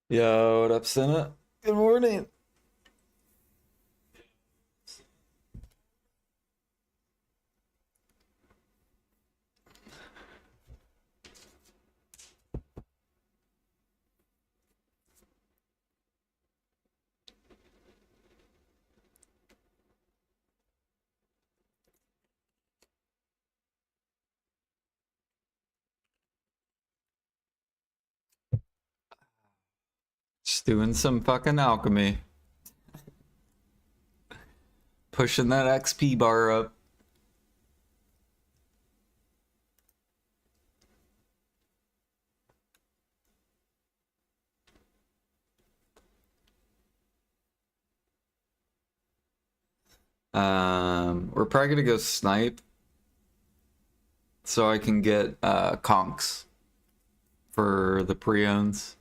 Yo, what up, Senna? Good morning. Just doing some fucking alchemy. Pushing that XP bar up. We're probably gonna go snipe so I can get conks for the preones.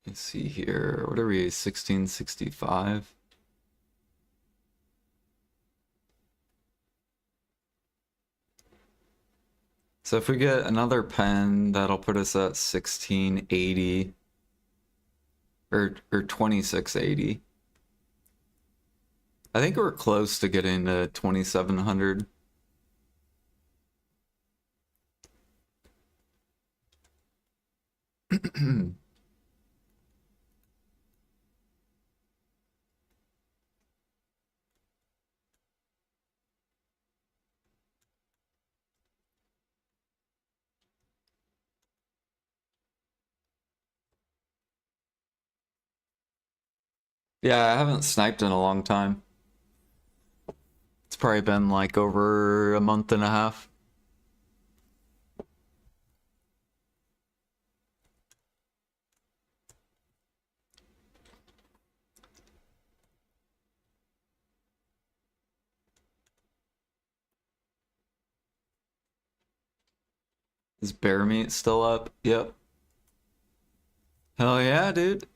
Let's see here. What are we? 1665. So if we get another pen, that'll put us at 1680 or 2680. I think we're close to getting to 2700. Yeah, I haven't sniped in a long time. It's probably been like over a month and a half. Is bear meat still up? Yep. Hell yeah, dude.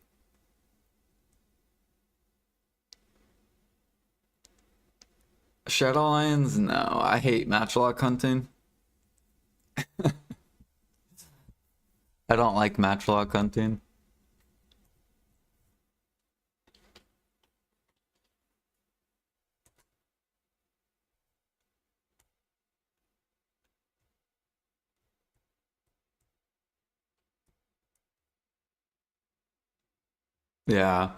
Shadow lions? No, I hate matchlock hunting. I don't like matchlock hunting. Yeah.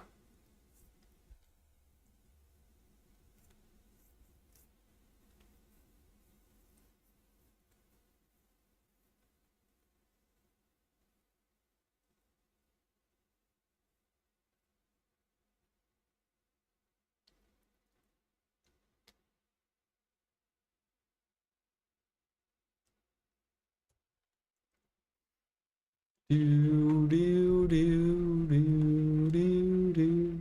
Do, do, do, do, do, do.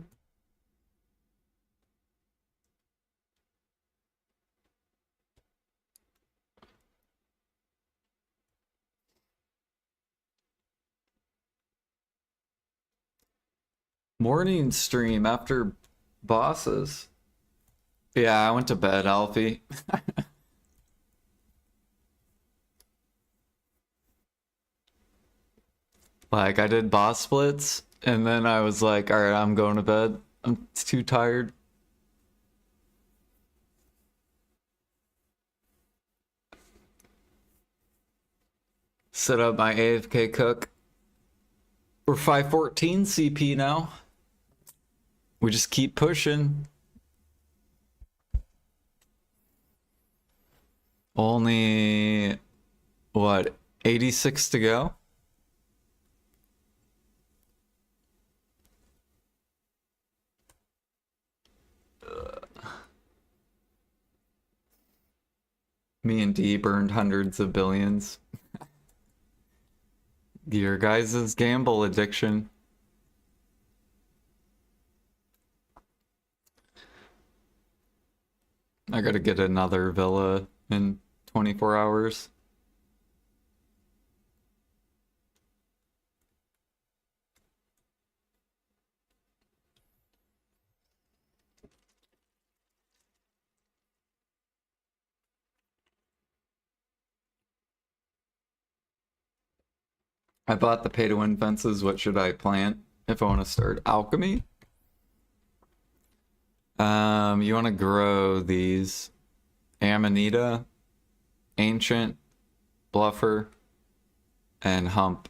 Morning stream after bosses. Yeah, I went to bed, Alfie. Like, I did boss splits, and then I was like, alright, I'm going to bed. I'm too tired. Set up my AFK cook. We're 514 CP now. We just keep pushing. Only, what, 86 to go? Me and D burned hundreds of billions. Your guys' gamble addiction. I gotta get another villa in 24 hours. I bought the pay-to-win fences. What should I plant if I want to start alchemy? You want to grow these Amanita, Ancient, Bluffer, and Hump.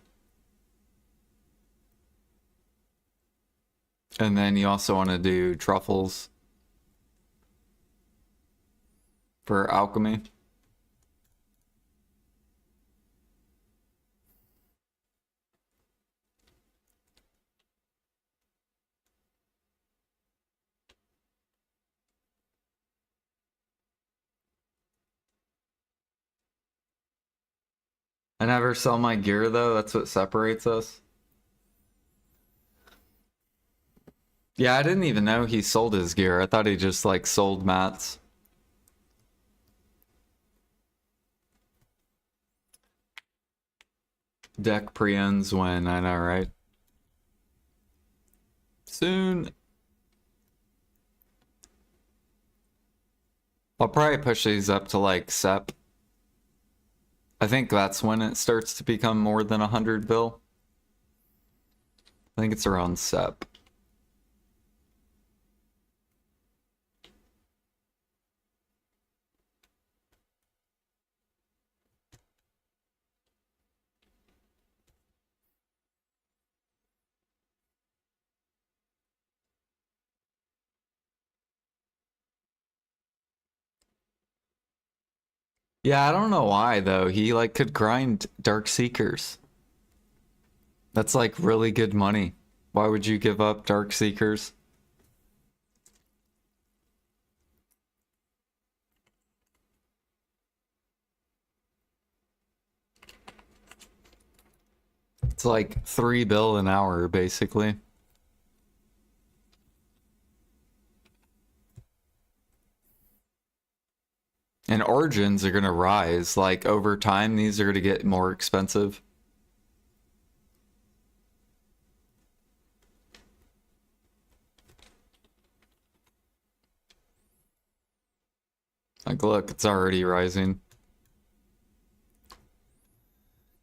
And then you also want to do truffles for alchemy. I never sell my gear though, that's what separates us. Yeah, I didn't even know he sold his gear. I thought he just like sold mats. Deck preends when, I know, right? Soon. I'll probably push these up to like SEP. I think that's when it starts to become more than 100 bill. I think it's around SEP. Yeah, I don't know why though. He like could grind Dark Seekers. That's like really good money. Why would you give up Dark Seekers? It's like 3 bill an hour, basically. And origins are gonna rise. Like over time, these are gonna get more expensive. Like, look, it's already rising.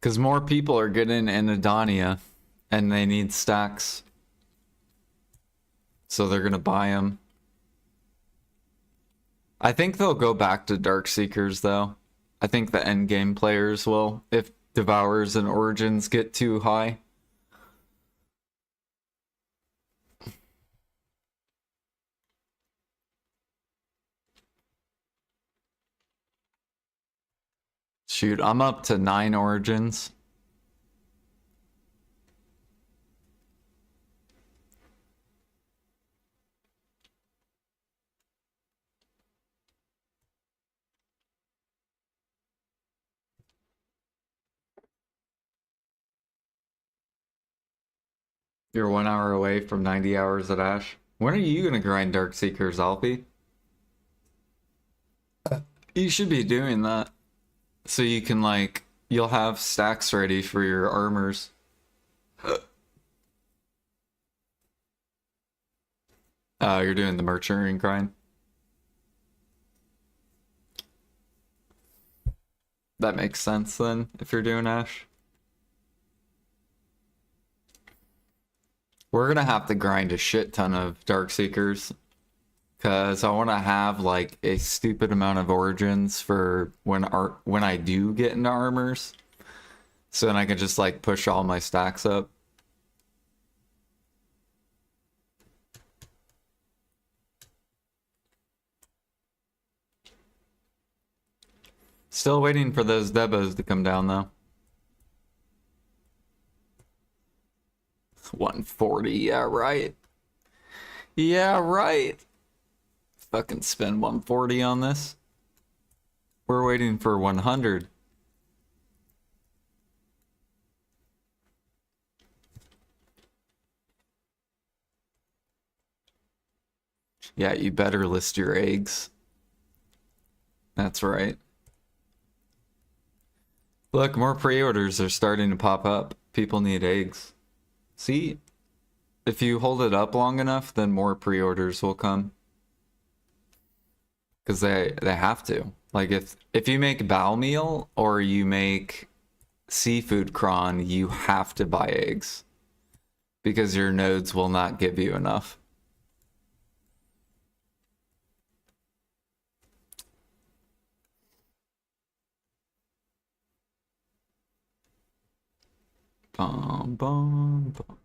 Because more people are getting Anadonia, and they need stacks. So they're gonna buy them. I think they'll go back to Dark Seekers, though. I think the endgame players will, if Devours and Origins get too high. Shoot, I'm up to 9 Origins. You're 1 hour away from 90 hours at Ash. When are you gonna grind Dark Seekers, Alfie? You should be doing that. So you can, like, you'll have stacks ready for your armors. You're doing the merchant ring grind. That makes sense then, if you're doing Ash. We're gonna have to grind a shit ton of Dark Seekers. Cause I wanna have like a stupid amount of origins for when I do get into armors. So then I can just like push all my stacks up. Still waiting for those debos to come down though. 140, yeah, right. Yeah, right. Fucking spend 140 on this. We're waiting for 100. Yeah, you better list your eggs. That's right. Look, more pre-orders are starting to pop up. People need eggs. See? If you hold it up long enough, then more pre-orders will come. Because they have to. Like if you make bow meal or you make seafood cron, you have to buy eggs because your nodes will not give you enough. Bum, bum, bum.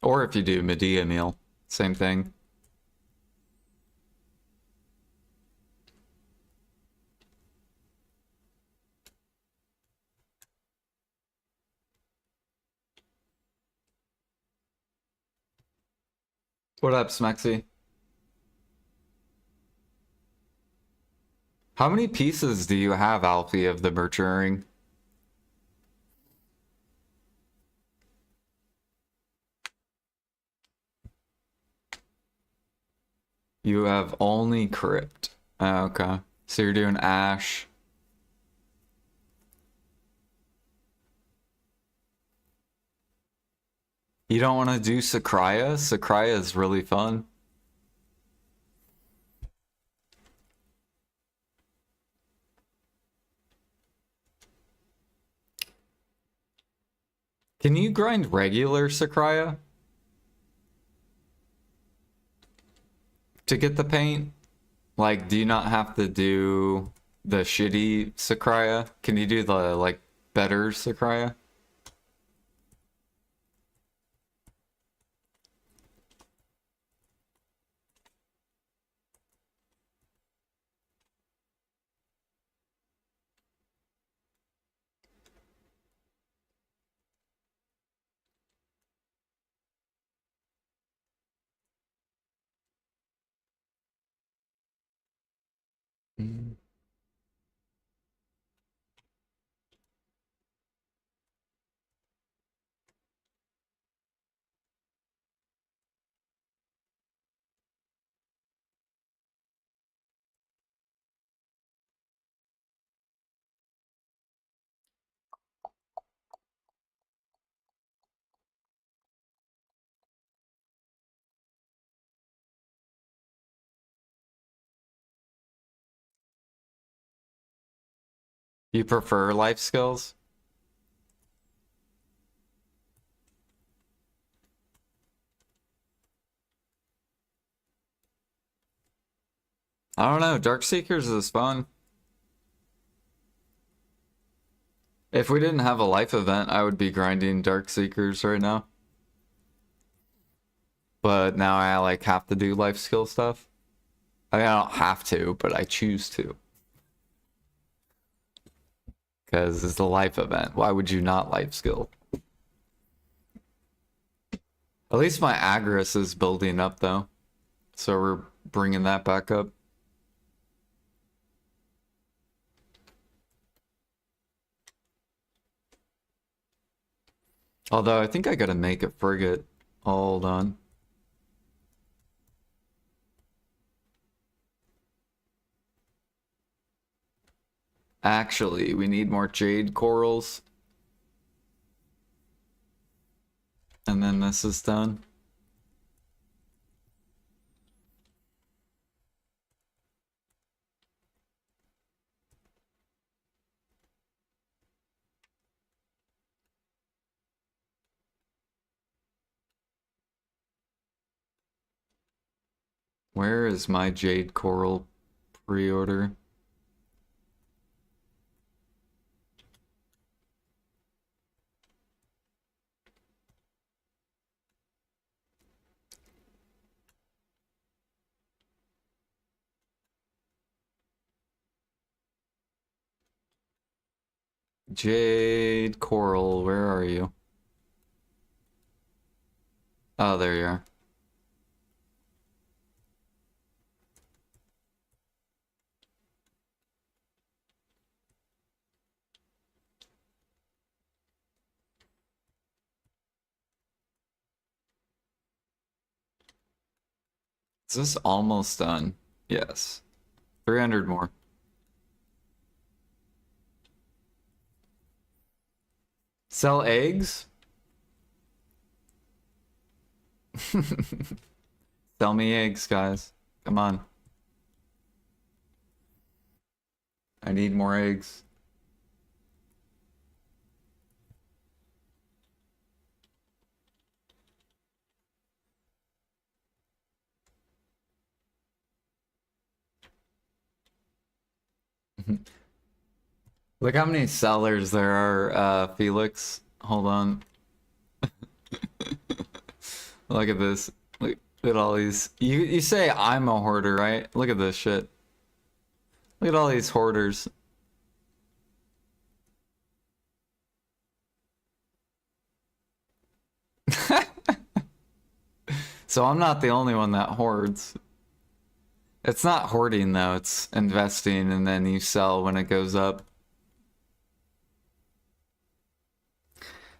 Or if you do Medea meal, same thing. What up, Smexy? How many pieces do you have, Alfie, of the maturing? You have only crypt. Oh, okay. So you're doing Ash. You don't want to do Sakraya? Sakraya is really fun. Can you grind regular Sakraya to get the paint? Like, do you not have to do the shitty Sakraya? Can you do the, like, better Sakraya? Mm. You prefer life skills? I don't know. Dark Seekers is fun. If we didn't have a life event, I would be grinding Dark Seekers right now. But now I like have to do life skill stuff. I mean, I don't have to, but I choose to. Because it's a life event. Why would you not life skill? At least my Agris is building up though. So we're bringing that back up. Although I think I gotta make a frigate. Hold on. Actually, we need more jade corals. And then this is done. Where is my jade coral pre-order? Jade coral, where are you? Oh, there you are. Is this almost done? Yes. 300 more. Sell eggs? Sell me eggs, guys. Come on. I need more eggs. Look how many sellers there are, Felix. Hold on. Look at this. Look at all these. You say I'm a hoarder, right? Look at this shit. Look at all these hoarders. So I'm not the only one that hoards. It's not hoarding though, it's investing and then you sell when it goes up.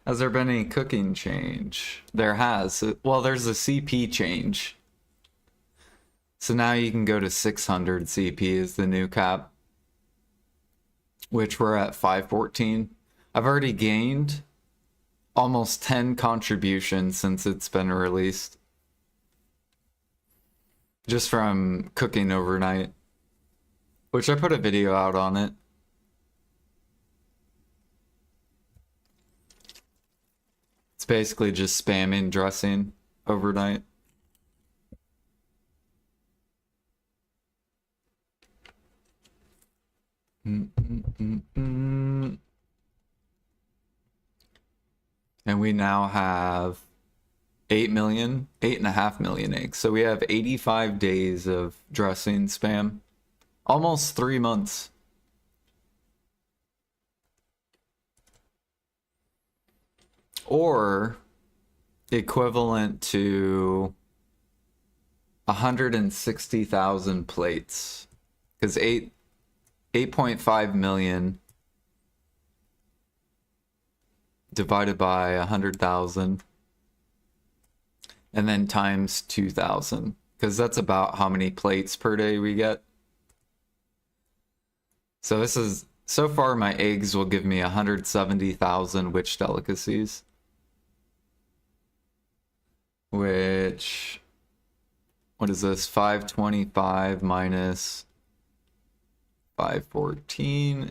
Has there been any cooking change? There has. Well, there's a CP change. So now you can go to 600 CP is the new cap, which we're at 514. I've already gained almost 10 contributions since it's been released. Just from cooking overnight, which I put a video out on it. It's basically just spamming dressing overnight. And we now have 8.5 million eggs. So we have 85 days of dressing spam. Almost 3 months. Or equivalent to 160,000 plates. Because 8.5 million divided by 100,000. And then times 2,000, because that's about how many plates per day we get. So this is, so far my eggs will give me 170,000 witch delicacies. Which, what is this? 525 minus 514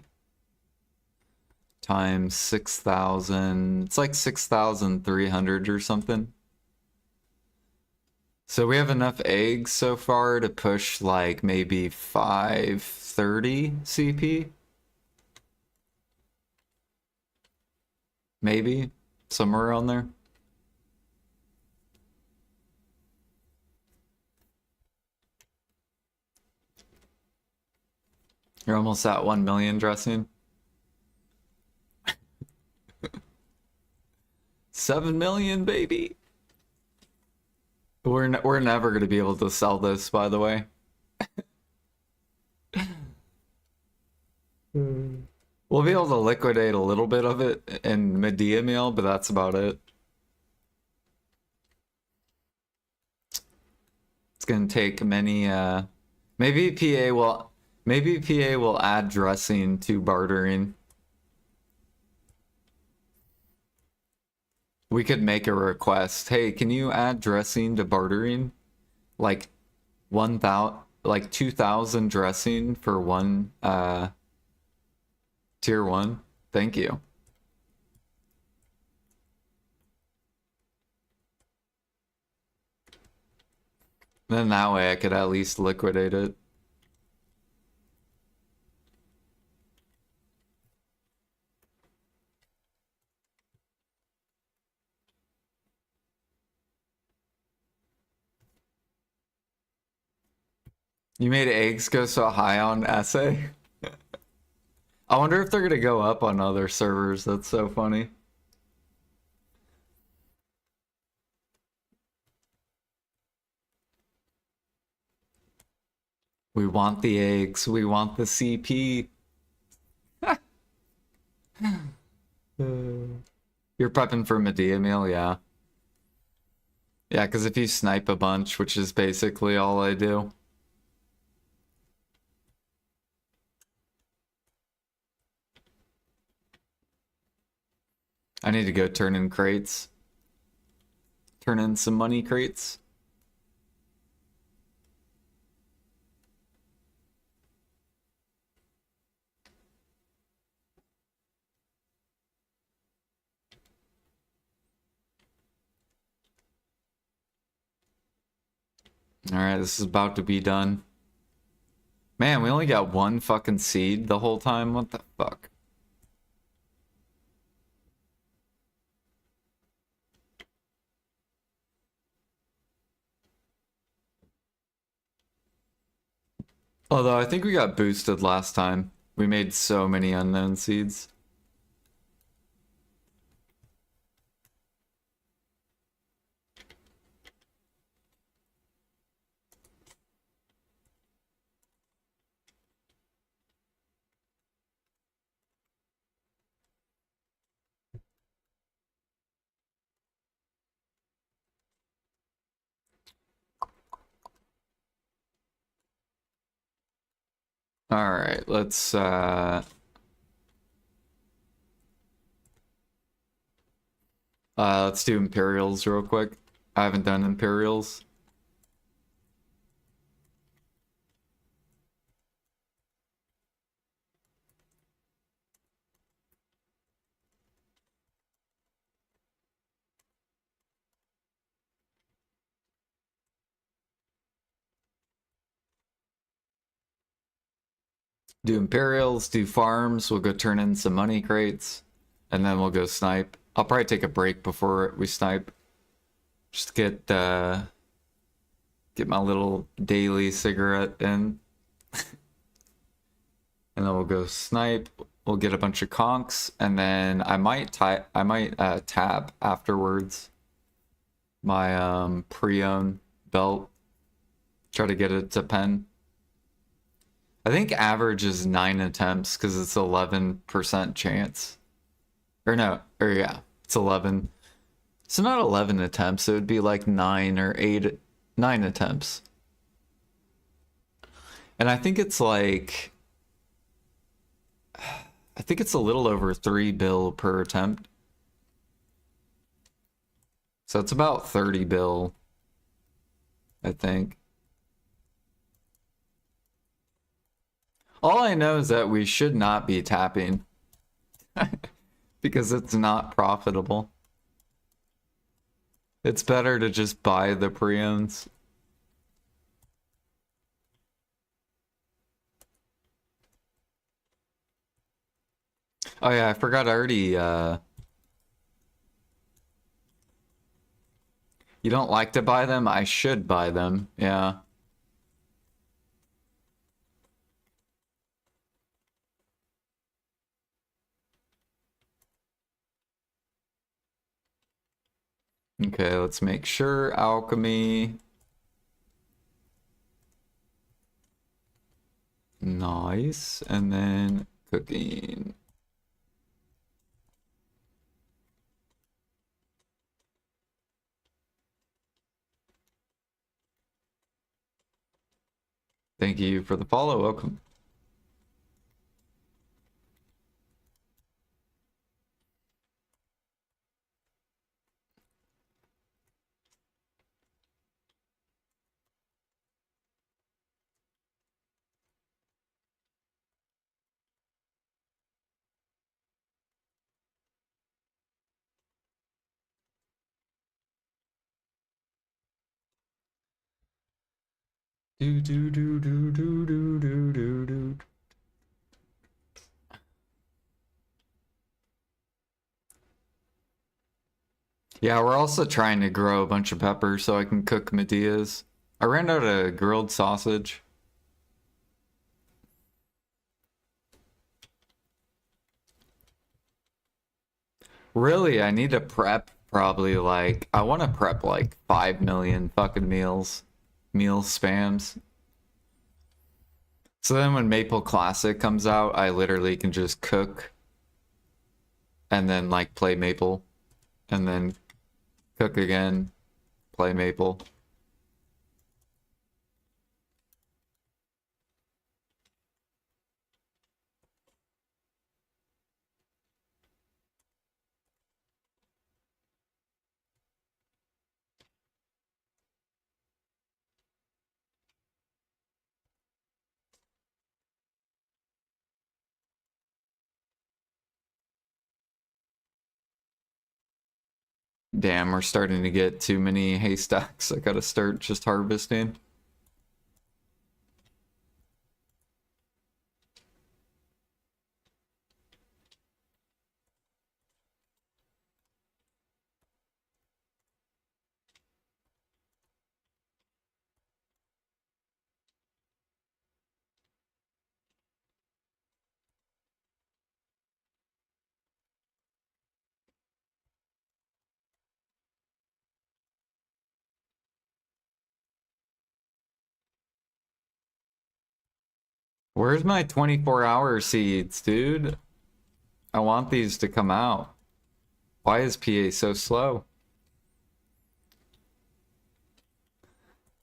times 6,000. It's like 6,300 or something. So we have enough eggs so far to push like maybe 530 CP. Maybe somewhere around there. You're almost at 1 million dressing. 7 million, baby. We're never going to be able to sell this, by the way. We'll be able to liquidate a little bit of it in Medea meal, but that's about it. It's going to take many, maybe PA will add dressing to bartering. We could make a request. Hey, can you add dressing to bartering? Like 2,000 dressing for one tier 1. Thank you. Then that way I could at least liquidate it. You made eggs go so high on essay? I wonder if they're gonna go up on other servers. That's so funny. We want the eggs. We want the CP. You're prepping for Medea meal, yeah. Yeah, because if you snipe a bunch, which is basically all I do. I need to go turn in crates. Turn in some money crates. Alright, this is about to be done. Man, we only got one fucking seed the whole time? What the fuck? Although I think we got boosted last time. We made so many unknown seeds. Alright, let's do Imperials real quick. I haven't done Imperials. Do Imperials, do farms, we'll go turn in some money crates, and then we'll go snipe. I'll probably take a break before we snipe. Just get my little daily cigarette in. And then we'll go snipe. We'll get a bunch of conks, and then I might tab afterwards my preone belt. Try to get it to pen. I think average is 9 attempts because it's 11% chance. Yeah, it's 11. So not 11 attempts, it would be like 9 or 8, 9 attempts. And I think it's like, I think it's a little over 3 bill per attempt. So it's about 30 bill, I think. All I know is that we should not be tapping because it's not profitable. It's better to just buy the preones. Oh yeah, I forgot I already, you don't like to buy them? I should buy them, yeah. Okay, let's make sure. Alchemy. Nice. And then cooking. Thank you for the follow. Welcome. Do do do do do do do do do. Yeah, we're also trying to grow a bunch of peppers so I can cook Medeas. I ran out of grilled sausage. Really, I need to prep probably like, I want to prep like 5 million fucking meal spams. So then when Maple Classic comes out, I literally can just cook and then like play Maple and then cook again, play Maple. Damn, we're starting to get too many haystacks. I gotta start just harvesting. Where's my 24-hour seeds, dude? I want these to come out. Why is PA so slow?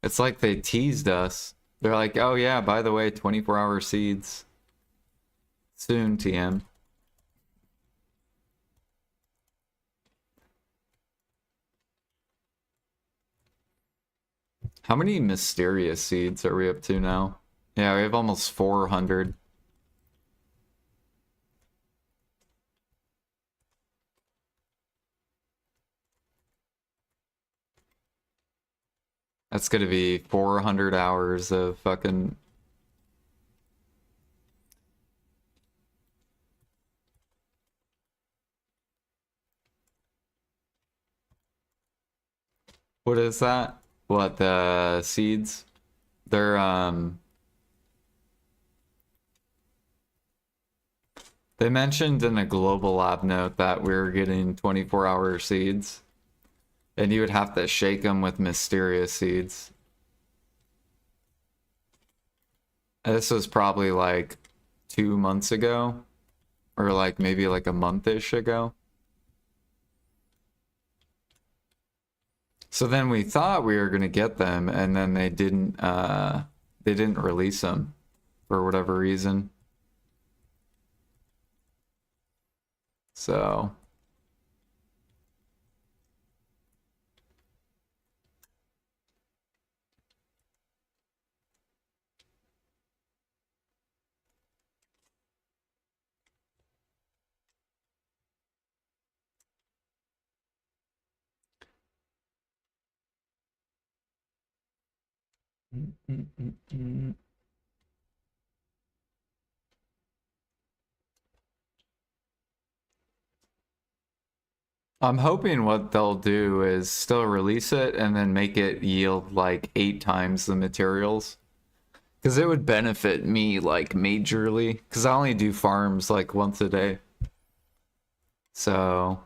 It's like they teased us. They're like, oh yeah, by the way, 24-hour seeds. Soon, TM. How many mysterious seeds are we up to now? Yeah, we have almost 400. That's gonna be 400 hours of fucking... What is that? What, the seeds? They're, They mentioned in a global lab note that we were getting 24-hour seeds. And you would have to shake them with mysterious seeds. This was probably like 2 months ago. Or like maybe like a month-ish ago. So then we thought we were gonna get them, and then they didn't release them for whatever reason. So I'm hoping what they'll do is still release it and then make it yield like 8 times the materials. Because it would benefit me like majorly. Because I only do farms like once a day. So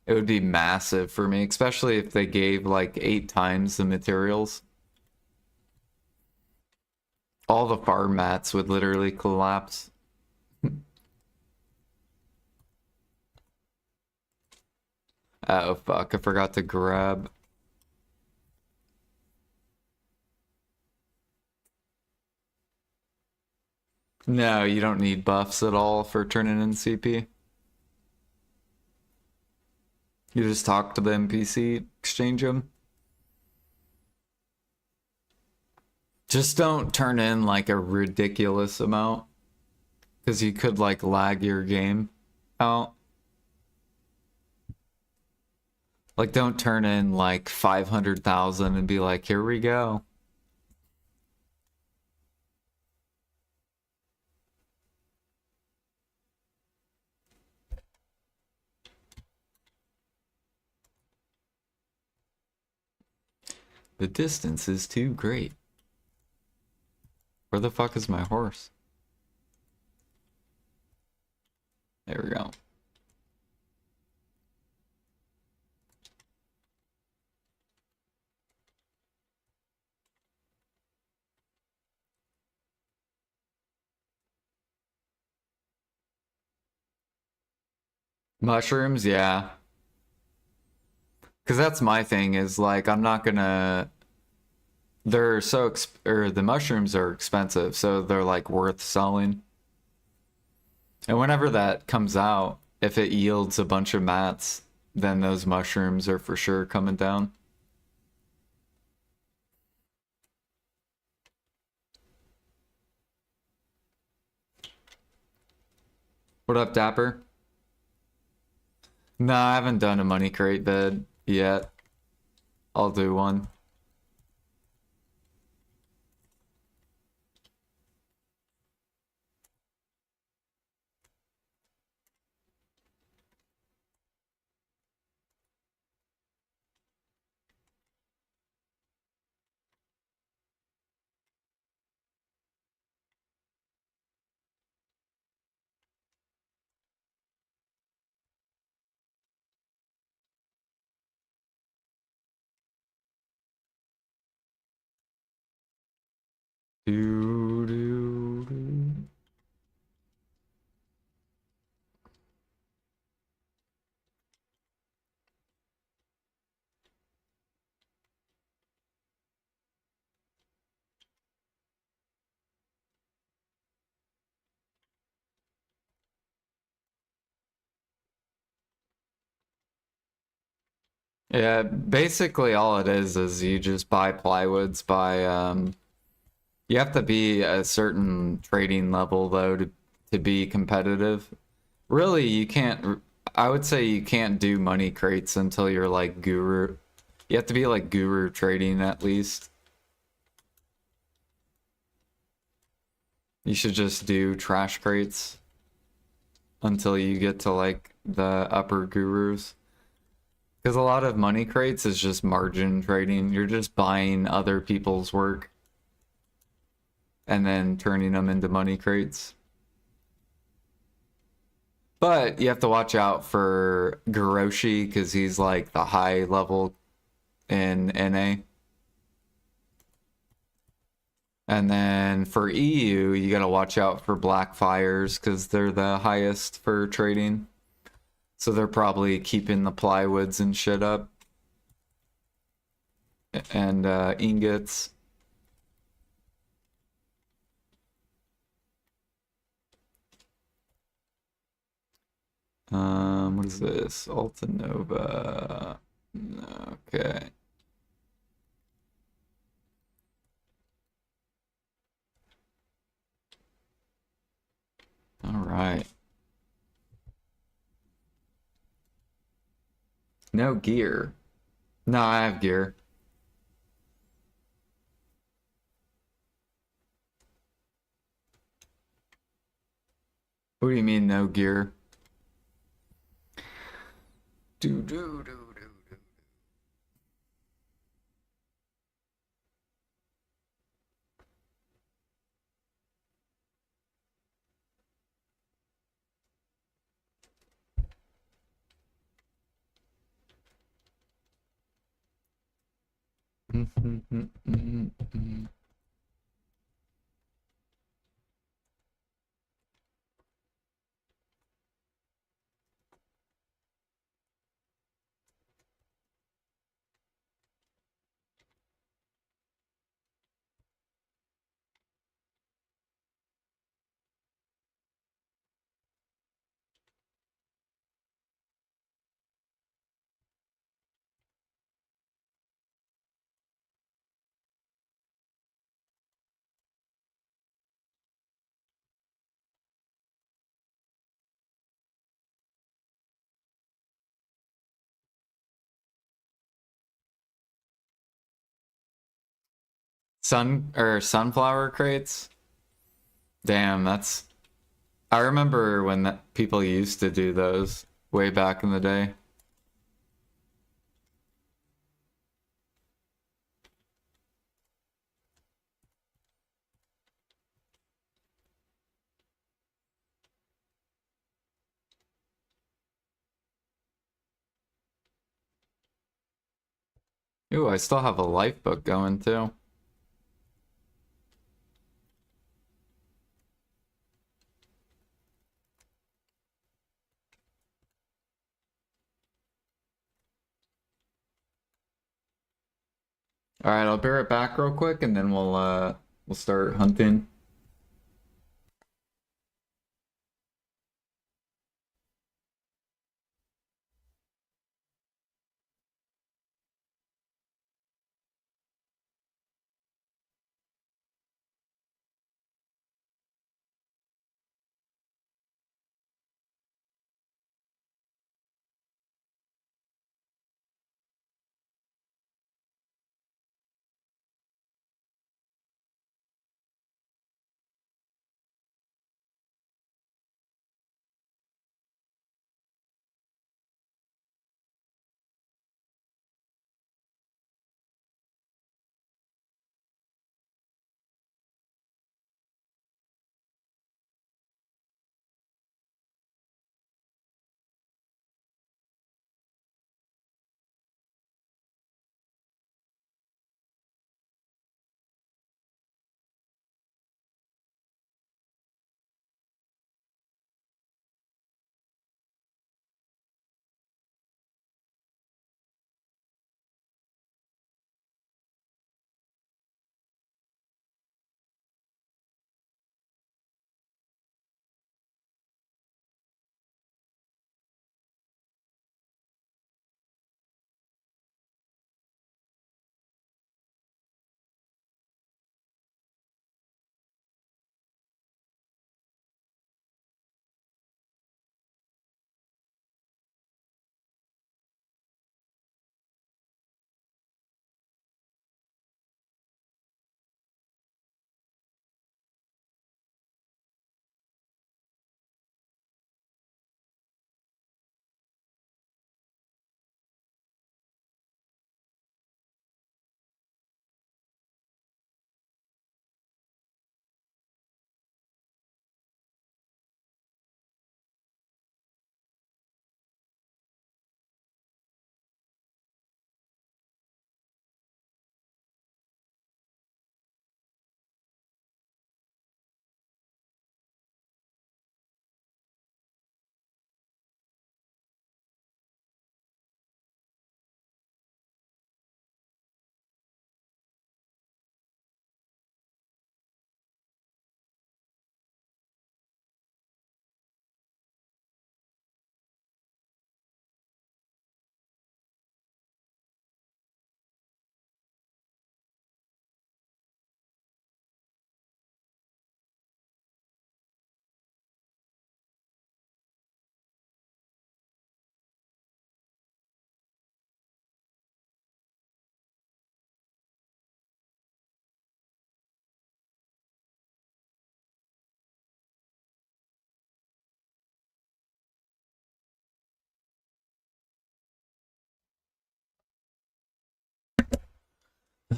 it would be massive for me, especially if they gave like 8 times the materials. All the farm mats would literally collapse. Oh fuck, I forgot to grab. No, you don't need buffs at all for turning in CP. You just talk to the NPC, exchange them. Just don't turn in like a ridiculous amount. Because you could like lag your game out. Like don't turn in like 500,000 and be like, here we go. The distance is too great. Where the fuck is my horse? There we go. Mushrooms, yeah. Because that's my thing is like, I'm not gonna... They're so... or the mushrooms are expensive, so they're like worth selling. And whenever that comes out, if it yields a bunch of mats, then those mushrooms are for sure coming down. What up, Dapper? No, I haven't done a money crate bid yet. I'll do one. Do, Yeah, basically all it is you just buy plywoods by you have to be a certain trading level though to be competitive. Really, you can't I would say you can't do money crates until you're like guru. You have to be like guru trading at least. You should just do trash crates until you get to like the upper gurus. Because a lot of money crates is just margin trading. You're just buying other people's work and then turning them into money crates. But you have to watch out for Garoshi because he's like the high level in NA. And then for EU, you gotta watch out for Blackfires because they're the highest for trading. So they're probably keeping the plywoods and shit up. And ingots. What is this? Altanova. Okay. All right. No gear. No, I have gear. What do you mean no gear? Do do do do. Sunflower crates. Damn, that's. I remember when people used to do those way back in the day. Ooh, I still have a life book going too. All right, I'll be right back real quick, and then we'll start hunting.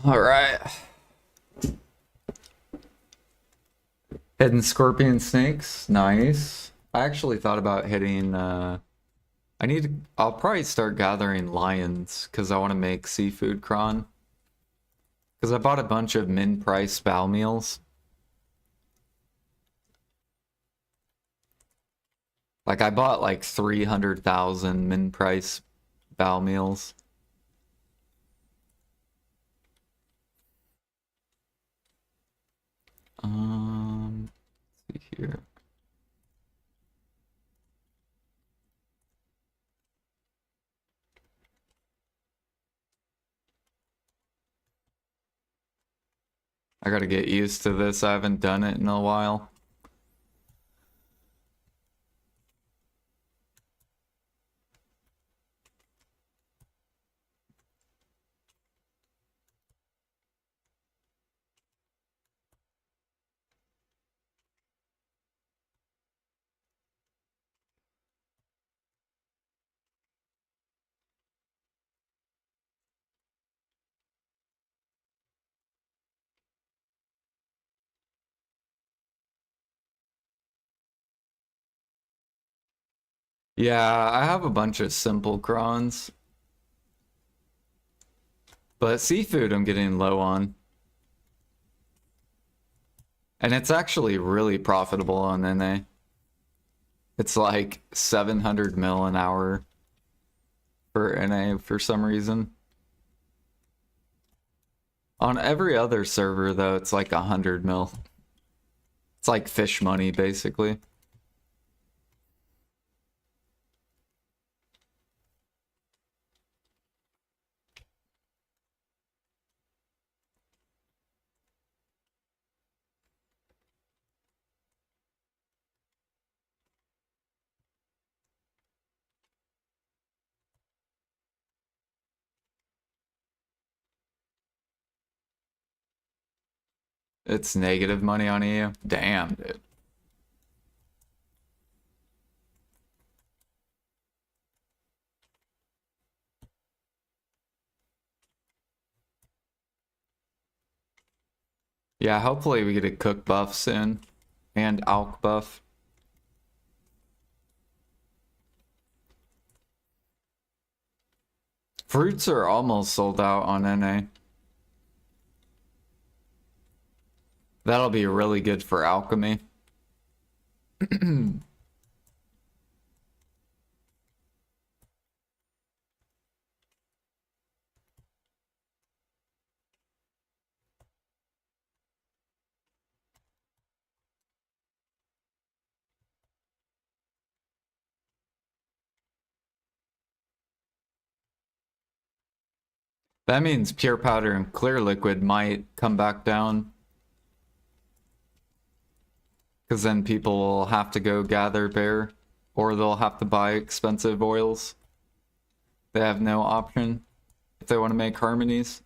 All right. Hitting scorpion snakes. Nice. I actually thought about hitting, I'll probably start gathering lions because I want to make seafood cron. Because I bought a bunch of min-price bow meals. Like I bought like 300,000 min-price bow meals. Let's see here. I gotta get used to this. I haven't done it in a while. Yeah, I have a bunch of simple crons. But seafood I'm getting low on. And it's actually really profitable on NA. It's like 700 mil an hour for NA for some reason. On every other server though, it's like 100 mil. It's like fish money basically. It's negative money on EU. Damn, dude. Yeah, hopefully we get a cook buff soon. And alch buff. Fruits are almost sold out on NA. That'll be really good for alchemy. That means pure powder and clear liquid might come back down. Because then people will have to go gather bear, or they'll have to buy expensive oils. They have no option if they want to make harmonies.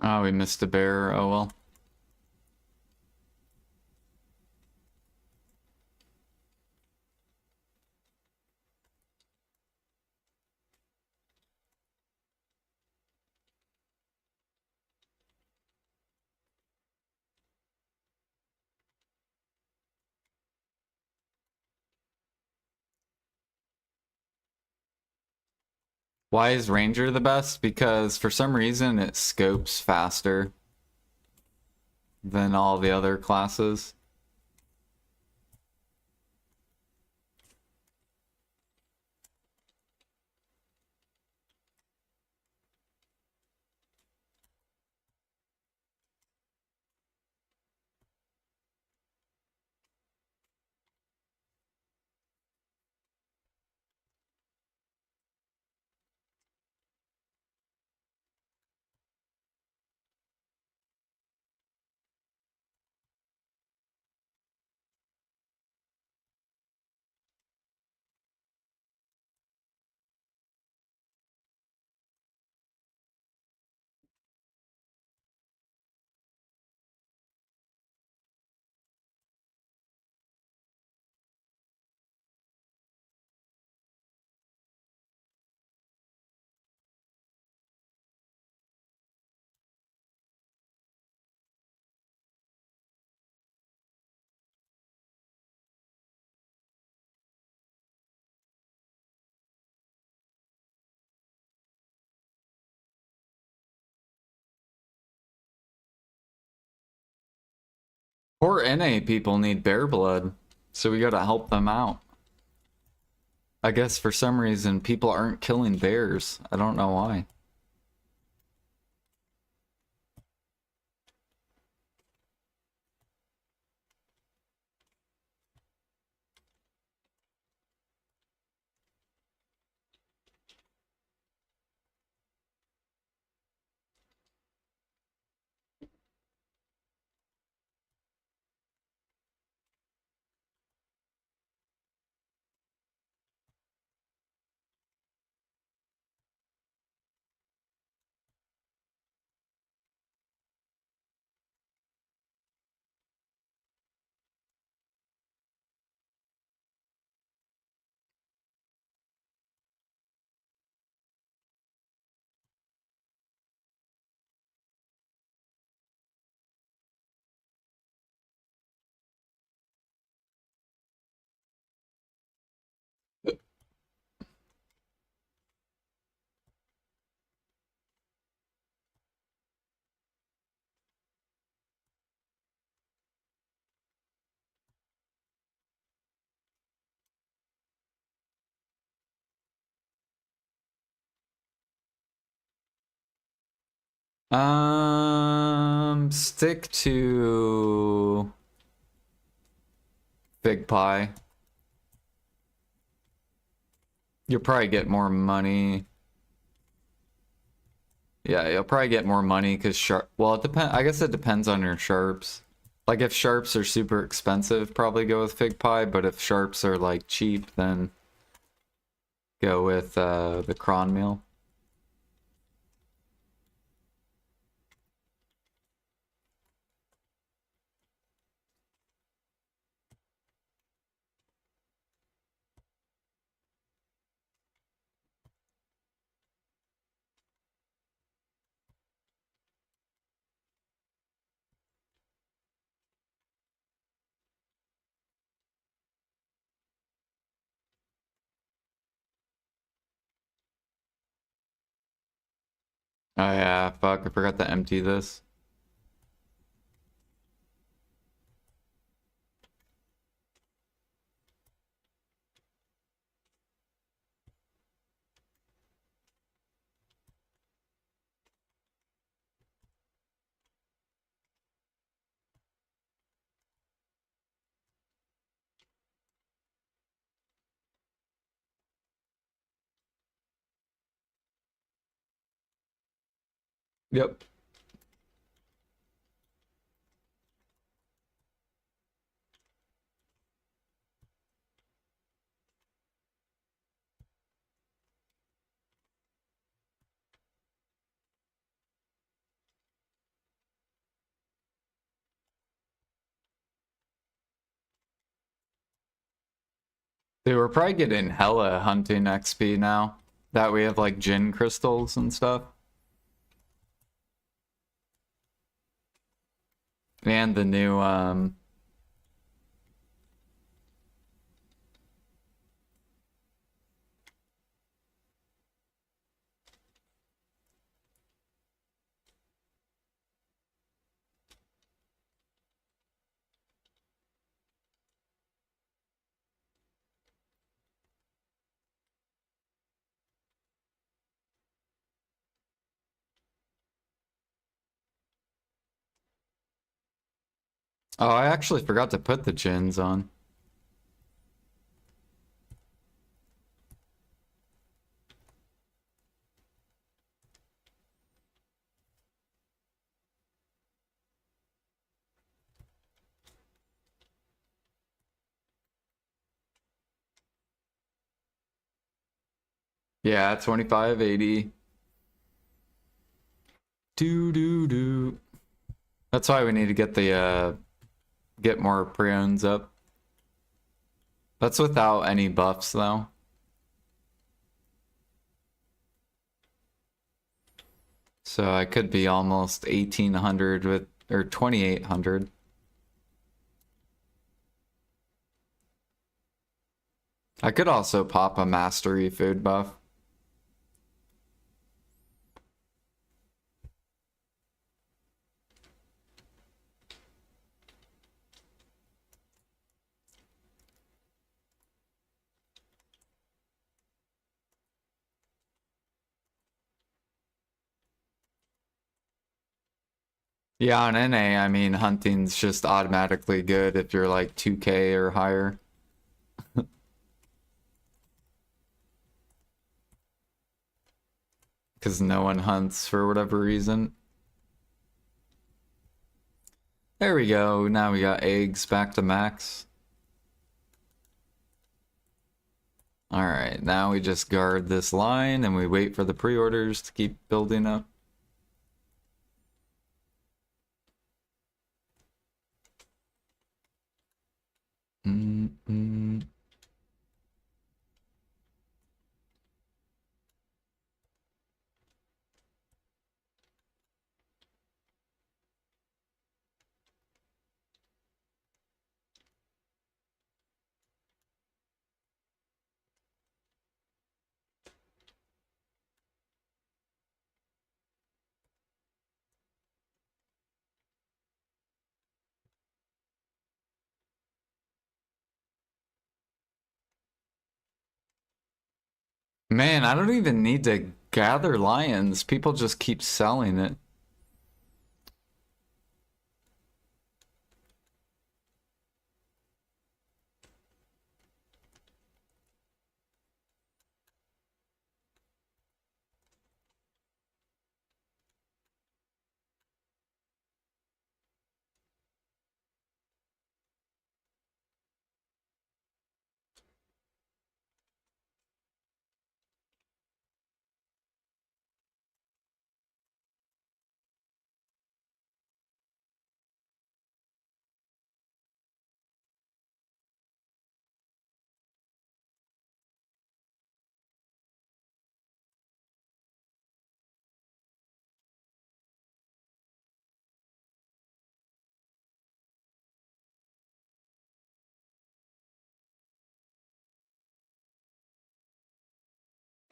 Oh, we missed a bear. Oh well. Why is Ranger the best? Because for some reason it scopes faster than all the other classes. Poor NA people need bear blood, so we gotta help them out. I guess for some reason people aren't killing bears. I don't know why. Stick to Big Pie. You'll probably get more money. Yeah, you'll probably get more money because sharp. Well, it depends. I guess it depends on your sharps. Like if sharps are super expensive, probably go with Fig Pie. But if sharps are like cheap, then go with the cron meal. Oh yeah, fuck! I forgot to empty this. Yep. They were probably getting hella hunting XP now that we have like gin crystals and stuff. And the new oh, I actually forgot to put the gins on. Yeah, 2580. Do. That's why we need to get the get more preones up. That's without any buffs though. So I could be almost 1800 with or 2800. I could also pop a mastery food buff. Yeah, on NA, I mean, hunting's just automatically good if you're like 2K or higher. Because no one hunts for whatever reason. There we go. Now we got eggs back to max. Alright, now we just guard this line and we wait for the pre-orders to keep building up. Man, I don't even need to gather lions. People just keep selling it.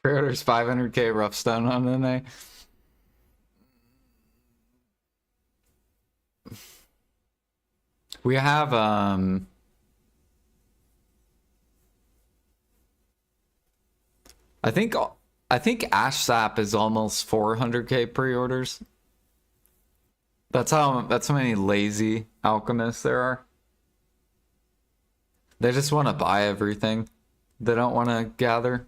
Pre-orders 500k rough stone on NA. We have I think Ash Sap is almost 400k pre-orders. That's how many lazy alchemists there are. They just want to buy everything. They don't want to gather.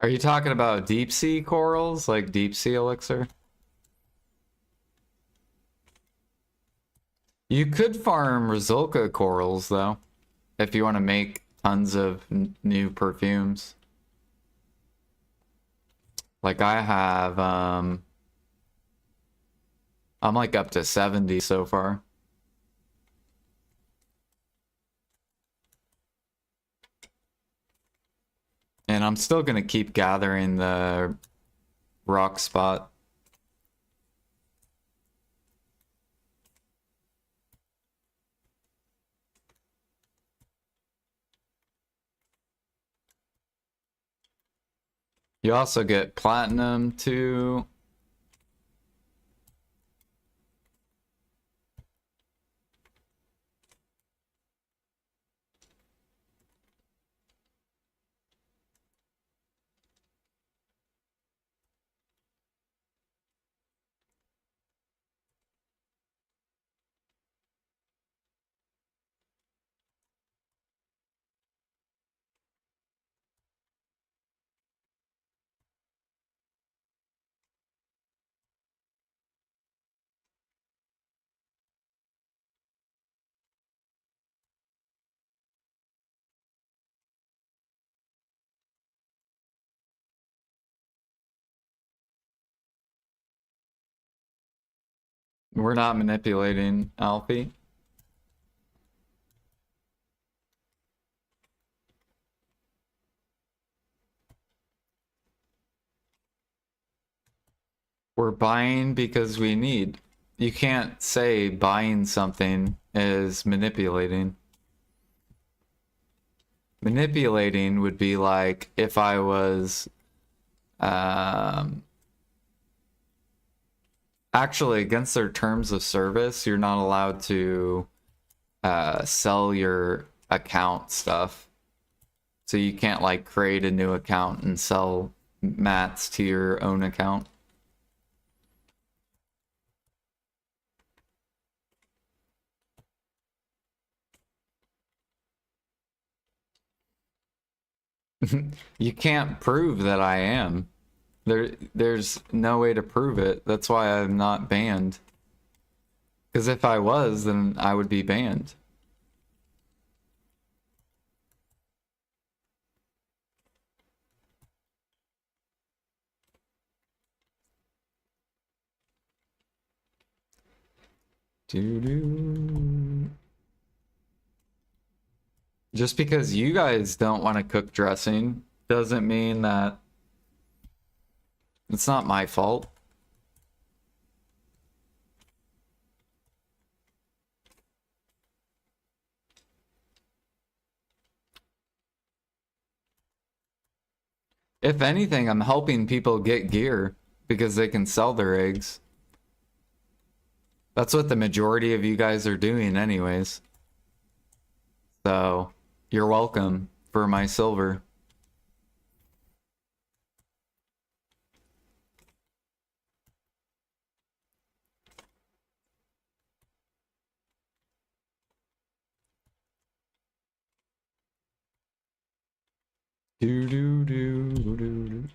Are you talking about deep sea corals, like deep sea elixir? You could farm Rizulka corals, though, if you want to make tons of new perfumes. Like I have, I'm like up to 70 so far. And I'm still gonna keep gathering the rock spot. You also get platinum too. We're not manipulating Alfie. We're buying because we need. You can't say buying something is manipulating. Manipulating would be like if I was actually against their terms of service, you're not allowed to sell your account stuff. So you can't like create a new account and sell mats to your own account. You can't prove that I am. There's no way to prove it. That's why I'm not banned. Because if I was, then I would be banned. Doo-doo. Just because you guys don't want to cook dressing doesn't mean that it's not my fault. If anything, I'm helping people get gear because they can sell their eggs. That's what the majority of you guys are doing anyways. So, you're welcome for my silver. Do do do do do.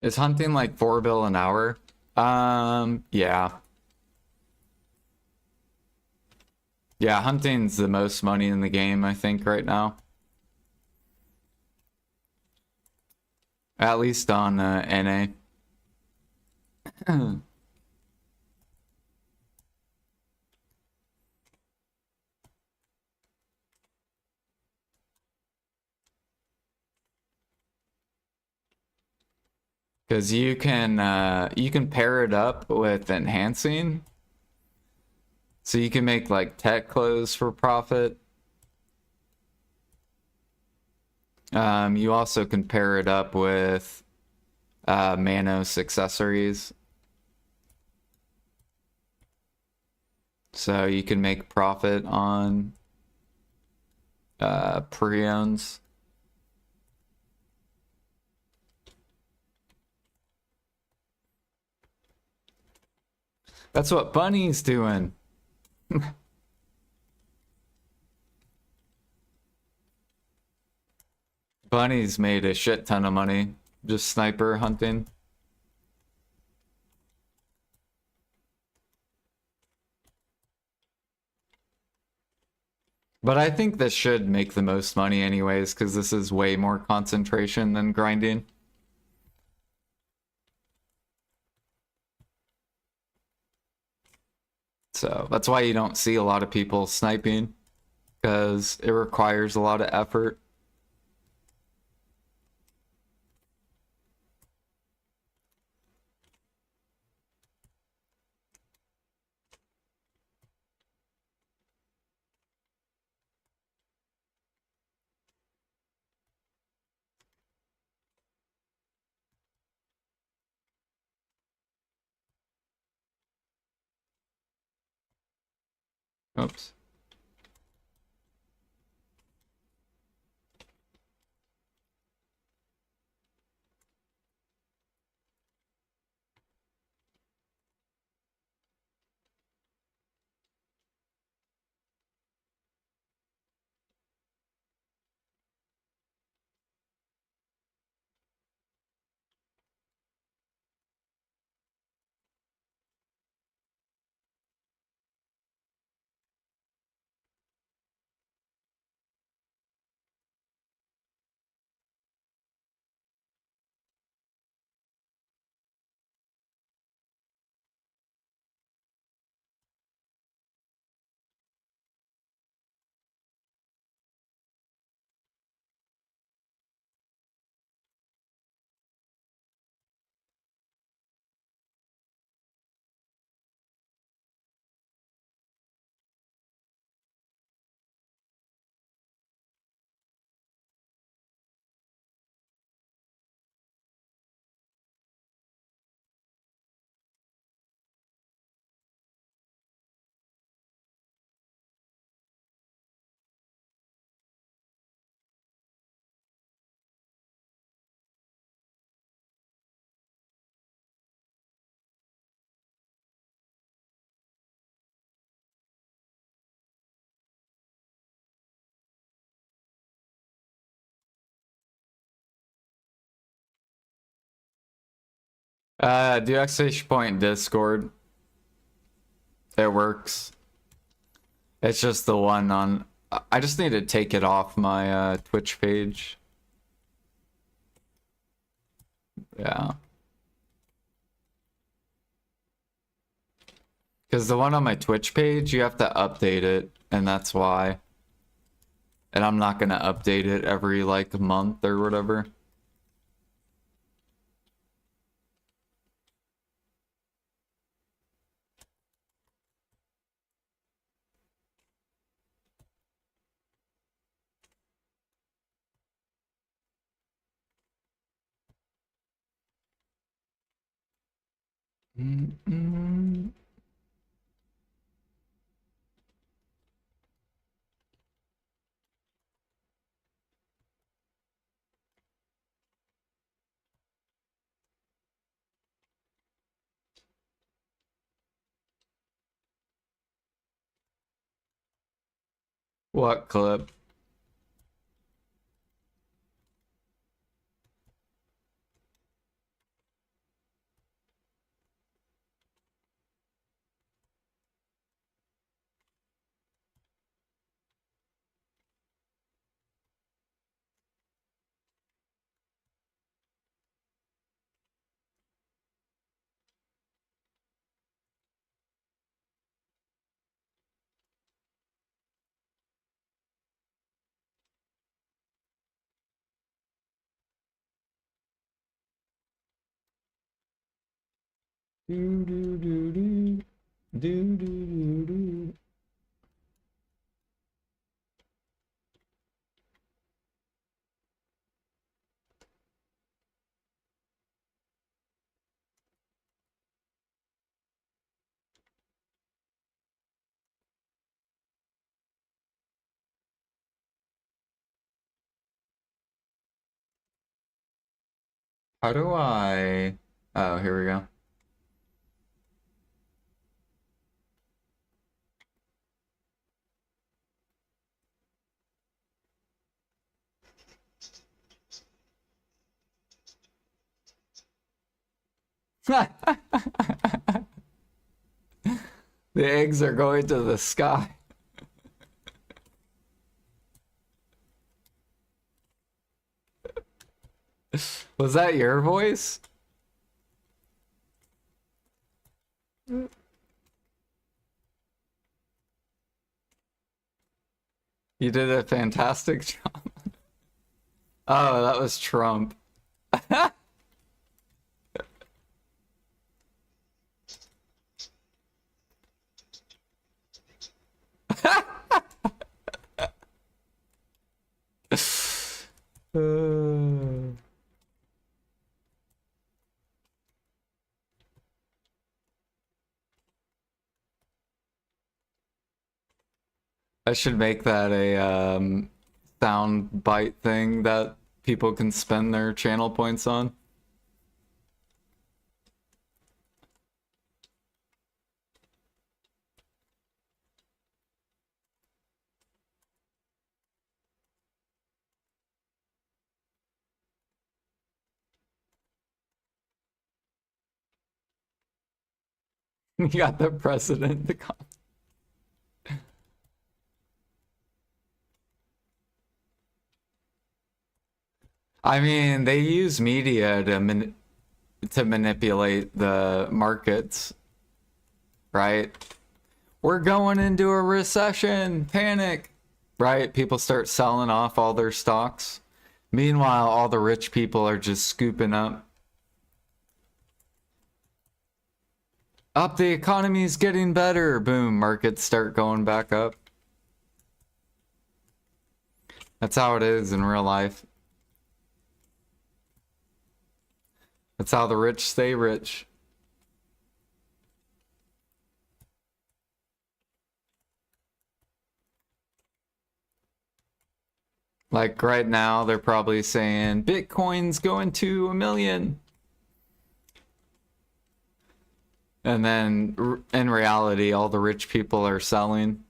Is hunting like 4 bill an hour? Yeah. Yeah, hunting's the most money in the game, I think, right now. At least on NA. Because you can pair it up with enhancing. So you can make like tech clothes for profit. You also can pair it up with Manos accessories. So you can make profit on preones. That's what Bunny's doing. Bunny's made a shit ton of money just sniper hunting. But I think this should make the most money anyways, because this is way more concentration than grinding. So that's why you don't see a lot of people sniping, because it requires a lot of effort. Oops. Do exclamation point Discord. It works. It's just the one on... I just need to take it off my Twitch page. Yeah. Because the one on my Twitch page, you have to update it, and that's why. And I'm not gonna update it every, like, month or whatever. Mm-mm. What clip? Do do do do do do do. How do I... Oh, here we go. The eggs are going to the sky. Was that your voice? You did a fantastic job. Oh, that was Trump. I should make that a sound bite thing that people can spend their channel points on. You got the president to come. I mean, they use media to manipulate the markets, right? We're going into a recession, panic, right? People start selling off all their stocks. Meanwhile, all the rich people are just scooping up. The economy's getting better. Boom, markets start going back up. That's how it is in real life. That's how the rich stay rich. Like right now, they're probably saying Bitcoin's going to 1 million. And then in reality, all the rich people are selling.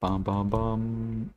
Bum, bum, bum.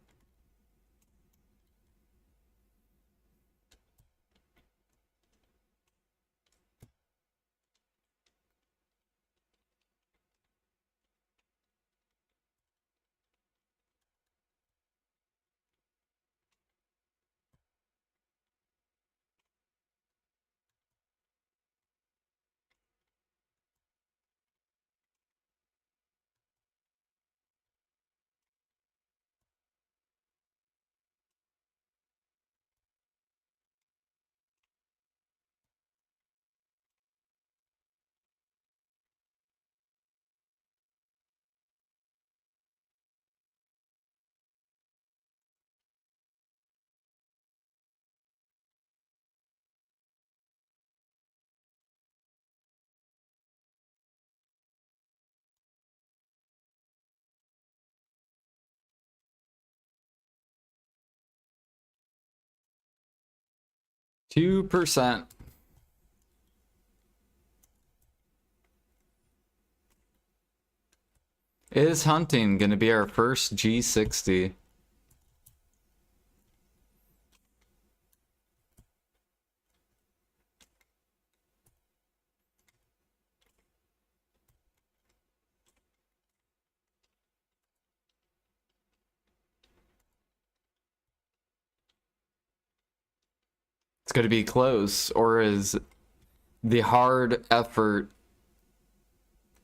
%. Is hunting gonna be our first G60? It's gonna be close, or is the hard effort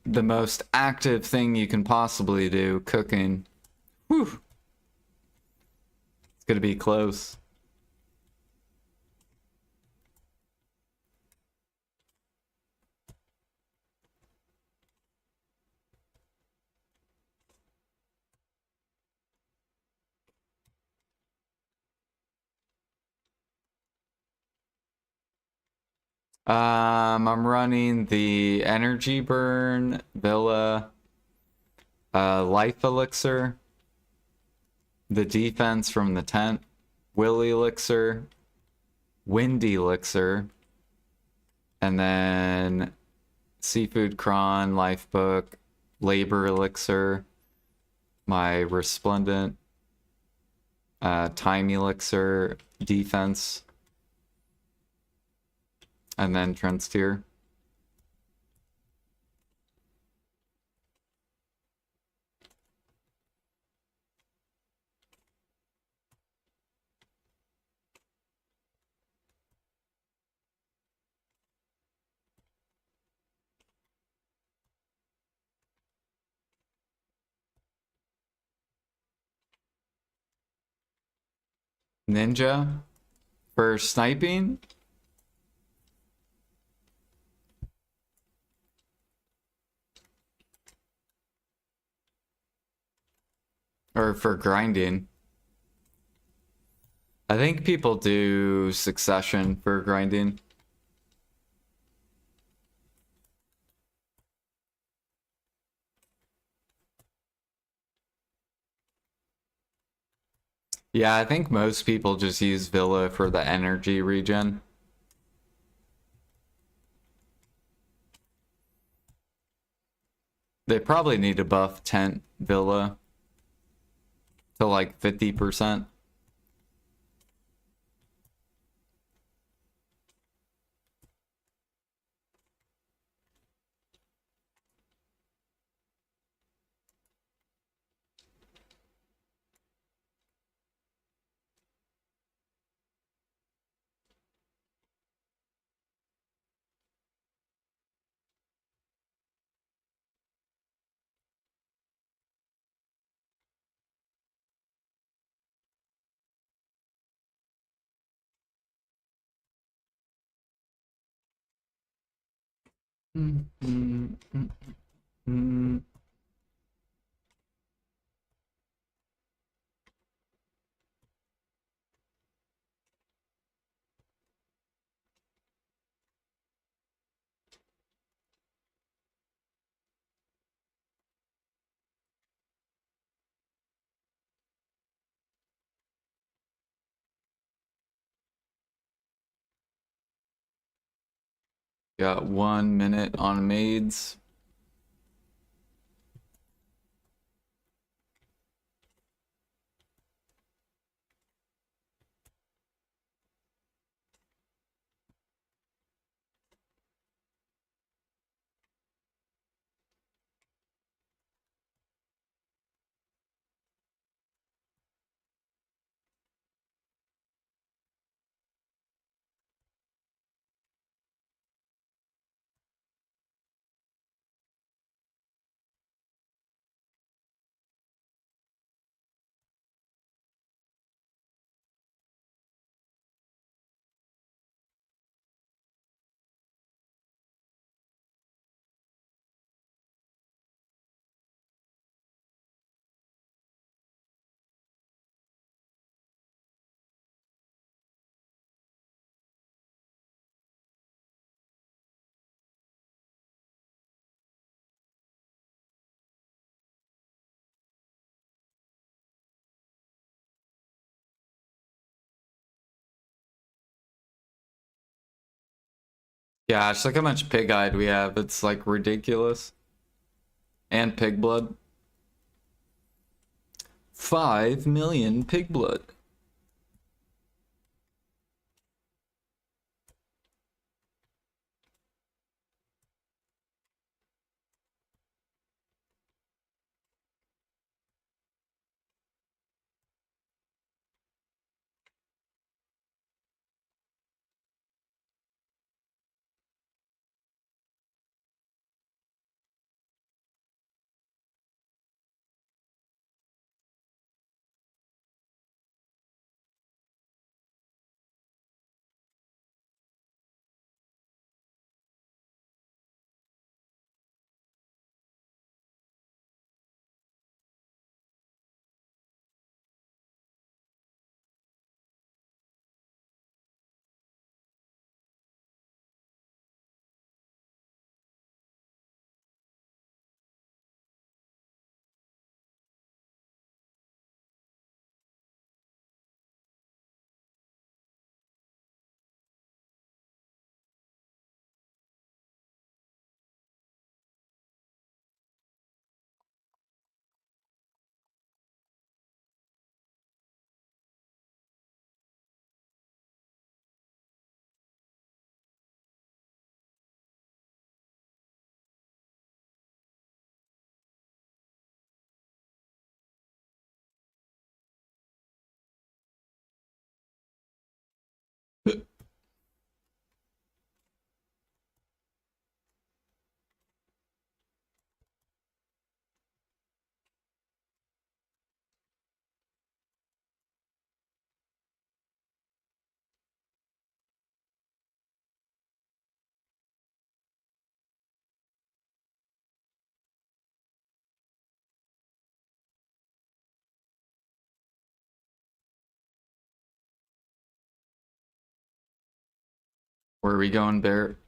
the most active thing you can possibly do, cooking? Whew. It's gonna be close. I'm running the energy burn, Villa, life elixir. the defense from the tent, will elixir, wind elixir, and then seafood cron, life book, labor elixir, my resplendent, time elixir, defense, and then Trent's tier. Ninja for sniping. Or for grinding. I think people do succession for grinding. Yeah, I think most people just use Villa for the energy regen. They probably need to buff Tent Villa to like 50%. Mm, mm, mm, mm. Got 1 minute on maids. Gosh, look how much pig-eyed we have. It's like ridiculous. And pig blood. 5 million pig blood. Where are we going, Bear?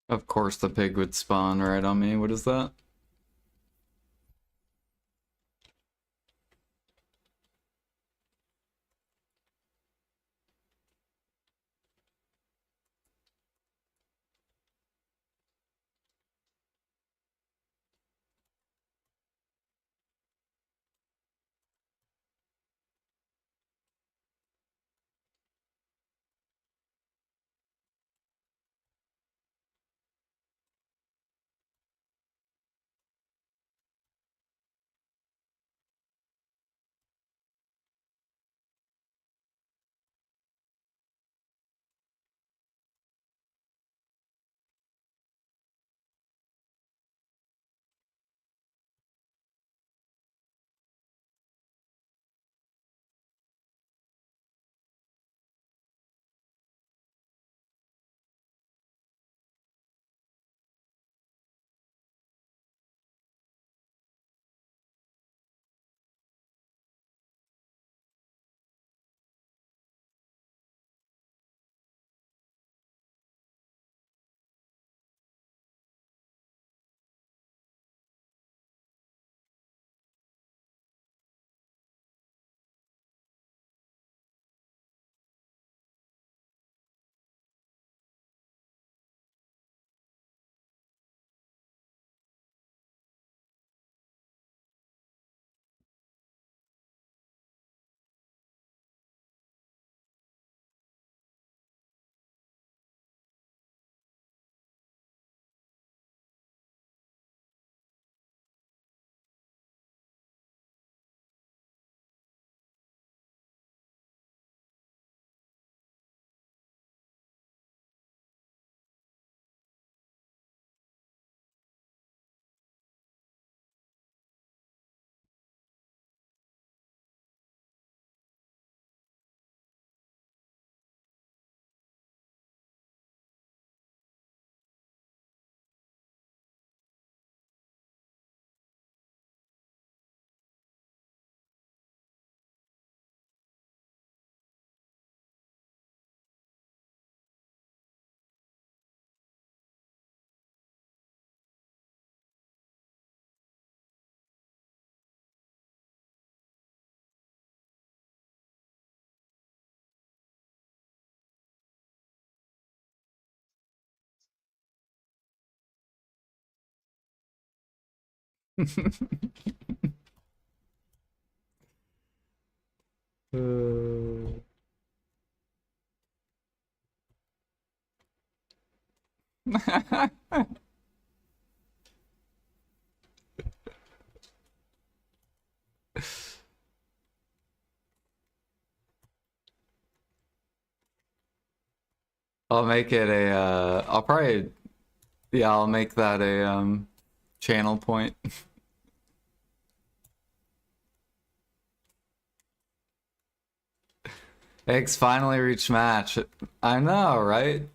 Of course the pig would spawn right on me. What is that? I'll make it a, I'll probably, yeah, I'll make that a, channel point. Eggs finally reached match. I know, right?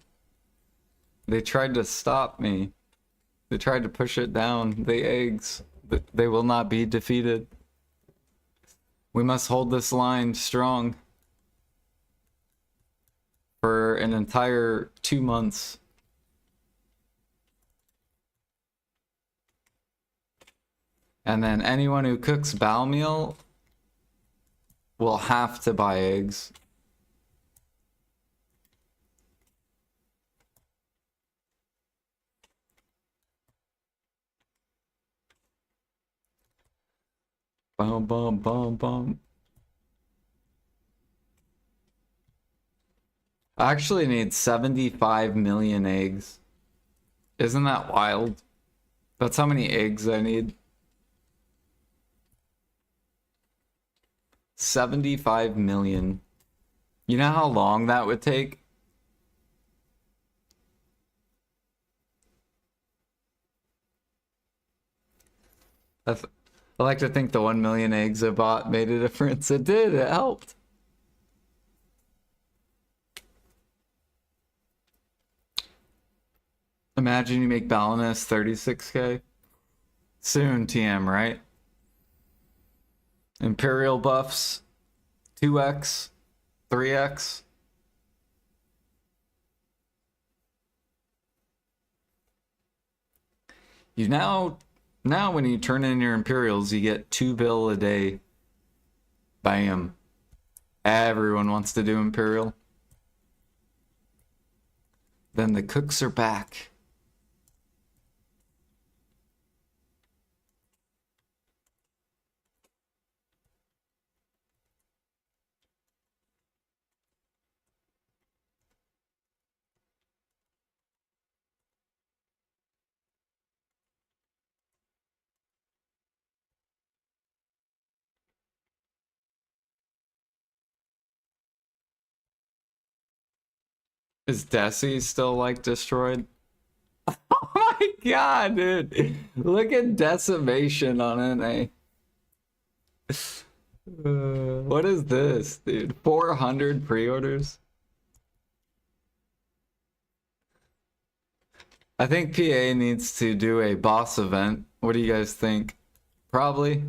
They tried to stop me. They tried to push it down. The eggs. They will not be defeated. We must hold this line strong for an entire 2 months. And then anyone who cooks bao meal will have to buy eggs. Bum, bum, bum, bum. I actually need 75 million eggs. Isn't that wild? That's how many eggs I need. 75 million. You know how long that would take? I like to think the 1 million eggs I bought made a difference. It did, it helped. Imagine you make Balinus 36k. Soon, TM, right? Imperial buffs, 2x, 3x. You now when you turn in your Imperials, you get 2 bill a day. Bam. Everyone wants to do Imperial. Then the cooks are back. Is Desi still like destroyed? Oh my god, dude. Look at decimation on NA. What is this, dude? 400 pre-orders? I think PA needs to do a boss event. What do you guys think? Probably.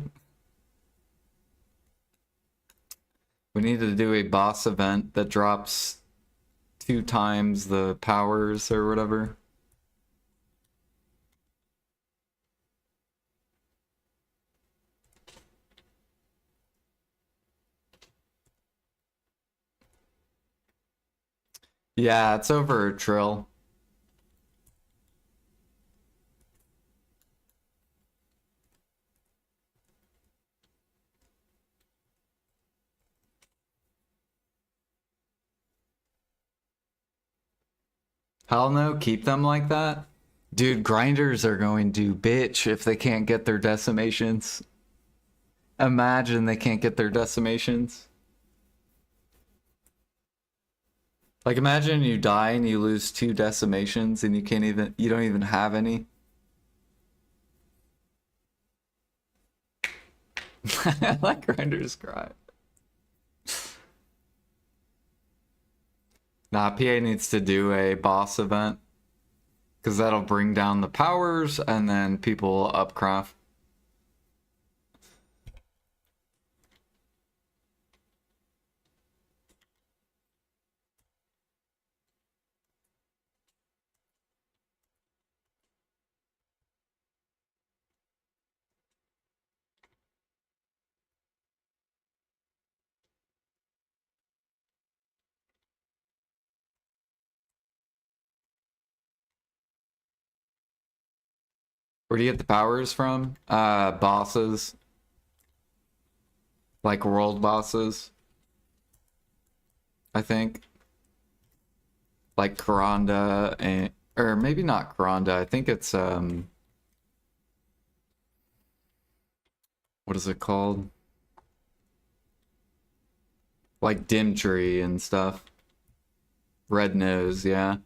We need to do a boss event that drops 2 times the powers or whatever. Yeah, it's over a trill. Hell no, keep them like that. Dude, grinders are going to bitch if they can't get their decimations. Imagine they can't get their decimations. Like imagine you die and you lose 2 decimations and you don't even have any. I like grinders cry. Nah, PA needs to do a boss event. Because that'll bring down the powers and then people will upcraft. Where do you get the powers from? Bosses. Like world bosses, I think. Like Karanda and or maybe not Karanda. I think it's what is it called? Like Dimtree and stuff. Red Nose, yeah.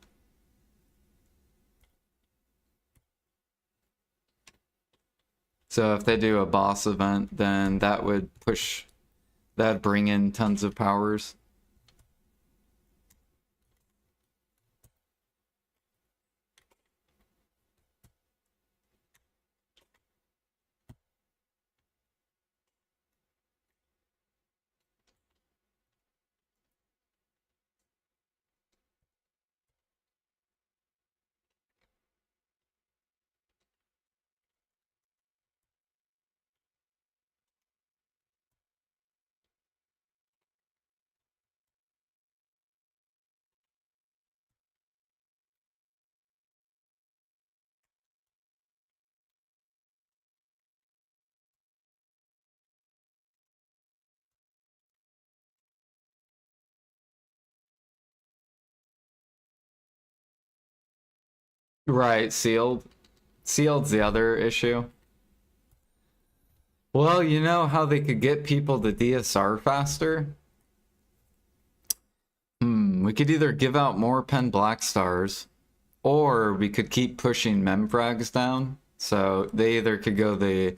So if they do a boss event, then that would push, that'd bring in tons of powers. Right, sealed. Sealed's the other issue. Well, you know how they could get people to DSR faster? We could either give out more pen black stars, or we could keep pushing memfrags down. So they either could go the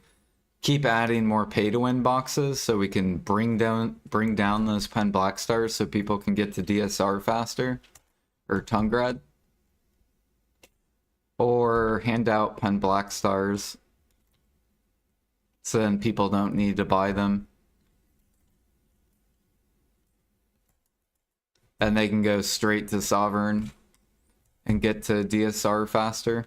keep adding more pay to win boxes so we can bring down those pen black stars so people can get to DSR faster or Tungrad. Or hand out pen black stars so then people don't need to buy them. And they can go straight to Sovereign and get to DSR faster.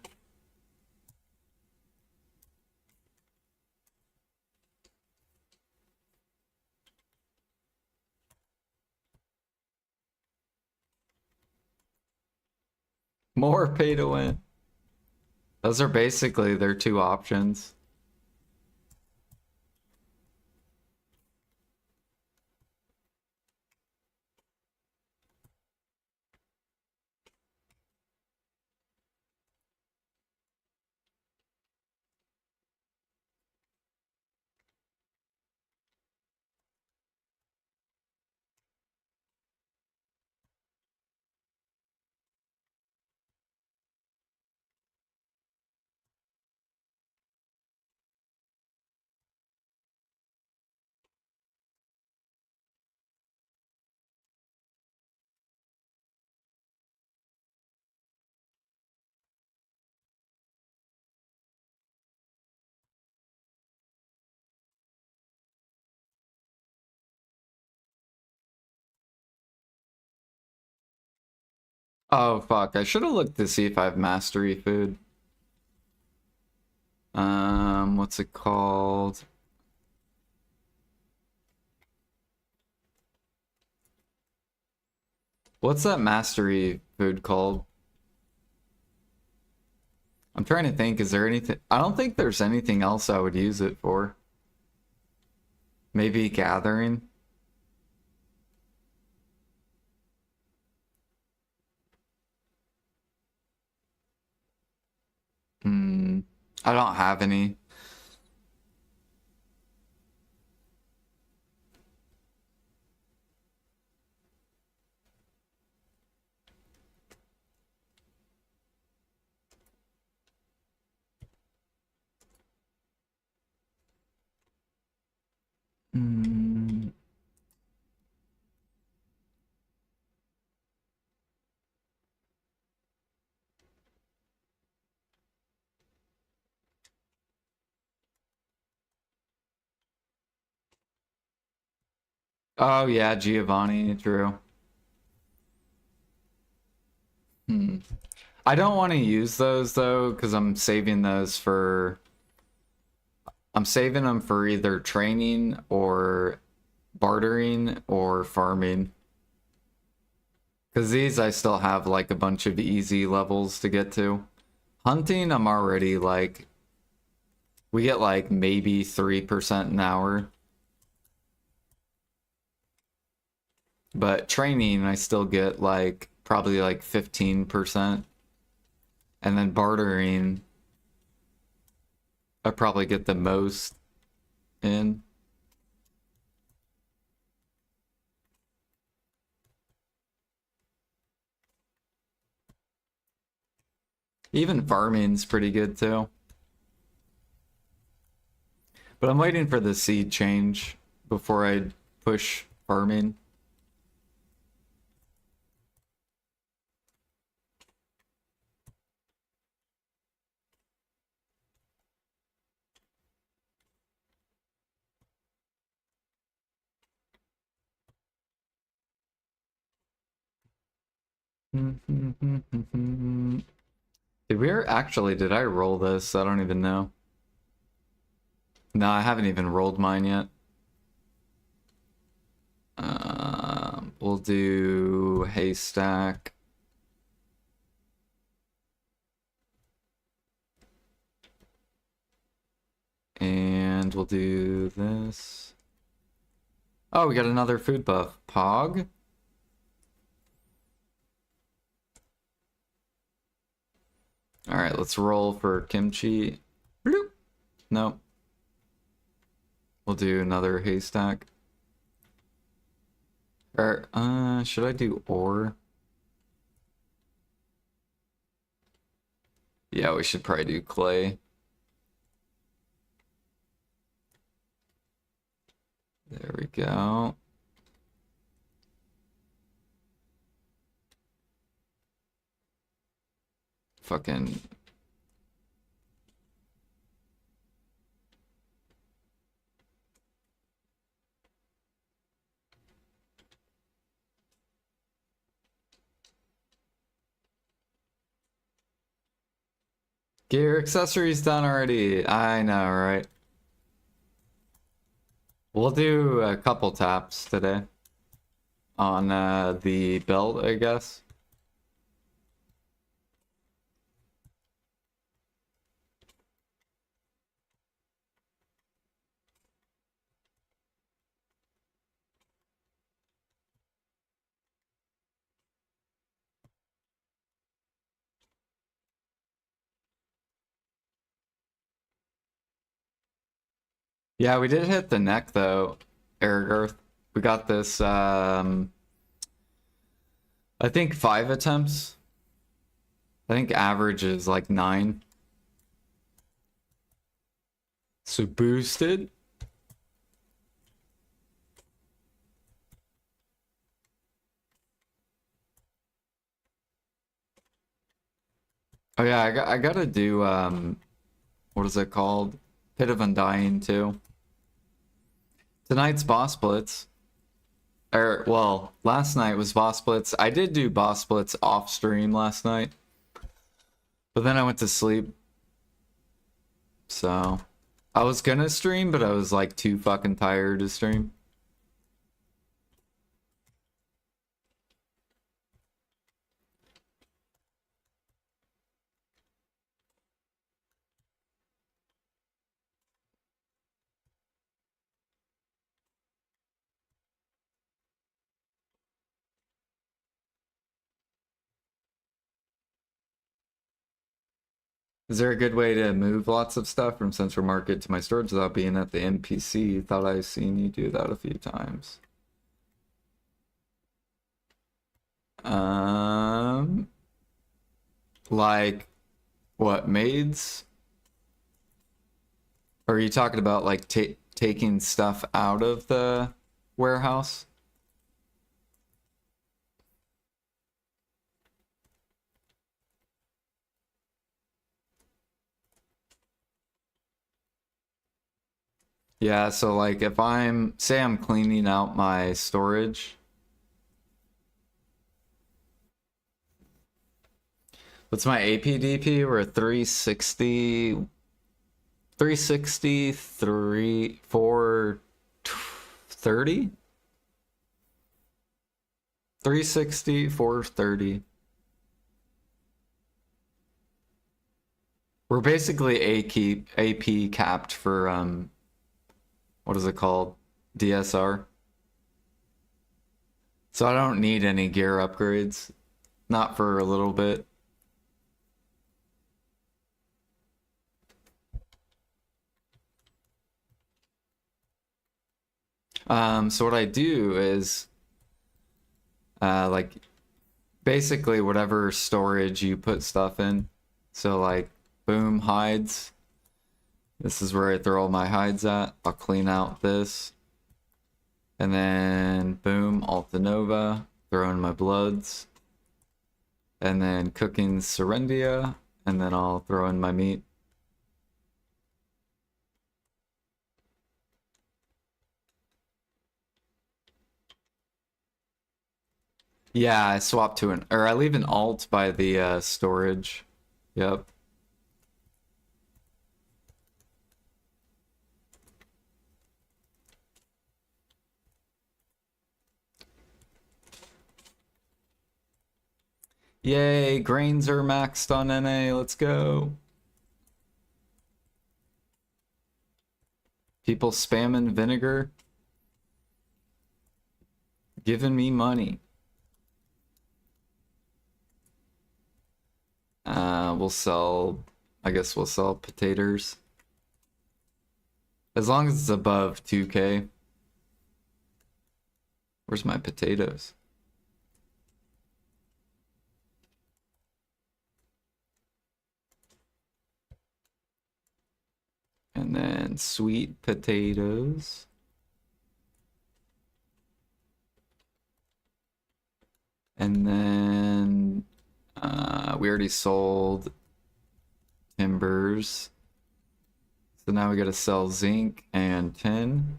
More pay to win. Those are basically their two options. Oh fuck, I should have looked to see if I have mastery food. What's it called? What's that mastery food called? I'm trying to think, is there anything? I don't think there's anything else I would use it for. Maybe gathering? I don't have any. Oh yeah, Giovanni, true. I don't want to use those though, because I'm saving those for... I'm saving them for either training or bartering or farming. Because these I still have like a bunch of easy levels to get to. Hunting, I'm already like We get like maybe 3% an hour. But training, I still get like probably like 15%. And then bartering, I probably get the most in. Even farming's pretty good too. But I'm waiting for the seed change before I push farming. Did I roll this? I don't even know. No, I haven't even rolled mine yet. We'll do haystack. And we'll do this. Oh, we got another food buff. Pog? Alright, let's roll for kimchi. Bloop. Nope. We'll do another haystack. Or, should I do ore? Yeah, we should probably do clay. There we go. Fucking... Get your accessories done already. I know, right? We'll do a couple taps today on the belt, I guess. Yeah, we did hit the neck though, Eric. We got this, I think 5 attempts. I think average is like 9. So boosted. Oh yeah, I gotta do, what is it called? Pit of Undying too. Tonight's boss blitz. Or, well, last night was boss blitz. I did do boss blitz off stream last night. But then I went to sleep. So, I was gonna stream, but I was like too fucking tired to stream. Is there a good way to move lots of stuff from Central Market to my storage without being at the NPC? Thought I've seen you do that a few times. Like, what, maids? Or are you talking about like taking stuff out of the warehouse? Yeah, so like if say I'm cleaning out my storage. What's my APDP? We're at 360, 430? 360, 430. We're basically AP capped for what is it called? DSR. So I don't need any gear upgrades. Not for a little bit. So what I do is like basically whatever storage you put stuff in. So like boom, hides. This is where I throw all my hides at. I'll clean out this. And then boom, Alta Nova, throw in my bloods. And then cooking Serendia, and then I'll throw in my meat. Yeah, I swap to or I leave an alt by the storage. Yep. Yay, grains are maxed on NA, let's go. People spamming vinegar. Giving me money. We'll sell, I guess we'll sell potatoes. As long as it's above 2K. Where's my potatoes? And then sweet potatoes. And then we already sold timbers. So now we gotta sell zinc and tin.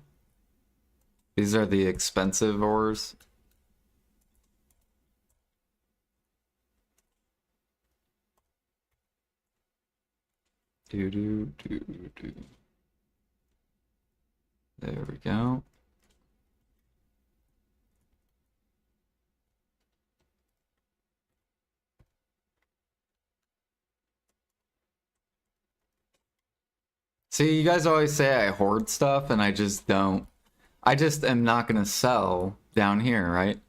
These are the expensive ores. Do. There we go. See, you guys always say I hoard stuff, and I just don't. I just am not gonna sell down here, right?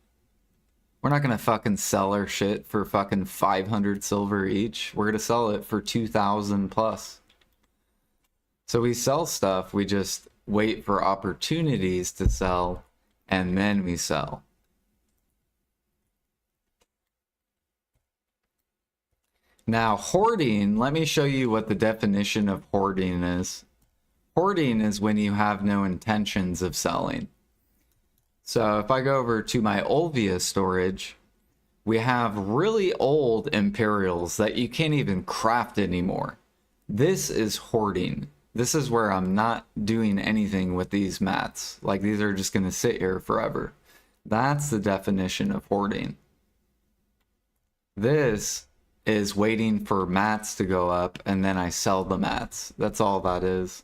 We're not gonna fucking sell our shit for fucking 500 silver each. We're gonna sell it for 2,000 plus. So we sell stuff, we just wait for opportunities to sell, and then we sell. Now, hoarding, let me show you what the definition of hoarding is. Hoarding is when you have no intentions of selling. So if I go over to my Olvia storage, we have really old Imperials that you can't even craft anymore. This is hoarding. This is where I'm not doing anything with these mats. Like, these are just going to sit here forever. That's the definition of hoarding. This is waiting for mats to go up, and then I sell the mats. That's all that is.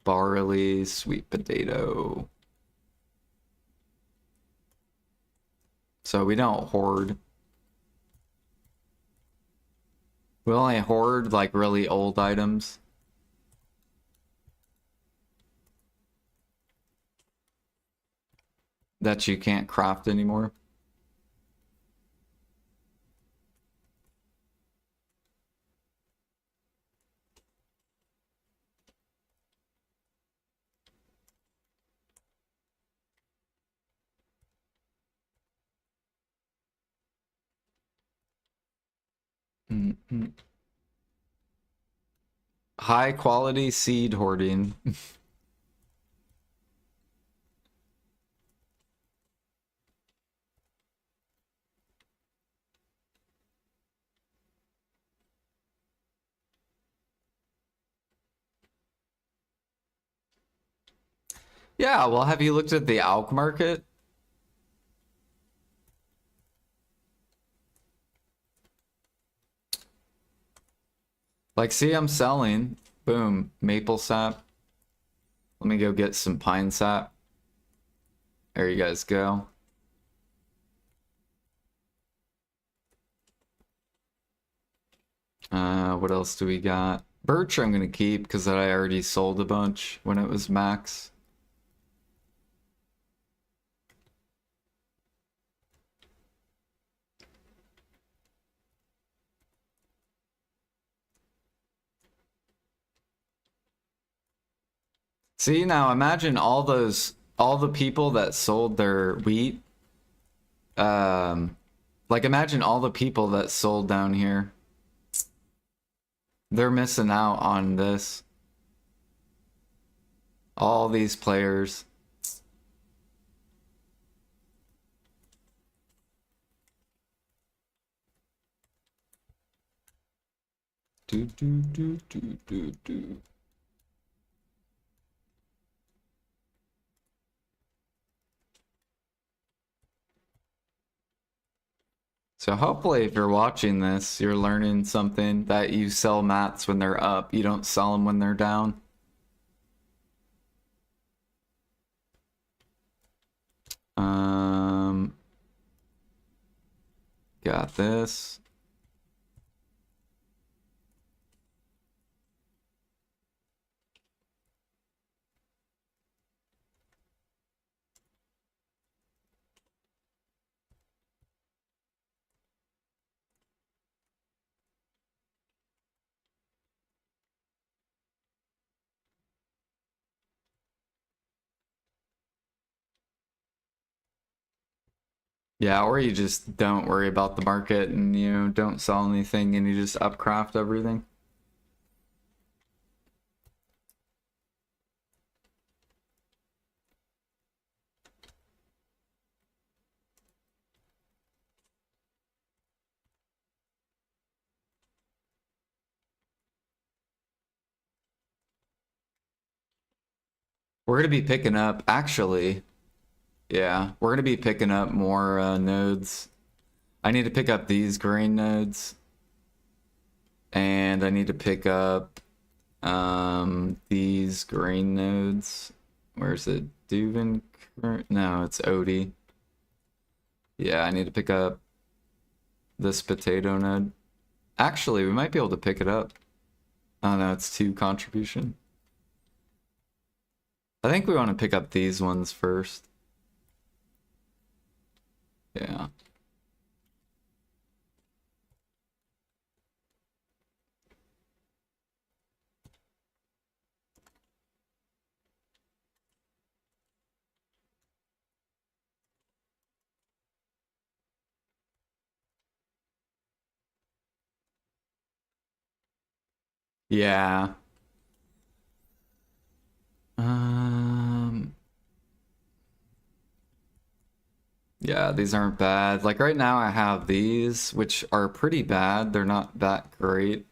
Barley, sweet potato. So we don't hoard. We only hoard like really old items. That you can't craft anymore. High quality seed hoarding. Yeah, well, have you looked at the Alch market? Like, see, I'm selling. Boom, maple sap. Let me go get some pine sap. There you guys go. What else do we got? Birch I'm gonna keep because I already sold a bunch when it was max. See, now imagine all the people that sold their wheat. Like imagine all the people that sold down here. They're missing out on this. All these players. Do do do do do do. So hopefully if you're watching this, you're learning something that you sell mats when they're up. You don't sell them when they're down. Got this. Yeah, or you just don't worry about the market and you don't sell anything and you just upcraft everything. We're gonna be picking up, actually, yeah, we're gonna be picking up more nodes. I need to pick up these grain nodes. And I need to pick up these grain nodes. Where's it? Duvin? No, it's Odie. Yeah, I need to pick up this potato node. Actually, we might be able to pick it up. Oh no, it's 2 contribution. I think we want to pick up these ones first. Yeah. Yeah. Yeah, these aren't bad. Like right now I have these, which are pretty bad. They're not that great.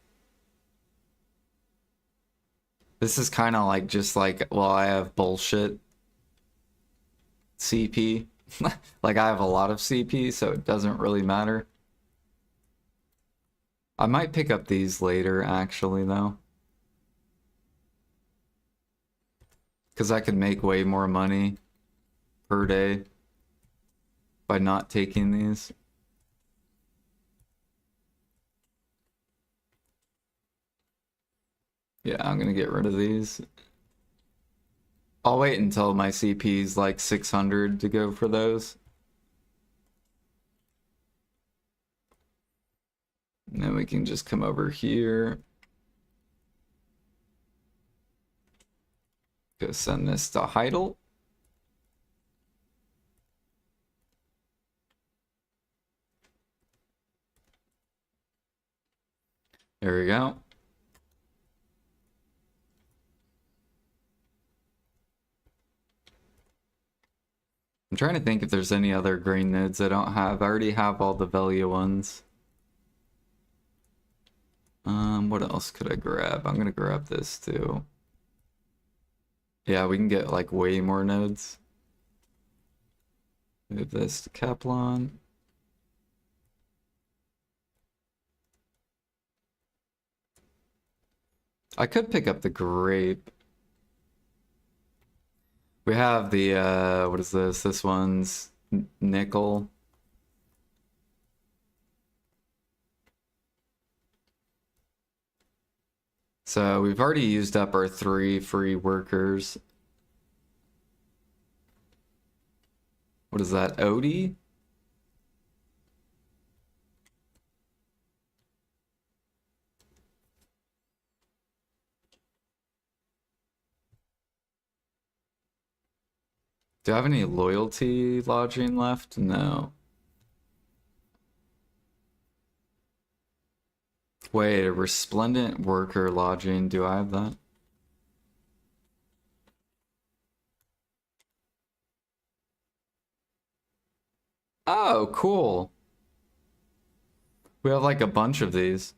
This is kind of like just like, well, I have bullshit CP. Like I have a lot of CP, so it doesn't really matter. I might pick up these later, actually, though. Because I could make way more money per day by not taking these. Yeah, I'm gonna get rid of these. I'll wait until my CP's like 600 to go for those. And then we can just come over here. Go send this to Heidel. There we go. I'm trying to think if there's any other green nodes I don't have. I already have all the Velia ones. What else could I grab? I'm gonna grab this too. Yeah, we can get like way more nodes. Move this to Kaplan. I could pick up the grape. We have the, what is this? This one's nickel. So we've already used up our 3 free workers. What is that, Odie? Do I have any loyalty lodging left? No. Wait, a resplendent worker lodging. Do I have that? Oh, cool. We have like a bunch of these.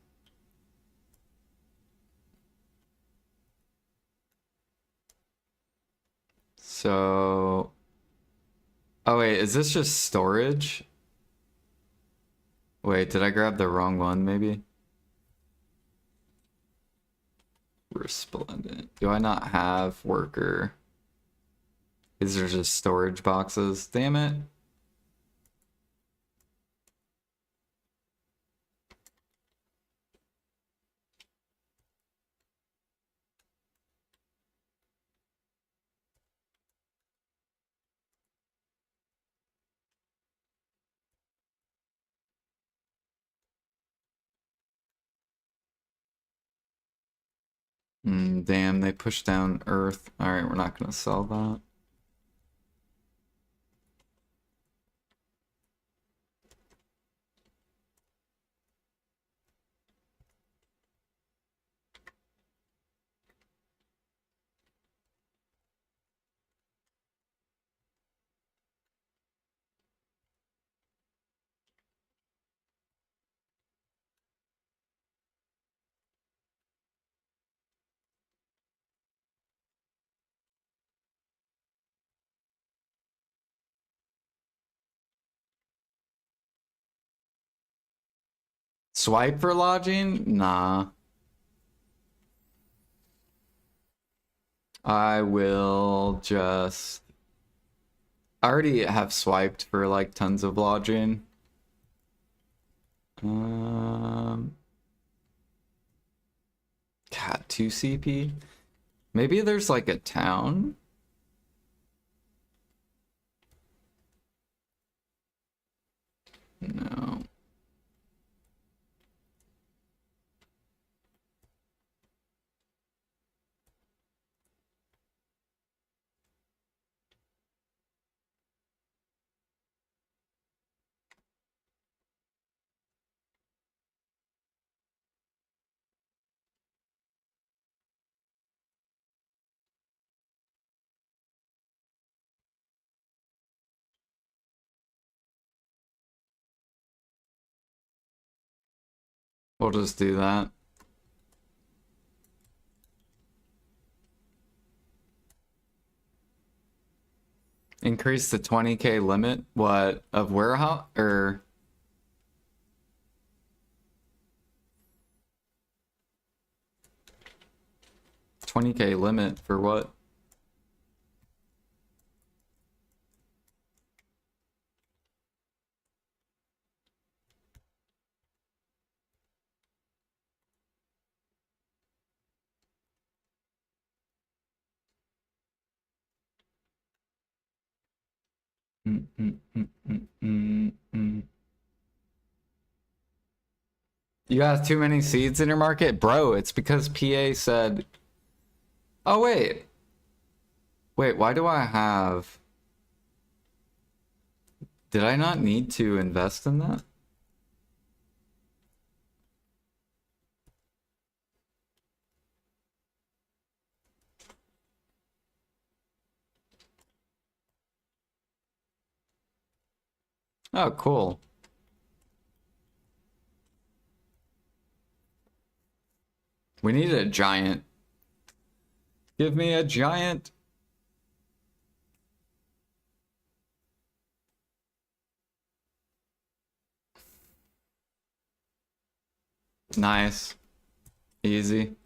So... Oh wait, is this just storage? Wait, did I grab the wrong one maybe? Resplendent. Do I not have worker? These are just storage boxes. Damn it. Damn, they pushed down Earth. Alright, we're not gonna sell that. Swipe for lodging? Nah. I will just... I already have swiped for like tons of lodging. God, 2 CP? Maybe there's like a town? No. We'll just do that. Increase the 20k limit? What? Of warehouse? Or... 20k limit for what? You have too many seeds in your market? Bro, it's because PA said... Oh, wait. Wait, why do I have... Did I not need to invest in that? Oh, cool. We need a giant. Give me a giant. Nice. Easy.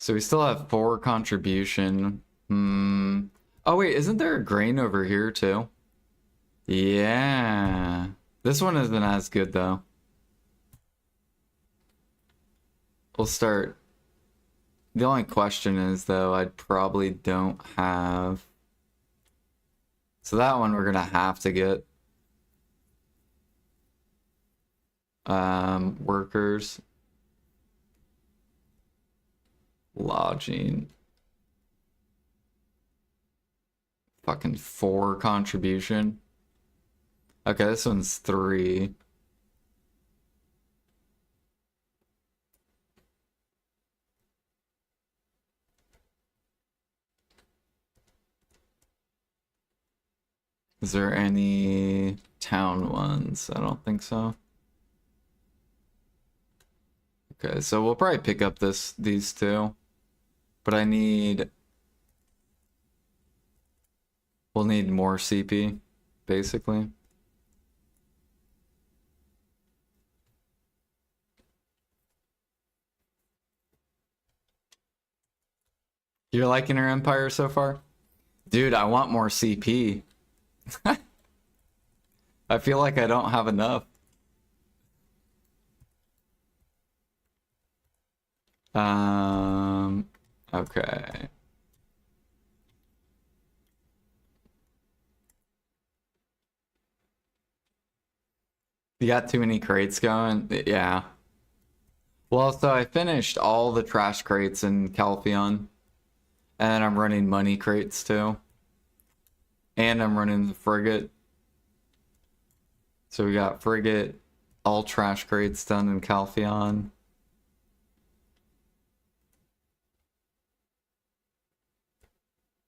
So we still have 4 contribution. Oh wait, isn't there a grain over here too? Yeah. This one isn't as good though. We'll start. The only question is though, I probably don't have. So that one we're gonna have to get. Workers. Lodging. Fucking 4 contribution. Okay, this one's 3. Is there any town ones? I don't think so. Okay, so we'll probably pick up these two. But we'll need more CP, basically. You're liking our empire so far? Dude, I want more CP. I feel like I don't have enough. Okay. You got too many crates going? Yeah. Well, so I finished all the trash crates in Calpheon. And I'm running money crates too. And I'm running the frigate. So we got frigate, all trash crates done in Calpheon.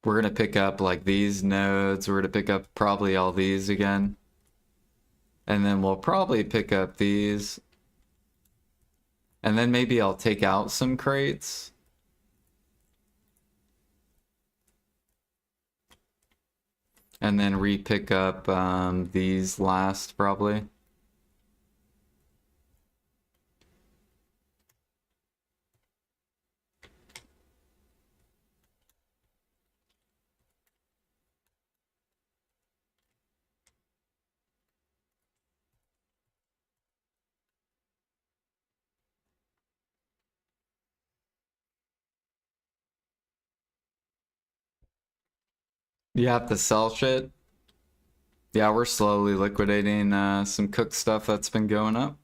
We're gonna pick up like these nodes. We're gonna pick up probably all these again. And then we'll probably pick up these. And then maybe I'll take out some crates. And then re-pick up these last probably. You have to sell shit. Yeah, we're slowly liquidating some cooked stuff that's been going up.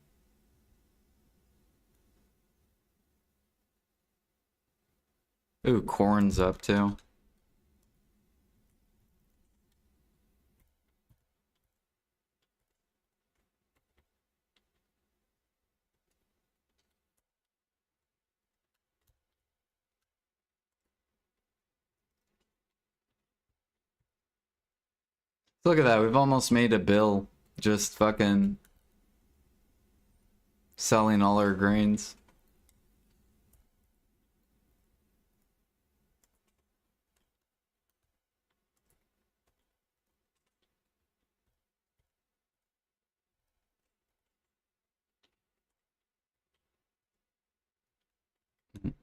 Ooh, corn's up too. Look at that, we've almost made a bill just fucking selling all our grains.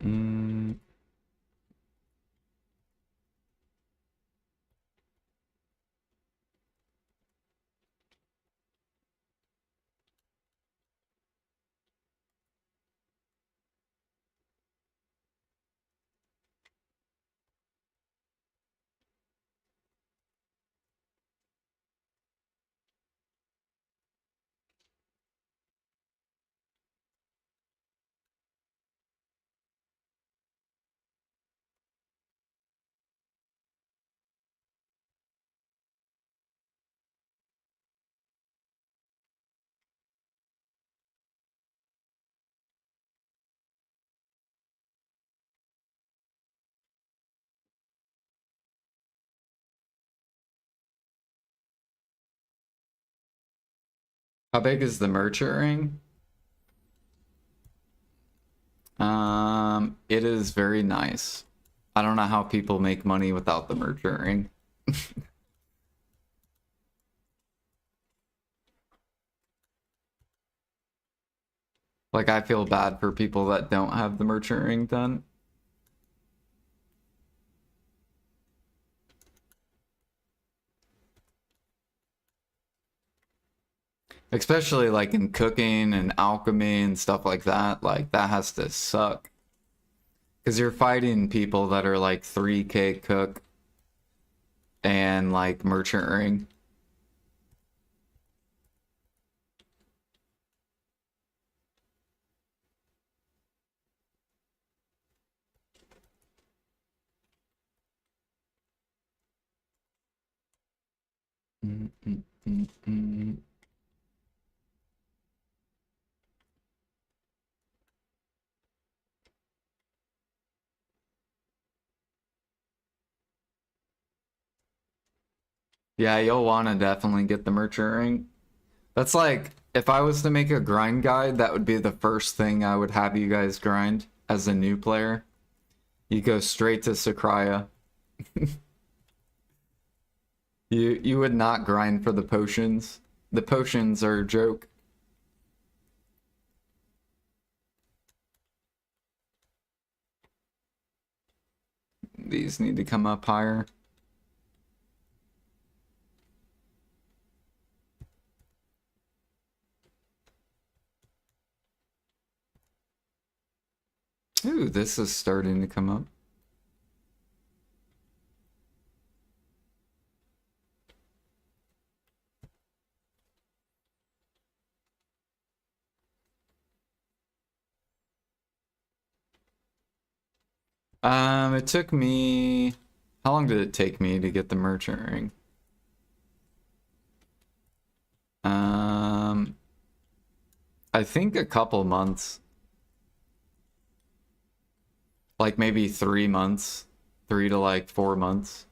Mm. How big is the merchant ring? It is very nice. I don't know how people make money without the merchant ring. Like, I feel bad for people that don't have the merchant ring done. Especially like in cooking and alchemy and stuff like that. Like that has to suck. Because you're fighting people that are like 3K cook and like merchant ring. Mm, mm, mm, mm. Yeah, you'll want to definitely get the merchant ring. That's like, if I was to make a grind guide, that would be the first thing I would have you guys grind as a new player. You go straight to Sakraya. You would not grind for the potions. The potions are a joke. These need to come up higher. Ooh, this is starting to come up. It took me... How long did it take me to get the merchant ring? I think a couple months. Like maybe 3 months. 3 to like 4 months.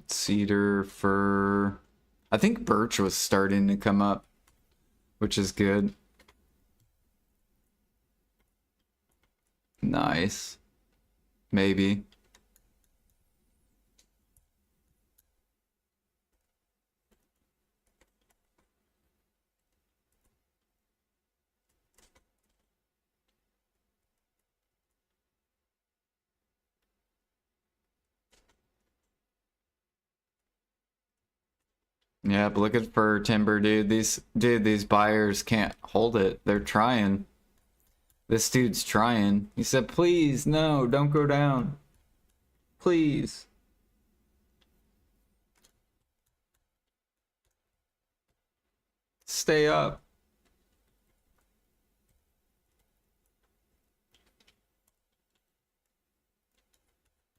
Cedar, fir. I think birch was starting to come up, which is good. Nice. Maybe. Yeah, but look at for timber, dude. These buyers can't hold it. They're trying. This dude's trying. He said, "Please, no, don't go down. Please." Stay up.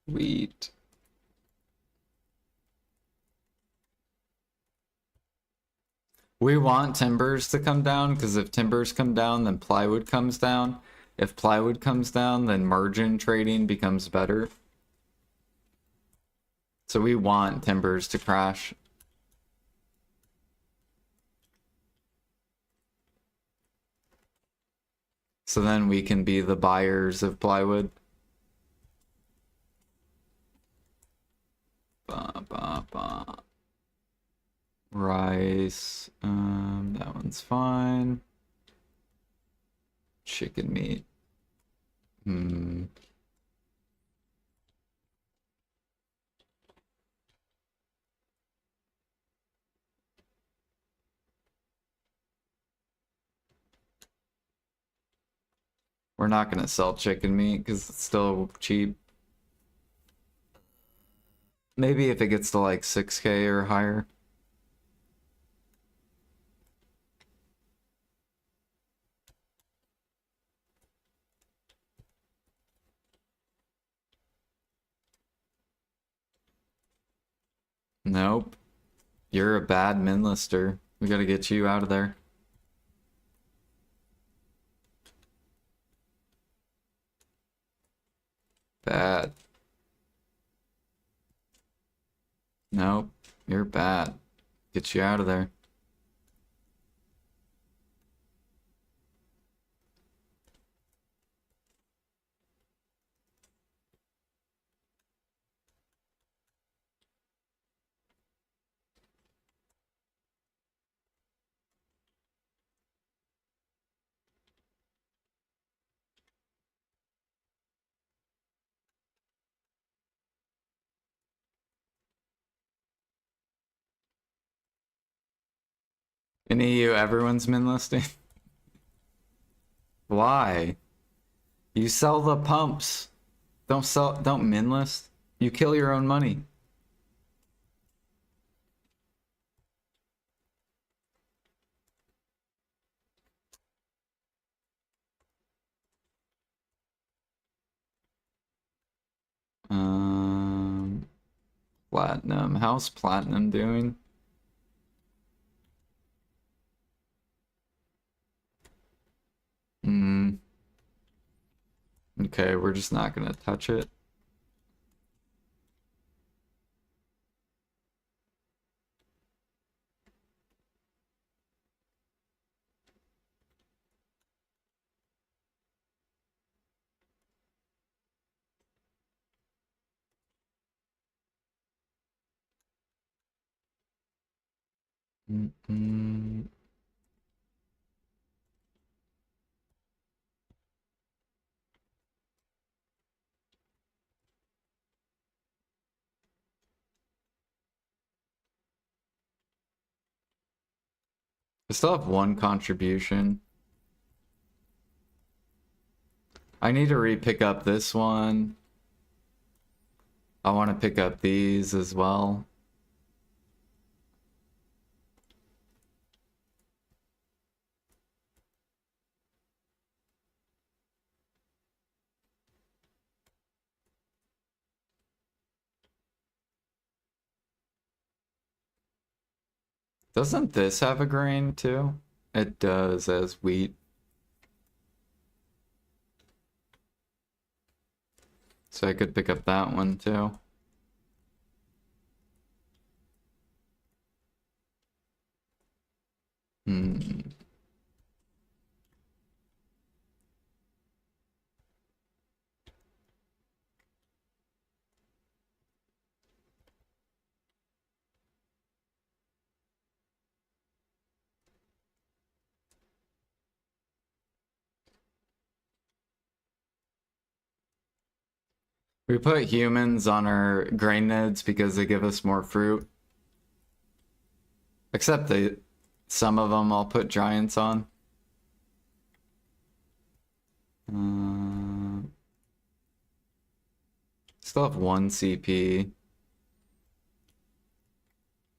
Wheat. We want timbers to come down because if timbers come down, then plywood comes down. If plywood comes down, then margin trading becomes better. So we want timbers to crash. So then we can be the buyers of plywood. Ba, ba, ba. Rice. That one's fine. Chicken meat. We're not gonna sell chicken meat because it's still cheap. Maybe if it gets to like 6K or higher. Nope. You're a bad min lister. We gotta get you out of there. Bad. Nope. You're bad. Get you out of there. In EU, everyone's min listing. Why? You sell the pumps. Don't min list. You kill your own money. Platinum. How's Platinum doing? Okay, we're just not gonna touch it. I still have one contribution. I need to re-pick up this one. I want to pick up these as well. Doesn't this have a grain too? It does, as wheat. So I could pick up that one too. We put humans on our grain nodes because they give us more fruit. Except some of them I'll put giants on. Still have 1 CP.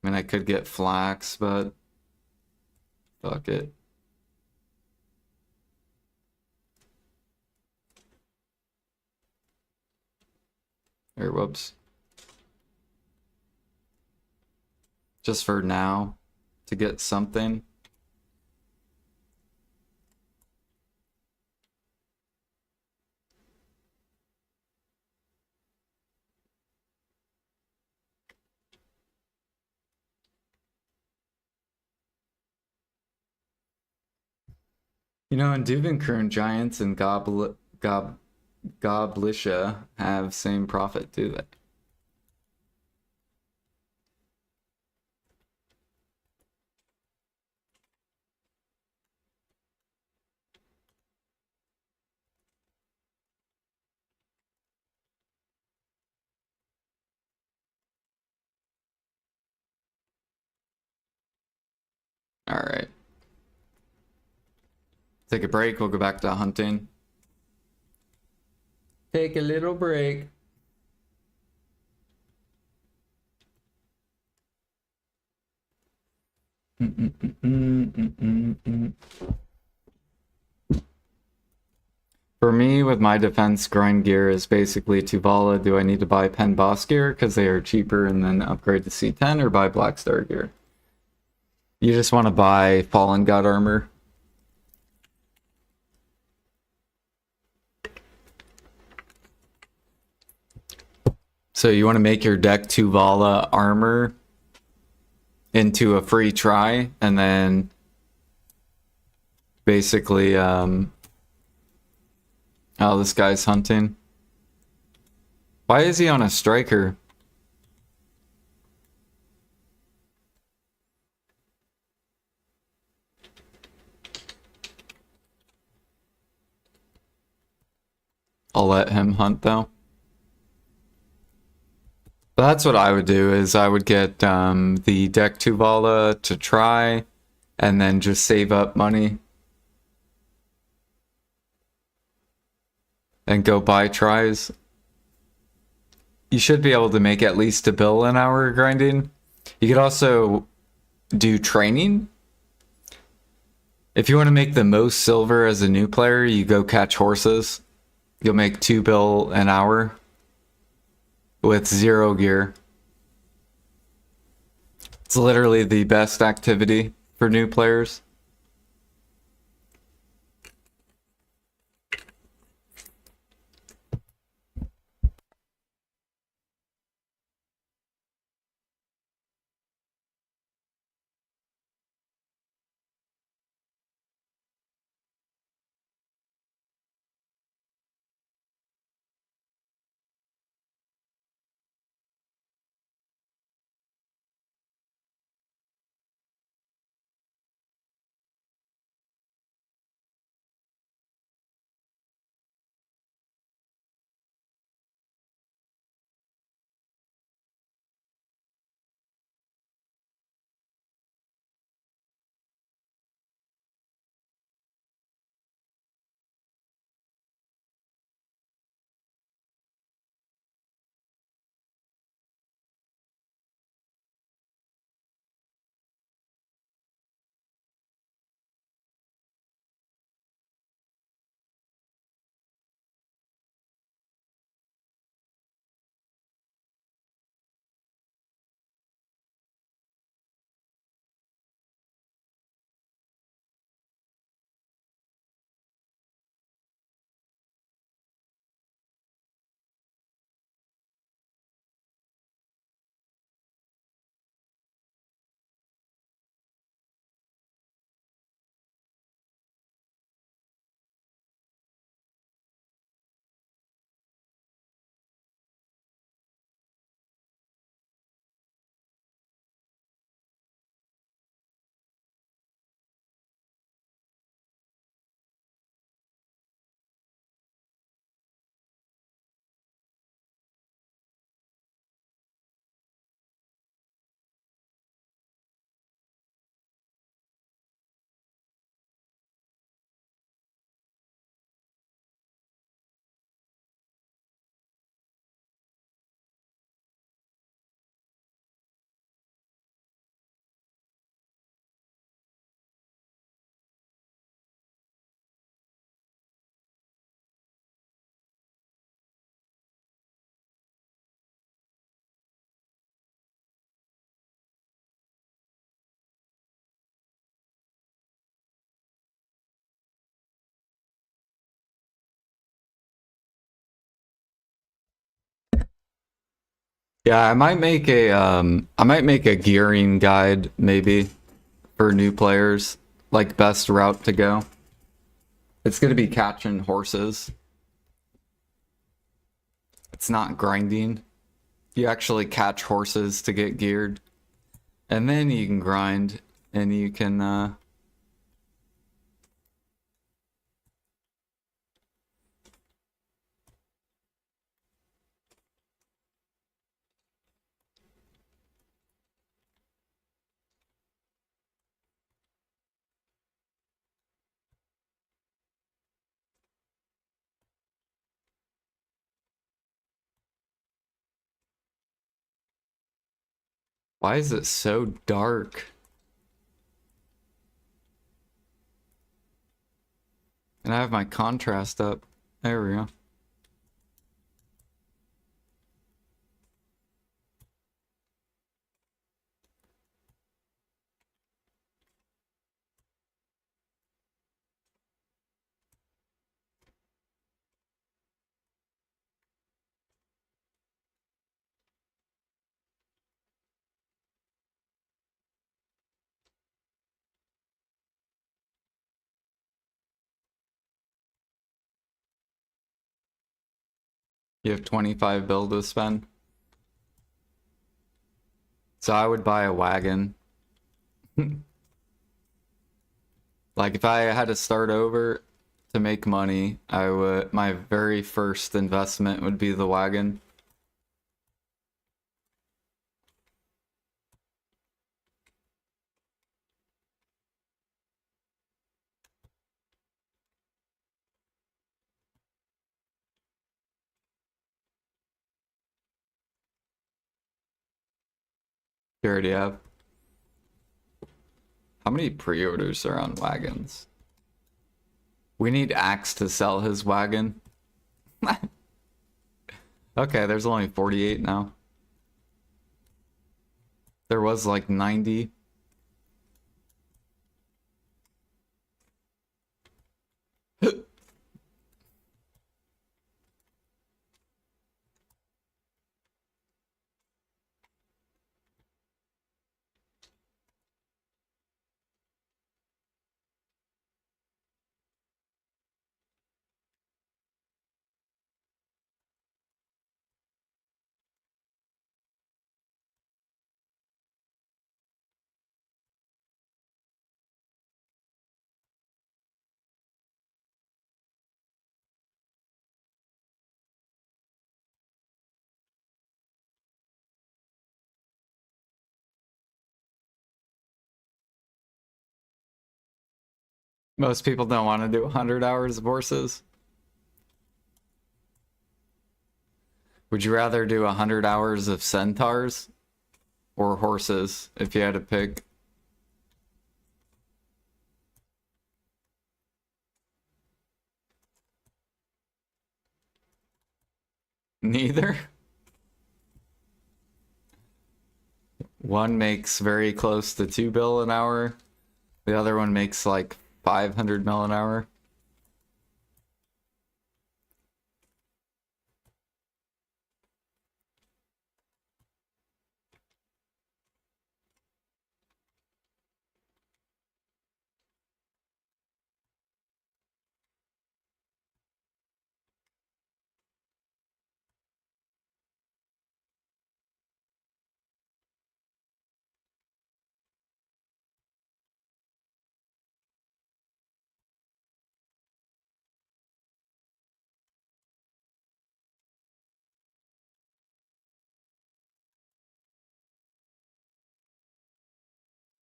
I mean, I could get flax, but fuck it. Or whoops. Just for now, to get something. You know, in Duvenkroon, giants and Goblisha have same profit, do they? All right. Take a break. We'll go back to hunting. Take a little break. For me, with my defense, grind gear is basically Tuvala. Do I need to buy Pen Boss gear because they are cheaper and then upgrade to C10, or buy Black Star gear? You just want to buy Fallen God armor. So you want to make your deck Tuvala armor into a free try, and then basically, oh, this guy's hunting. Why is he on a striker? I'll let him hunt though. But that's what I would do, is I would get the deck Tuvala to try, and then just save up money and go buy tries. You should be able to make at least $1 bill an hour grinding. You could also do training. If you want to make the most silver as a new player, you go catch horses. You'll make $2 bill an hour with 0 gear. It's literally the best activity for new players. Yeah, I might make a gearing guide maybe for new players, like best route to go. It's gonna be catching horses. It's not grinding. You actually catch horses to get geared, and then you can grind, and you can why is it so dark? And I have my contrast up. There we go. You have 25 bill to spend. So I would buy a wagon. Like if I had to start over to make money, I would, my very first investment would be the wagon. You already have. How many pre-orders are on wagons? We need Axe to sell his wagon. Okay, there's only 48 now. There was like 90. Most people don't want to do 100 hours of horses. Would you rather do 100 hours of centaurs or horses if you had to pick? Neither. One makes very close to 2 bill an hour. The other one makes like 500 mil an hour.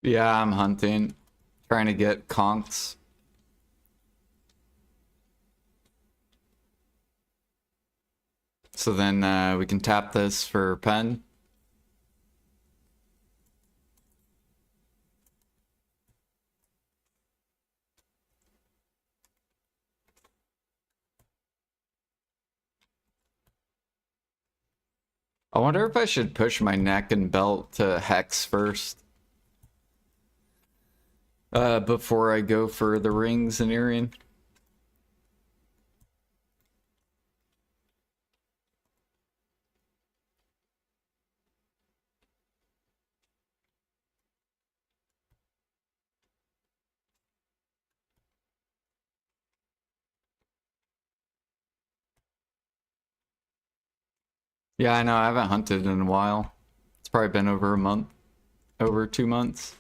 Yeah, I'm hunting. Trying to get conks. So then we can tap this for pen. I wonder if I should push my neck and belt to hex first. Before I go for the rings and earring. Yeah, I know, I haven't hunted in a while. It's probably been over a month. Over 2 months.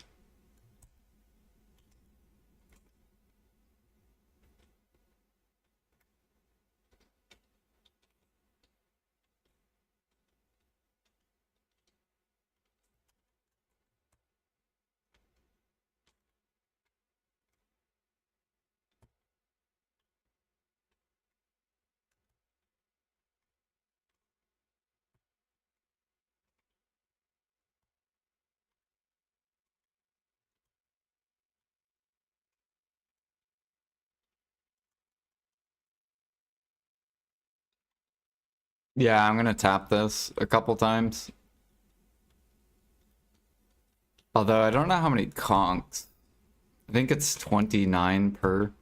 Yeah, I'm gonna tap this a couple times. Although I don't know how many conks. I think it's 29 per.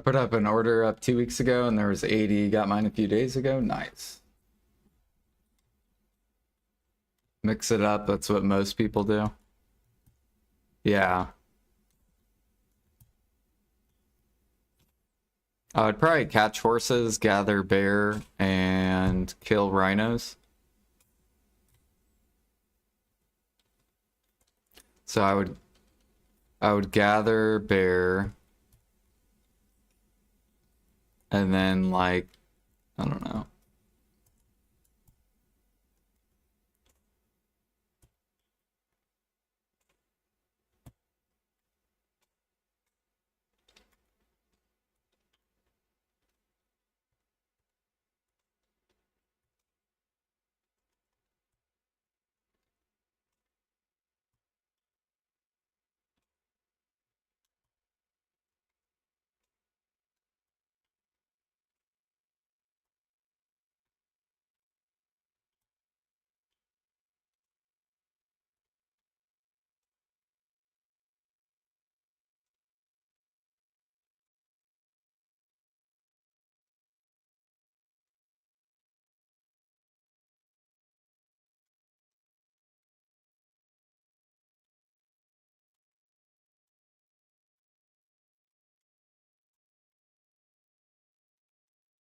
put up an order up 2 weeks ago and there was 80. Got mine a few days ago. Nice. Mix it up. That's what most people do. Yeah. I would probably catch horses, gather bear, and kill rhinos. So I would gather bear, and then like, I don't know.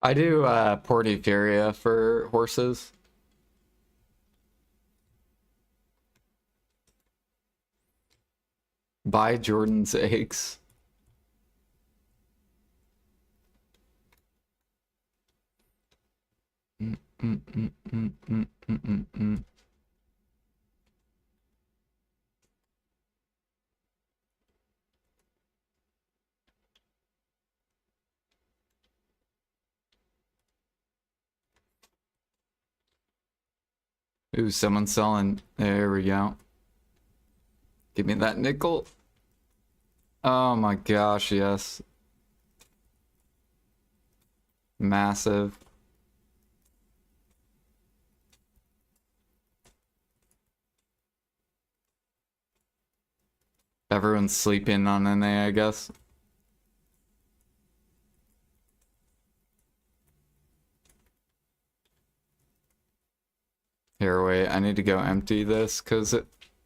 I do Portiferia for horses. Buy Jordan's eggs. Mm, mm, mm, mm, mm, mm, mm, mm. Ooh, someone's selling. There we go. Give me that nickel. Oh my gosh, yes. Massive. Everyone's sleeping on NA, I guess. Here, wait, I need to go empty this because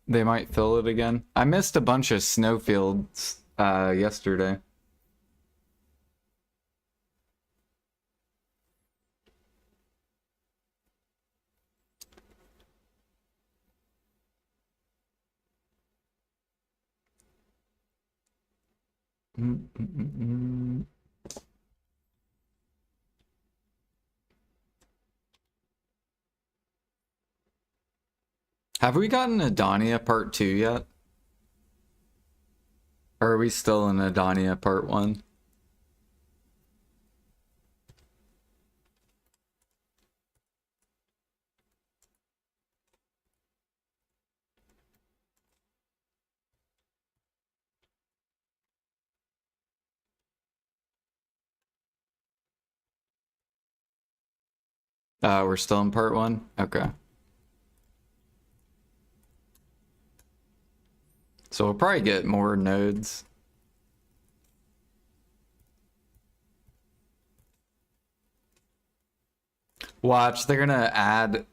they might fill it again. I missed a bunch of snowfields yesterday. Mm, mm, mm, mm. Have we gotten Adania Part 2 yet? Or are we still in Adania Part 1? We're still in Part 1? Okay. So we'll probably get more nodes. Watch, they're gonna add...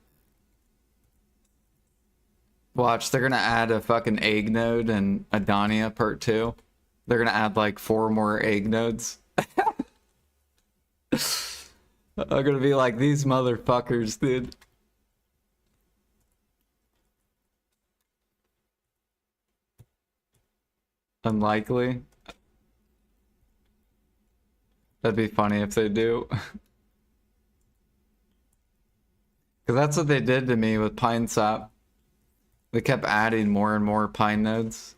Watch, they're gonna add a fucking egg node in Adania Part 2. They're gonna add like 4 more egg nodes. I'm gonna be like, these motherfuckers, dude. Unlikely. That'd be funny if they do. Because that's what they did to me with Pine Sap. They kept adding more and more pine nodes.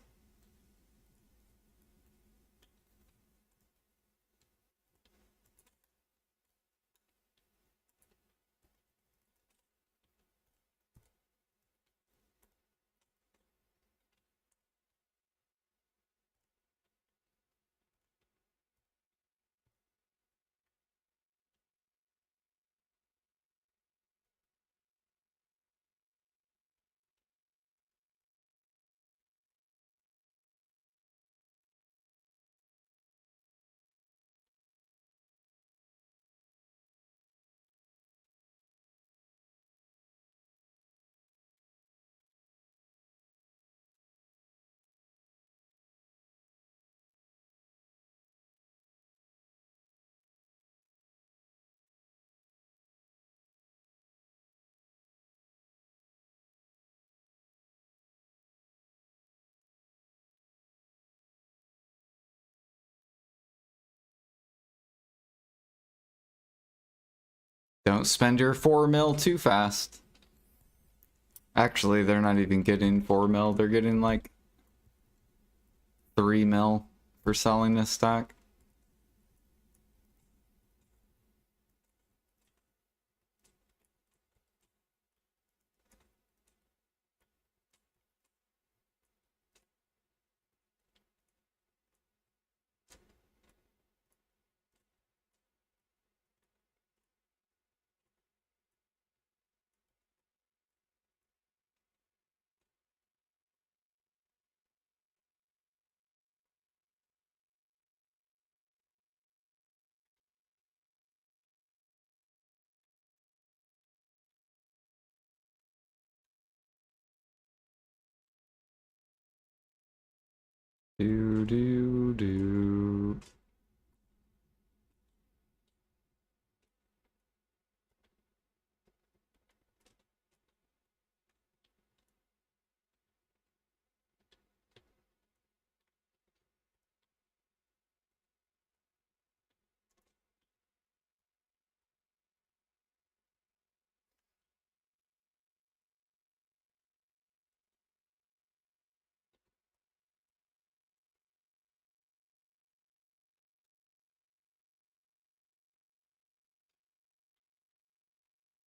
Don't spend your 4 mil too fast. Actually, they're not even getting 4 mil. They're getting like 3 mil for selling this stock. Do do do.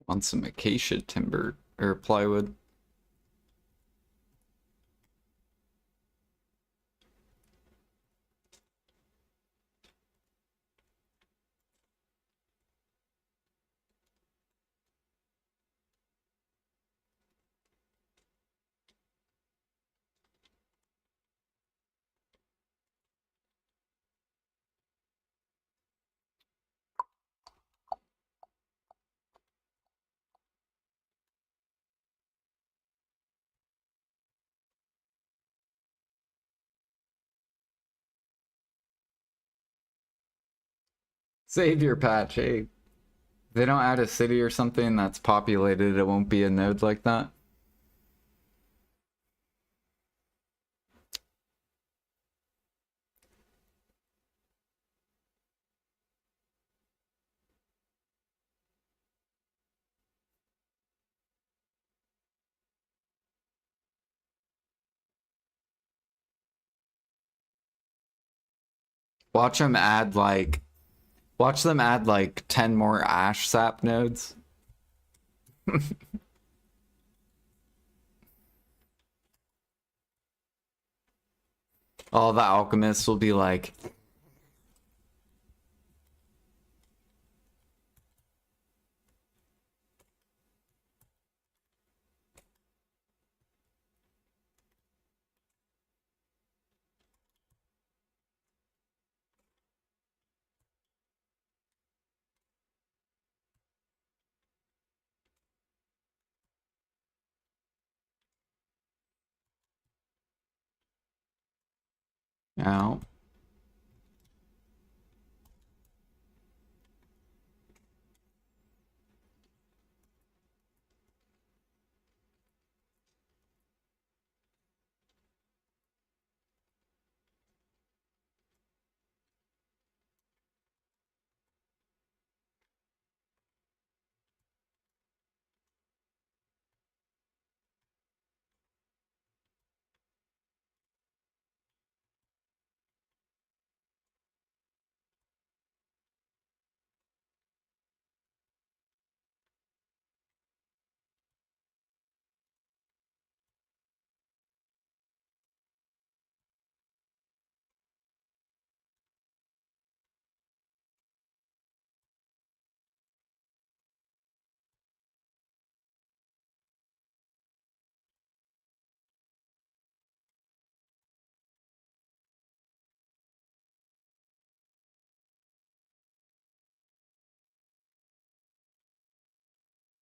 Want some acacia timber or plywood. Save your patch, hey. If they don't add a city or something that's populated, it won't be a node like that. Watch them add like, watch them add like 10 more ash sap nodes. All the alchemists will be like, out.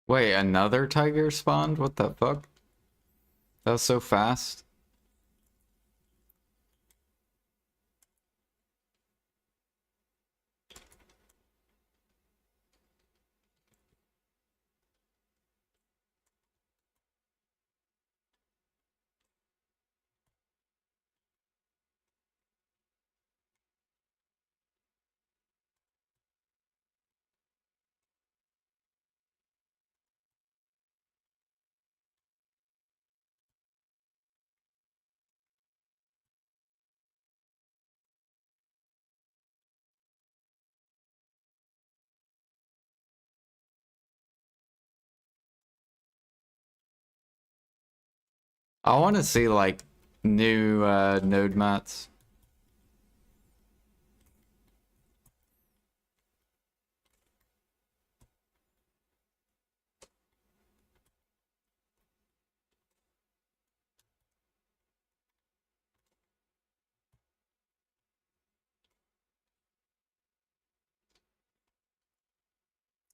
Wait, another tiger spawned? What the fuck? That was so fast. I want to see like new node mats.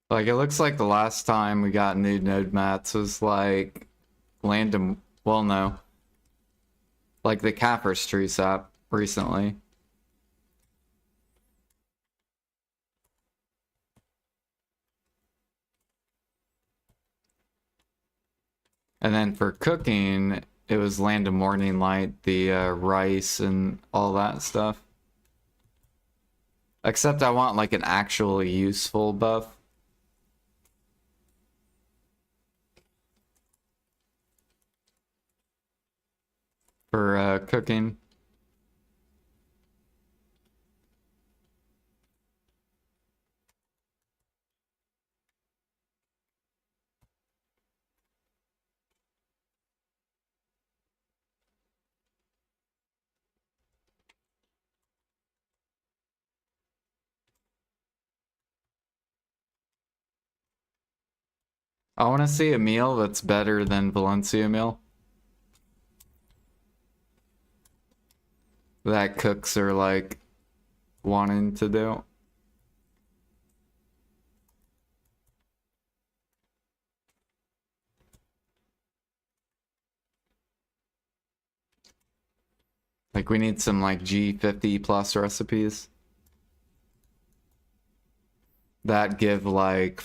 Like it looks like the last time we got new node mats was like well no, like the Cappers tree sap recently. And then for cooking, it was Land of Morning Light, the rice and all that stuff. Except I want like an actually useful buff. For cooking. I want to see a meal that's better than Valencia meal. That cooks are like wanting to do. Like we need some like G50 plus recipes that give like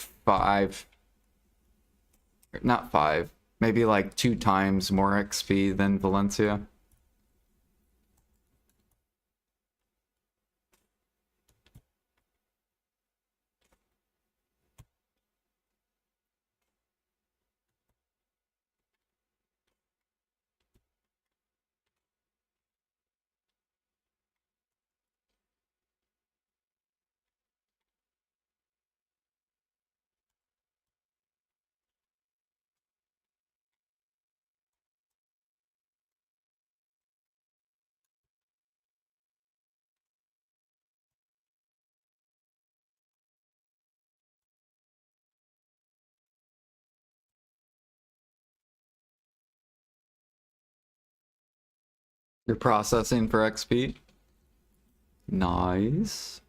not five, maybe like 2 times more XP than Valencia. You're processing for XP. Nice.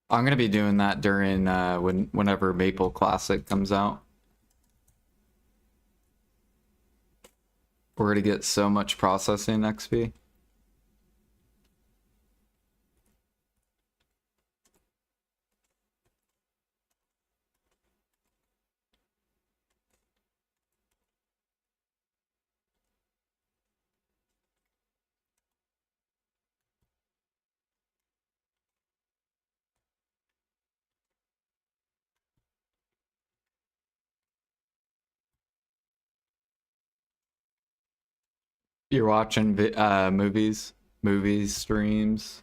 I'm gonna be doing that during whenever Maple Classic comes out. We're gonna get so much processing XP. You're watching movies streams.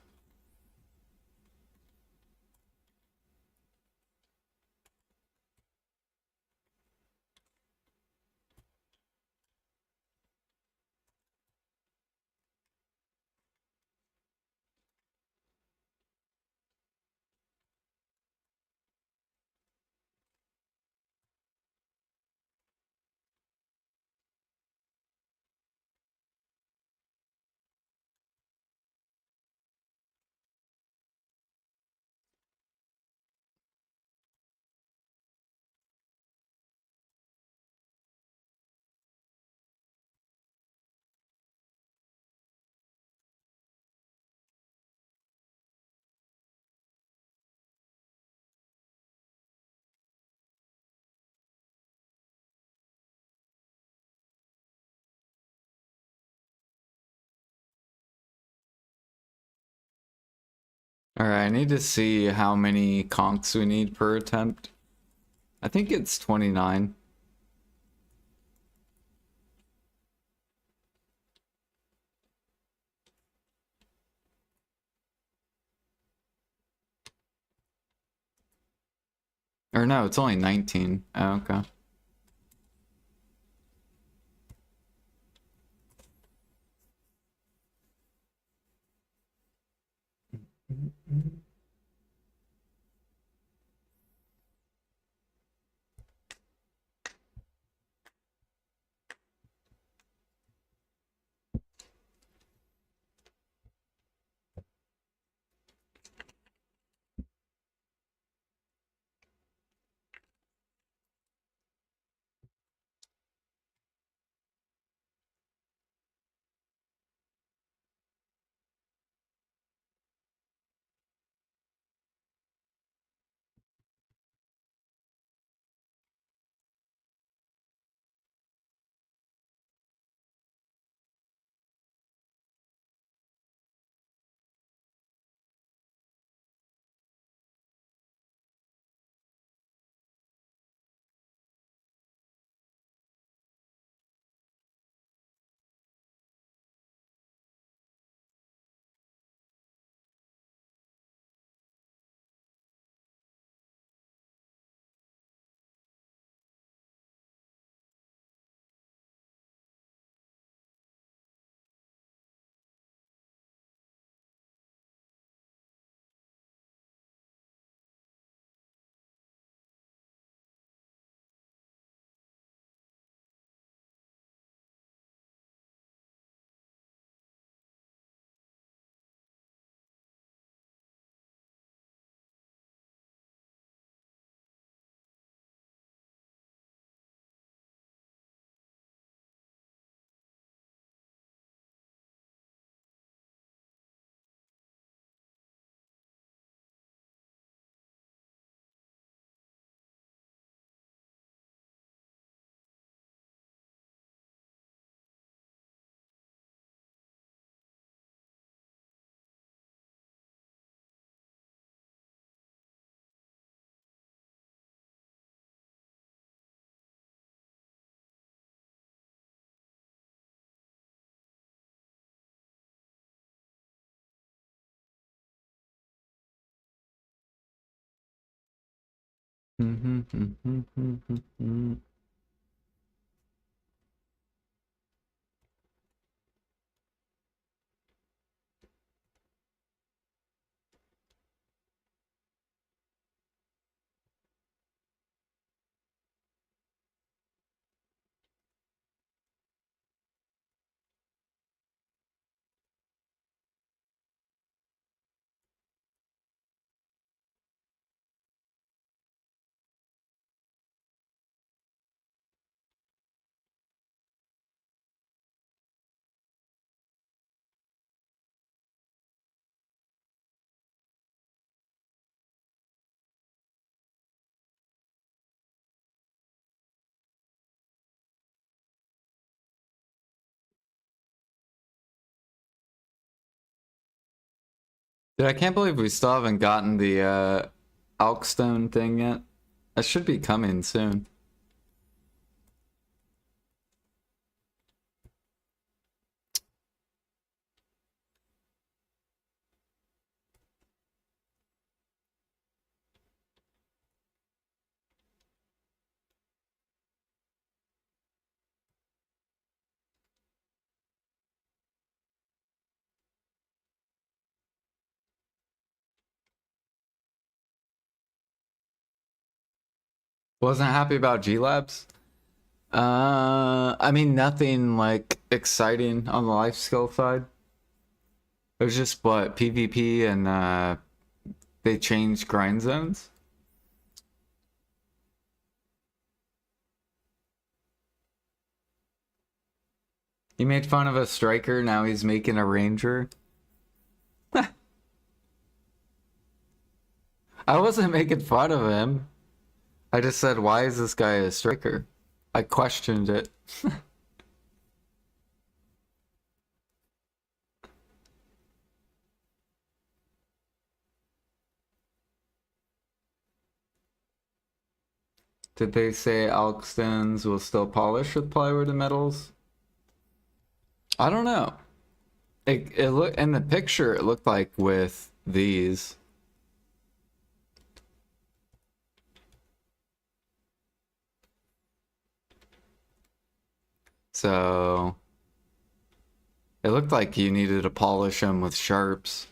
All right, I need to see how many conks we need per attempt. I think it's 29. Or no, it's only 19. Oh, okay. Dude, I can't believe we still haven't gotten the Alkstone thing yet. That should be coming soon. Wasn't happy about G Labs. I mean, nothing like exciting on the life skill side. It was just what PvP and they changed grind zones. He made fun of a striker, now he's making a ranger. I wasn't making fun of him. I just said, why is this guy a striker? I questioned it. Did they say Alkstones will still polish with plywood and metals? I don't know. It looked in the picture. It looked like with these. So it looked like you needed to polish them with sharps,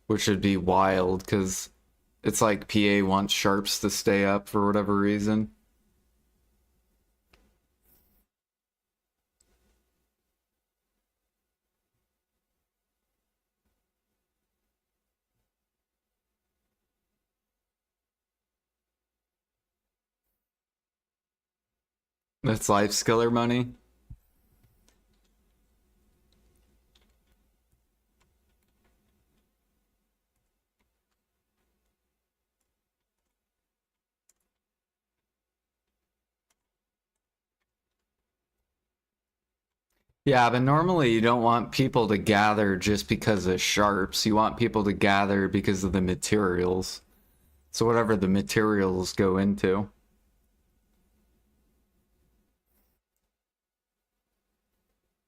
which would be wild because it's like PA wants sharps to stay up for whatever reason. That's Lifeskiller money. Yeah, but normally you don't want people to gather just because of sharps. You want people to gather because of the materials. So whatever the materials go into.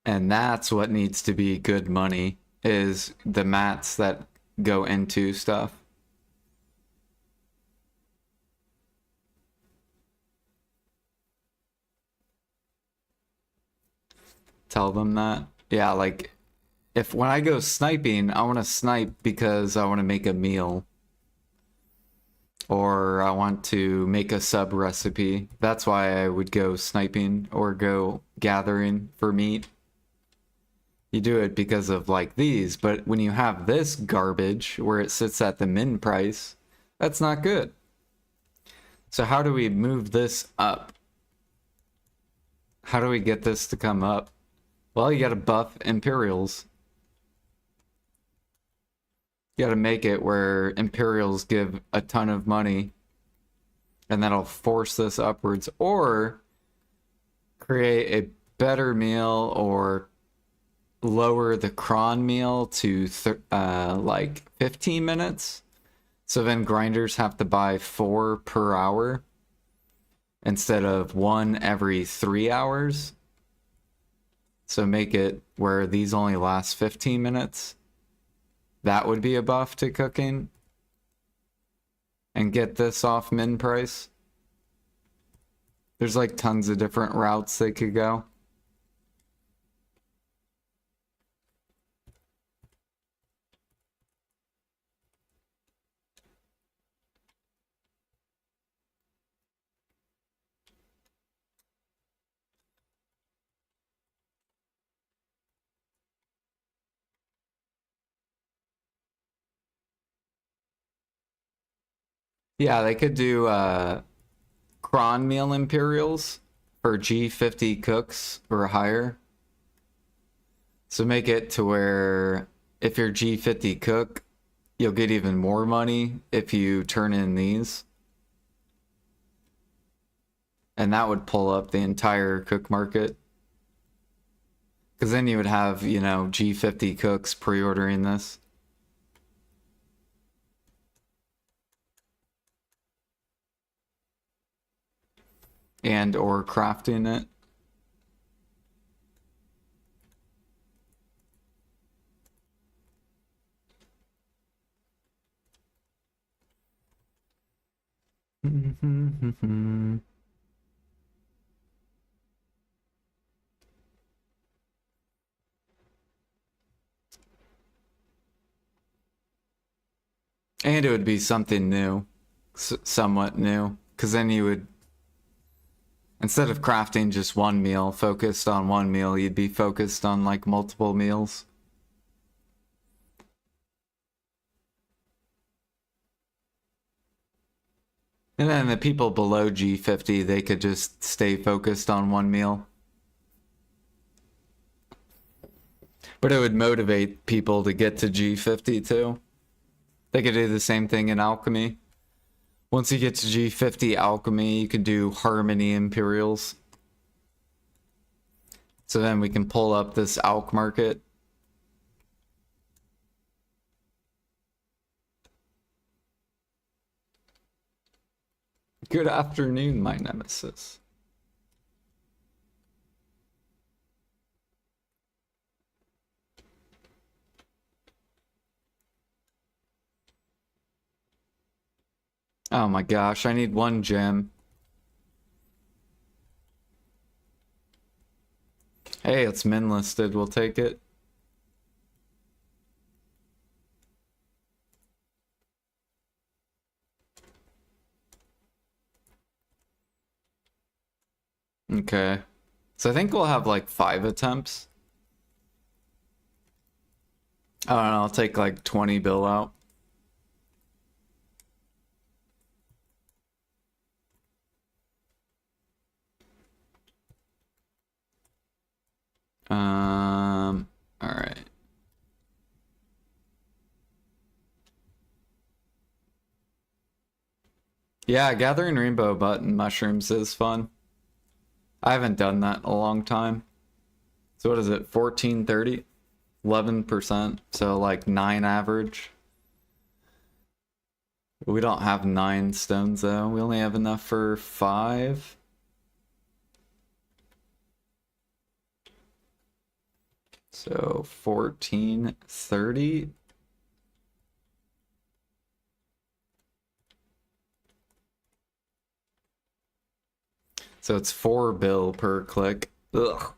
And that's what needs to be good money, is the mats that go into stuff. Tell them that. Yeah, like if when I go sniping, I want to snipe because I want to make a meal. Or I want to make a sub recipe. That's why I would go sniping or go gathering for meat. You do it because of like these, but when you have this garbage where it sits at the min price, that's not good. So how do we move this up? How do we get this to come up? Well, you gotta buff Imperials. You gotta make it where Imperials give a ton of money, and that'll force this upwards, or create a better meal or lower the cron meal to like 15 minutes. So then grinders have to buy 4 per hour instead of 1 every 3 hours. So make it where these only last 15 minutes. That would be a buff to cooking. And get this off min price. There's like tons of different routes they could go. Yeah, they could do cron meal Imperials for G50 cooks or higher. So make it to where if you're G50 cook, you'll get even more money if you turn in these. And that would pull up the entire cook market. Because then you would have, you know, G50 cooks pre-ordering this. And or crafting it. And it would be something new, somewhat new, because then you would, instead of crafting just one meal, focused on one meal, you'd be focused on like multiple meals. And then the people below G50, they could just stay focused on one meal. But it would motivate people to get to G50 too. They could do the same thing in alchemy. Once you get to G50 alchemy, you can do harmony Imperials. So then we can pull up this alch market. Good afternoon, my nemesis. Oh my gosh, I need 1 gem. Hey, it's min listed. We'll take it. Okay. So I think we'll have like 5 attempts. I don't know, I'll take like 20 bill out. All right. Yeah, gathering rainbow button mushrooms is fun. I haven't done that in a long time. So what is it? 1430? 11%. So like 9 average. We don't have 9 stones though. We only have enough for 5. So 1430. So it's 4 bill per click. Ugh.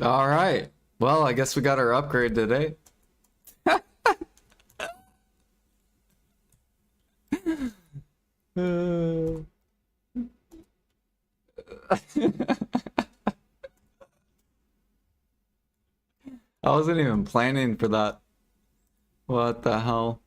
All right. Well, I guess we got our upgrade today. I wasn't even planning for that. What the hell?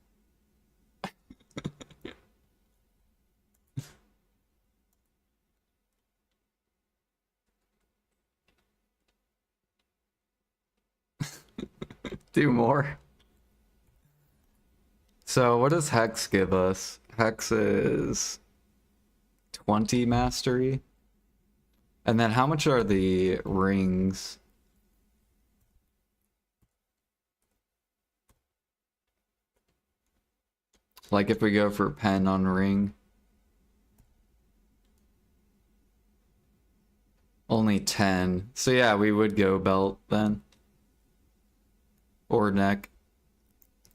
Do more. So what does Hex give us? Hex is 20 mastery. And then how much are the rings? Like if we go for pen on ring. Only 10. So yeah, we would go belt then. Or neck.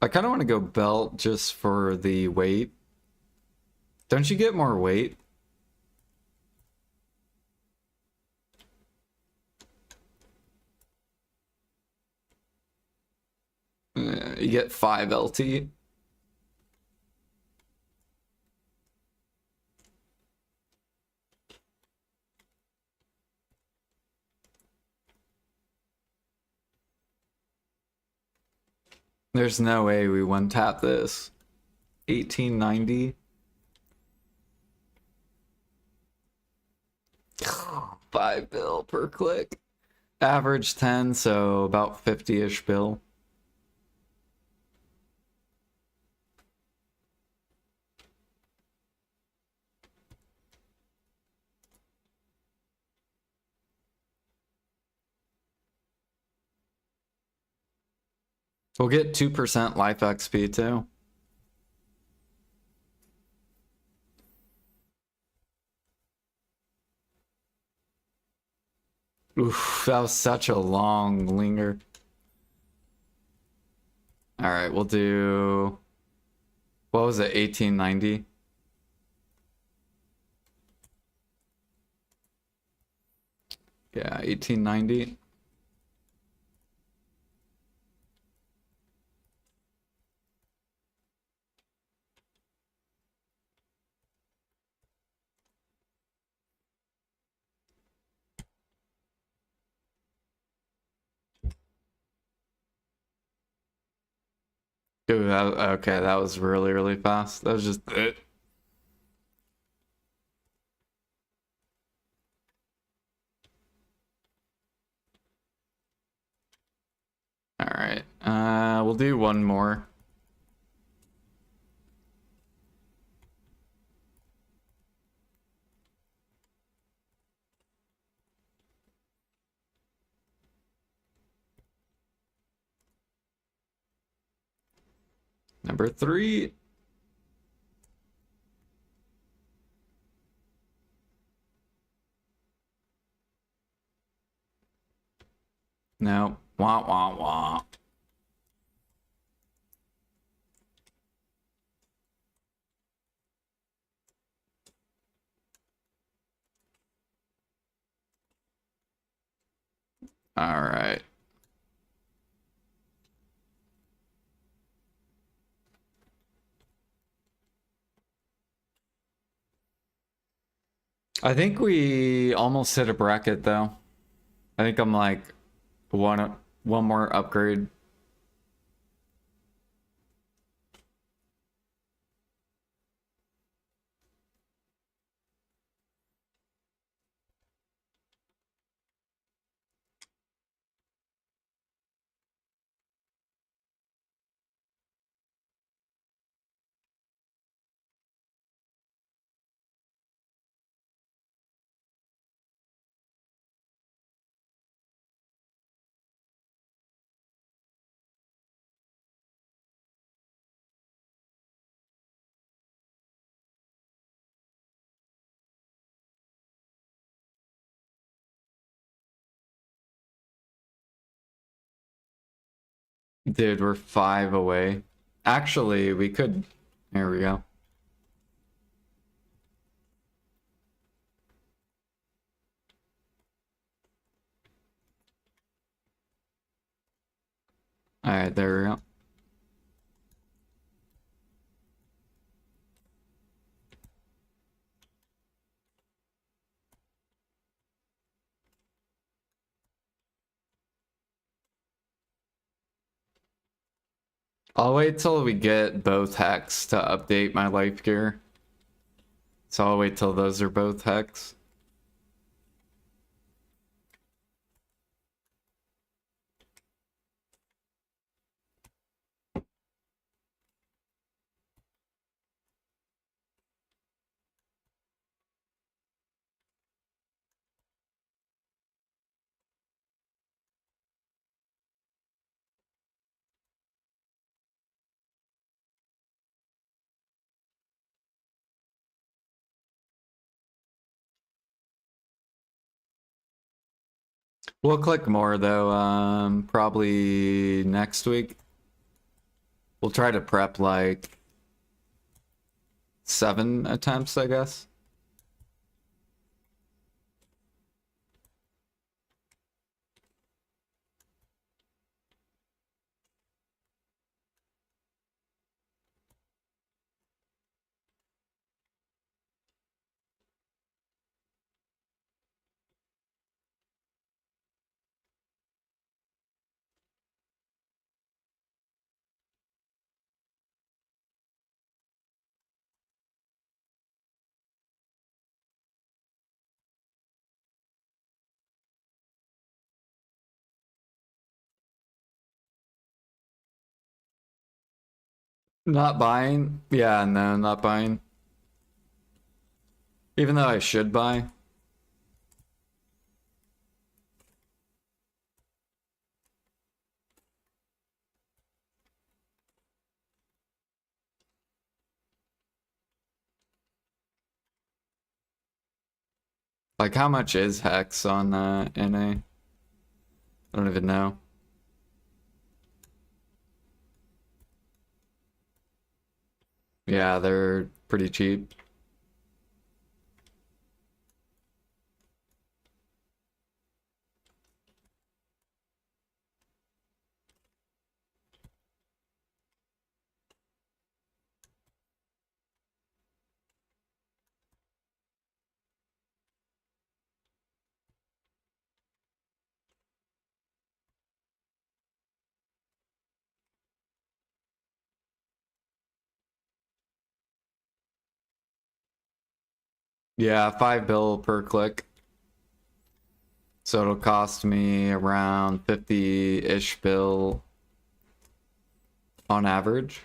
I kind of want to go belt just for the weight. Don't you get more weight? You get 5 LT. There's no way we one tap this. 1890. 5 bill per click. Average 10, so about 50-ish bill. We'll get 2% life XP too. Oof, that was such a long linger. All right, we'll do, what was it, 1890? Yeah, 1890. Dude, okay, that was really, really fast. That was just it. All right, we'll do one more. Number 3. No. Wah, wah, wah. All right. I think we almost hit a bracket though. I think I'm like one more upgrade. Dude, we're 5 away. Actually, we could. There we go. All right, there we go. I'll wait till we get both hex to update my life gear. So I'll wait till those are both hex. We'll click more though, probably next week. We'll try to prep like 7 attempts, I guess. Not buying? Yeah, no, not buying. Even though I should buy. Like, how much is hex on NA? I don't even know. Yeah, they're pretty cheap. Yeah, 5 bill per click. So it'll cost me around 50-ish bill on average.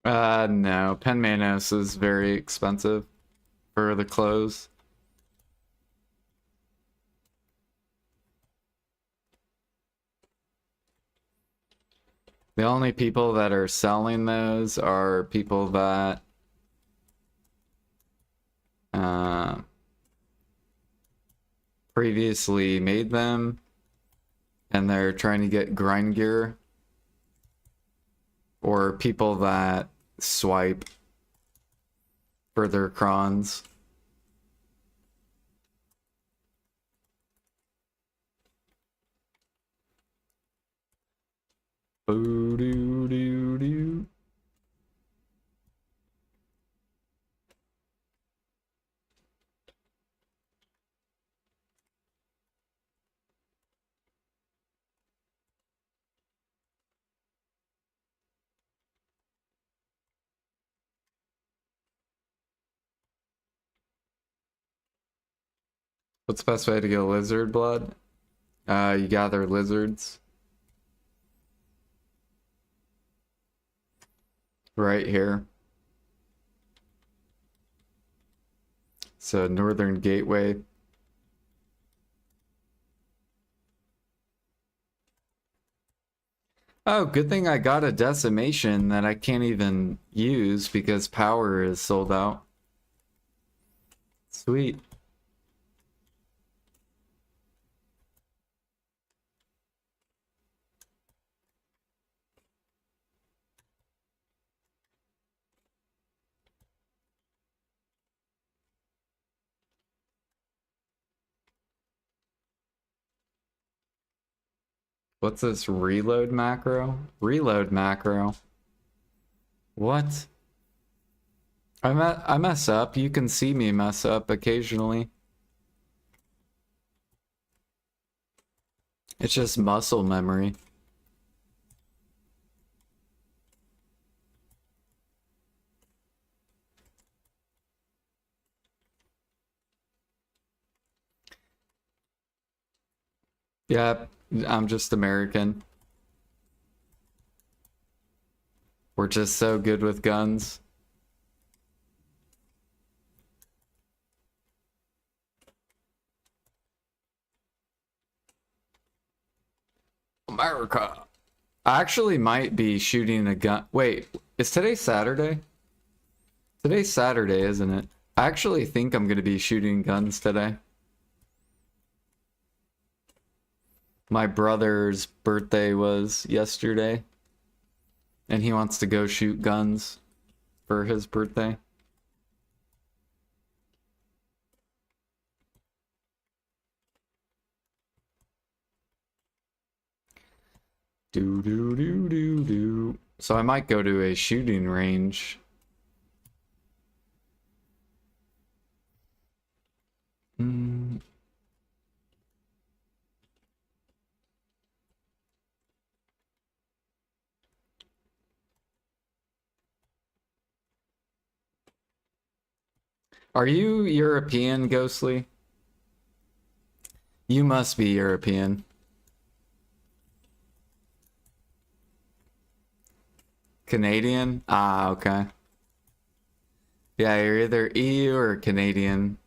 No. Penmanos is very expensive for the clothes. The only people that are selling those are people that previously made them and they're trying to get grind gear, or people that swipe for their crons. Boo doo doo doo. What's the best way to get lizard blood? You gather lizards. Right here. So Northern Gateway. Oh, good thing I got a decimation that I can't even use because power is sold out. Sweet. What's this reload macro? Reload macro. What? I mess up. You can see me mess up occasionally. It's just muscle memory. Yep, I'm just American. We're just so good with guns. America. I actually might be shooting a gun. Wait, is today Saturday? Today's Saturday, isn't it? I actually think I'm going to be shooting guns today. My brother's birthday was yesterday, and he wants to go shoot guns for his birthday. Do do do do do. So I might go to a shooting range. Hmm. Are you European, Ghostly? You must be European. Canadian? Ah, okay. Yeah, you're either EU or Canadian.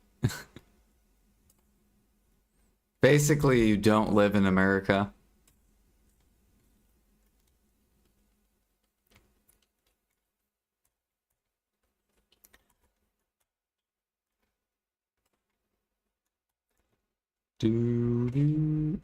Basically, you don't live in America. Do do.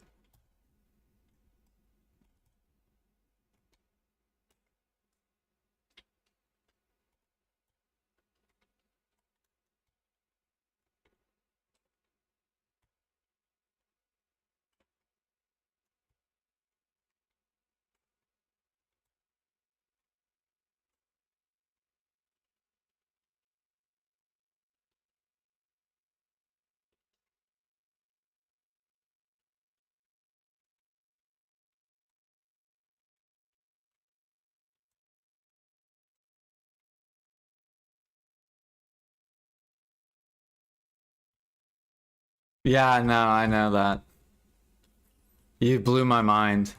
Yeah, no, I know that. You blew my mind.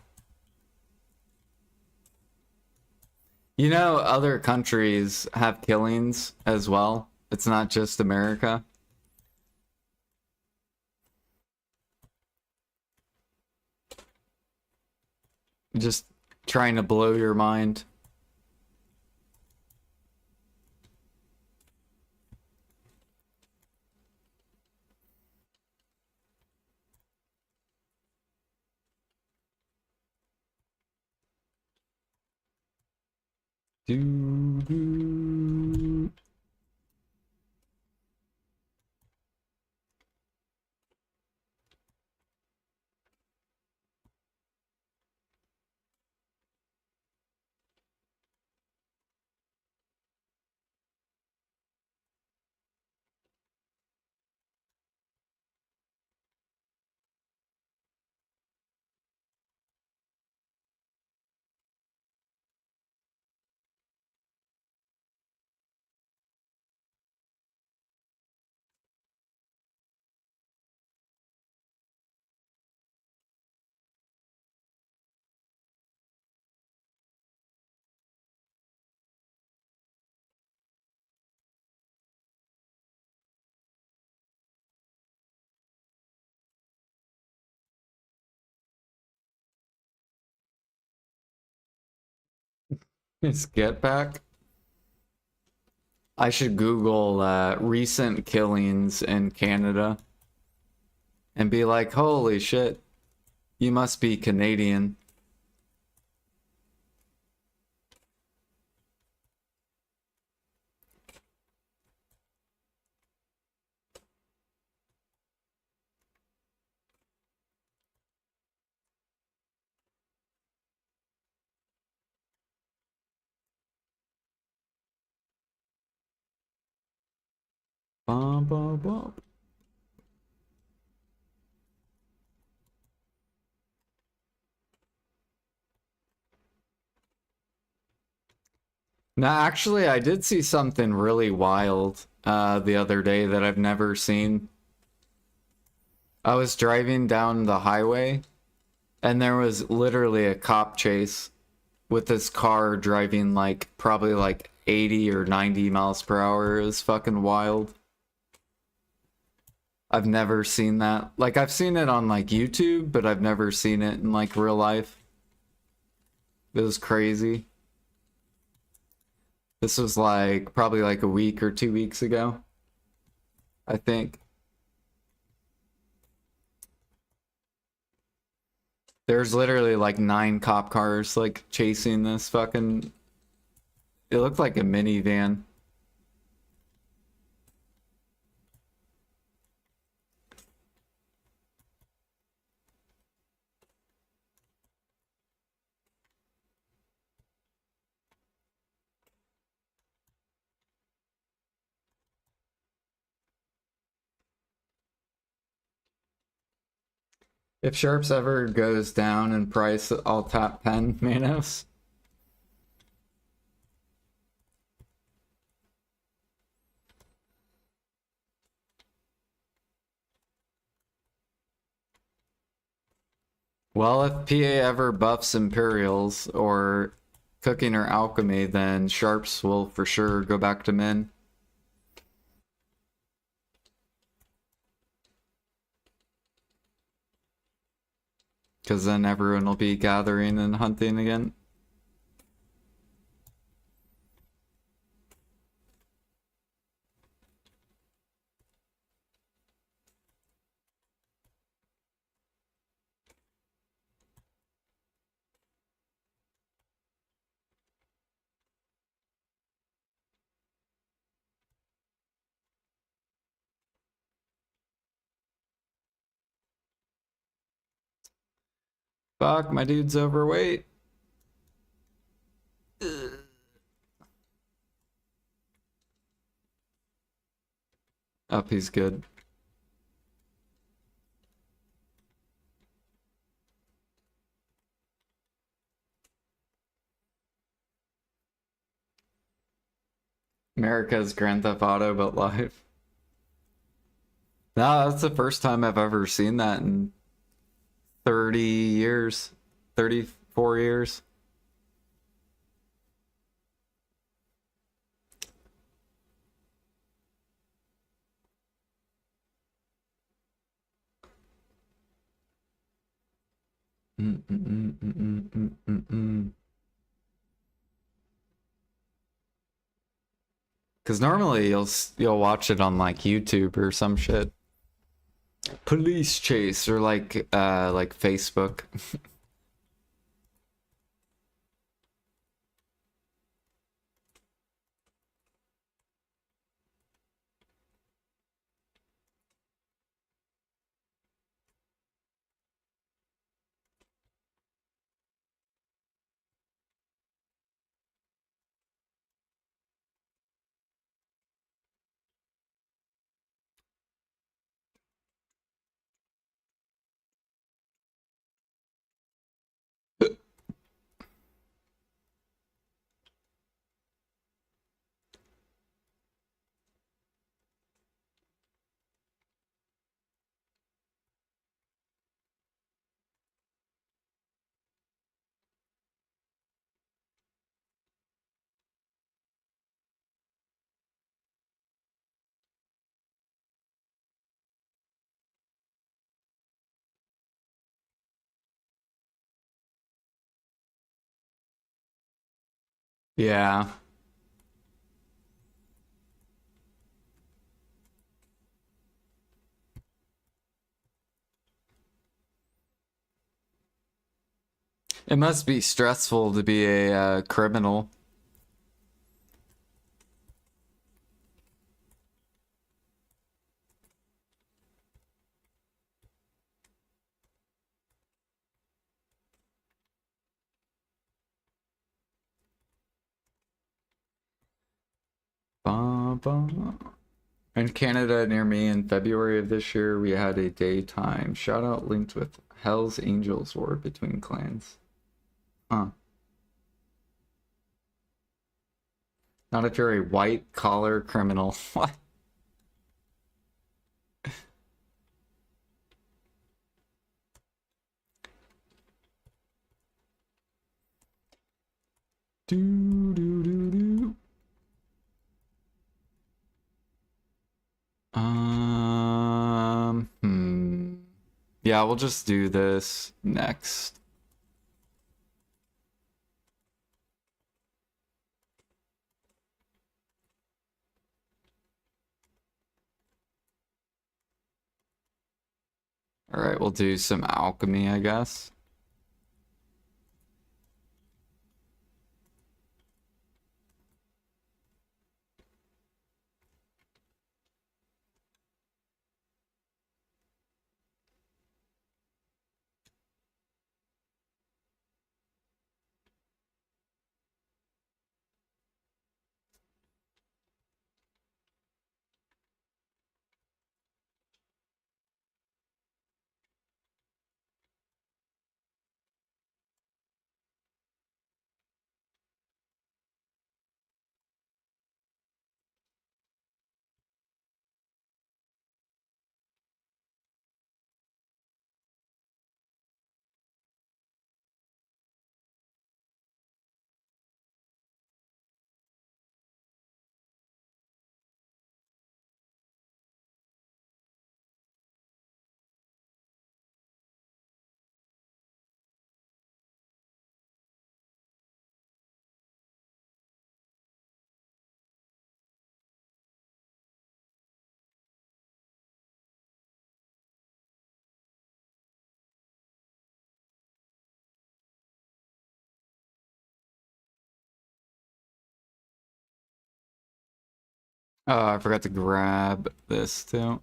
You know, other countries have killings as well. It's not just America. Just trying to blow your mind. Do, do. It's get back. I should Google recent killings in Canada and be like, holy shit, you must be Canadian. Bum, bum, bum. Now, actually, I did see something really wild the other day that I've never seen. I was driving down the highway, and there was literally a cop chase with this car driving like probably like 80 or 90 miles per hour. It was fucking wild. I've never seen that. Like, I've seen it on like YouTube, but I've never seen it in like real life. It was crazy. This was like probably like a week or 2 weeks ago, I think. There's literally like 9 cop cars like chasing this fucking. It looked like a minivan. If Sharps ever goes down in price, I'll tap 10 Manos. Well, if PA ever buffs Imperials or Cooking or Alchemy, then Sharps will for sure go back to Min. Because then everyone will be gathering and hunting again. Fuck, my dude's overweight. Up, he's good. America's Grand Theft Auto, but live. No, that's the first time I've ever seen that in 30 years. 34 years. Because normally you'll watch it on like YouTube or some shit. Police chase or like Facebook. Yeah. It must be stressful to be a criminal. Ba, ba. In Canada near me in February of this year, we had a daytime shout out linked with Hell's Angels war between clans. Huh. Not if you're a white collar criminal. What? Do do do do. Yeah, we'll just do this next. All right, we'll do some alchemy, I guess. Oh, I forgot to grab this too.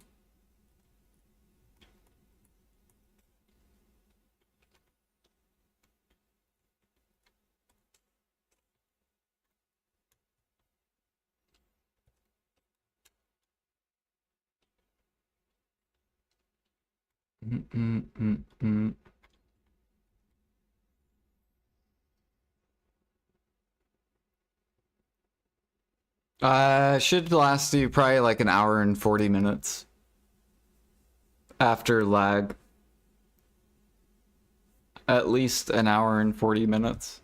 Should last you probably like an hour and 40 minutes after lag. At least an hour and 40 minutes.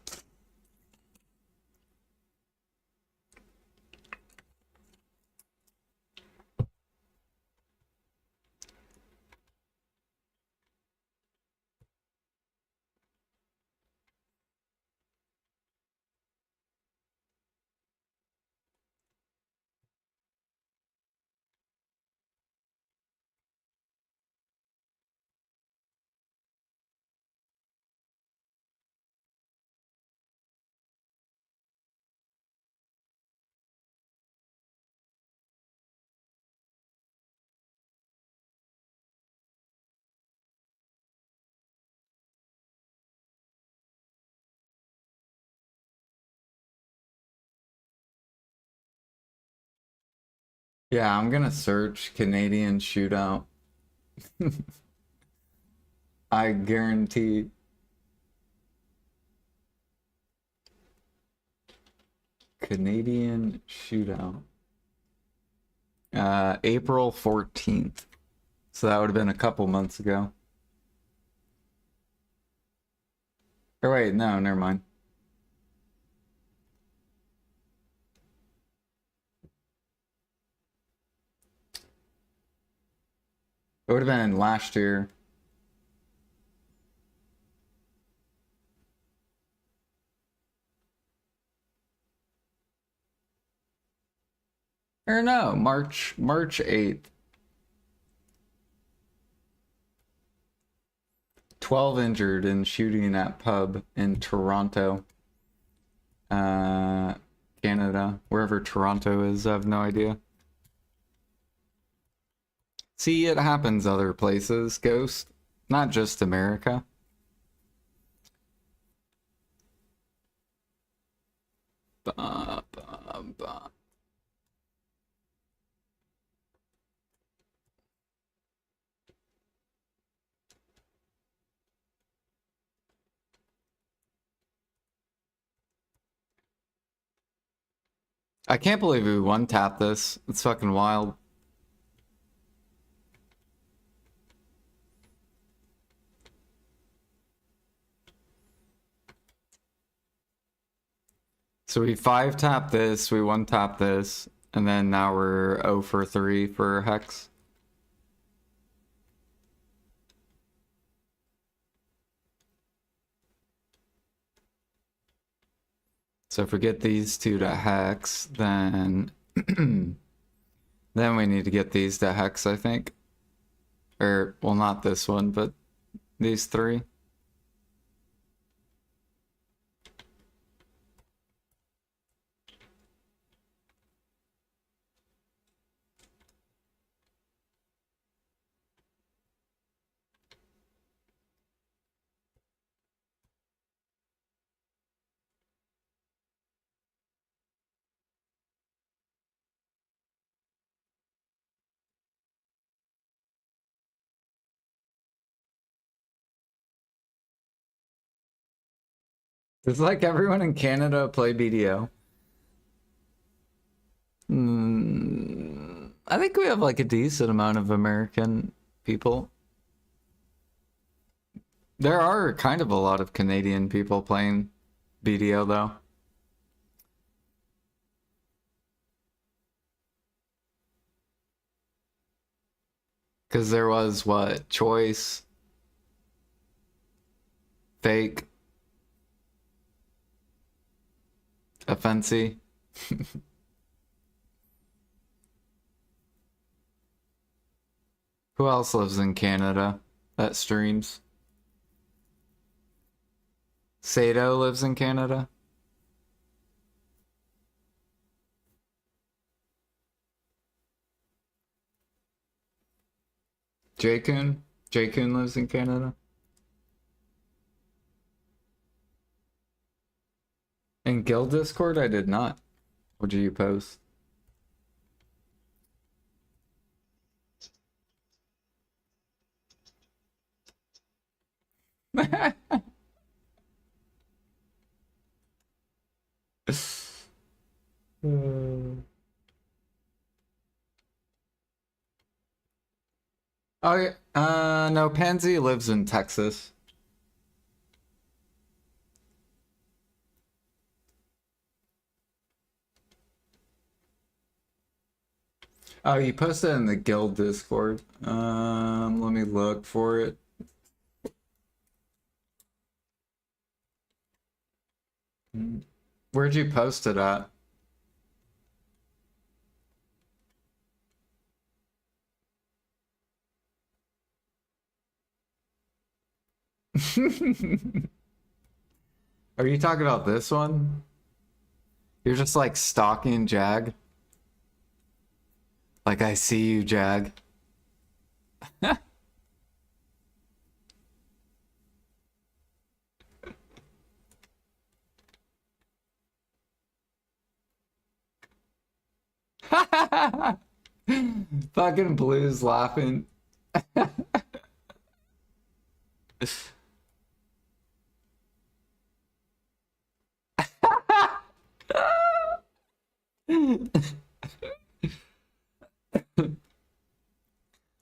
Yeah, I'm gonna search Canadian shootout. I guarantee. Canadian shootout. April 14th. So that would have been a couple months ago. Or wait, no, never mind. It would have been last year. Or no, March 8th. 12 injured in shooting at pub in Toronto. Canada. Wherever Toronto is, I have no idea. See, it happens other places, Ghost. Not just America. Ba, ba, ba. I can't believe we one-tapped this. It's fucking wild. So we 5-tapped this, we one-tapped this, and then now we're 0 for 3 for Hex. So if we get these two to Hex, then then we need to get these to Hex, I think. Or, well, not this one, but these three. Does like everyone in Canada play BDO? I think we have like a decent amount of American people. There are kind of a lot of Canadian people playing BDO though. Because there was what? Choice, Fake, Offensi. Who else lives in Canada that streams? Sato lives in Canada. J-Kun? J-Kun lives in Canada. In Guild Discord, I did not. What did you post? Oh, yeah. No, Pansy lives in Texas. Oh, you posted in the Guild Discord. Let me look for it. Where'd you post it at? Are you talking about this one? You're just like stalking Jag? Like, I see you, Jag. Fucking Blue's laughing.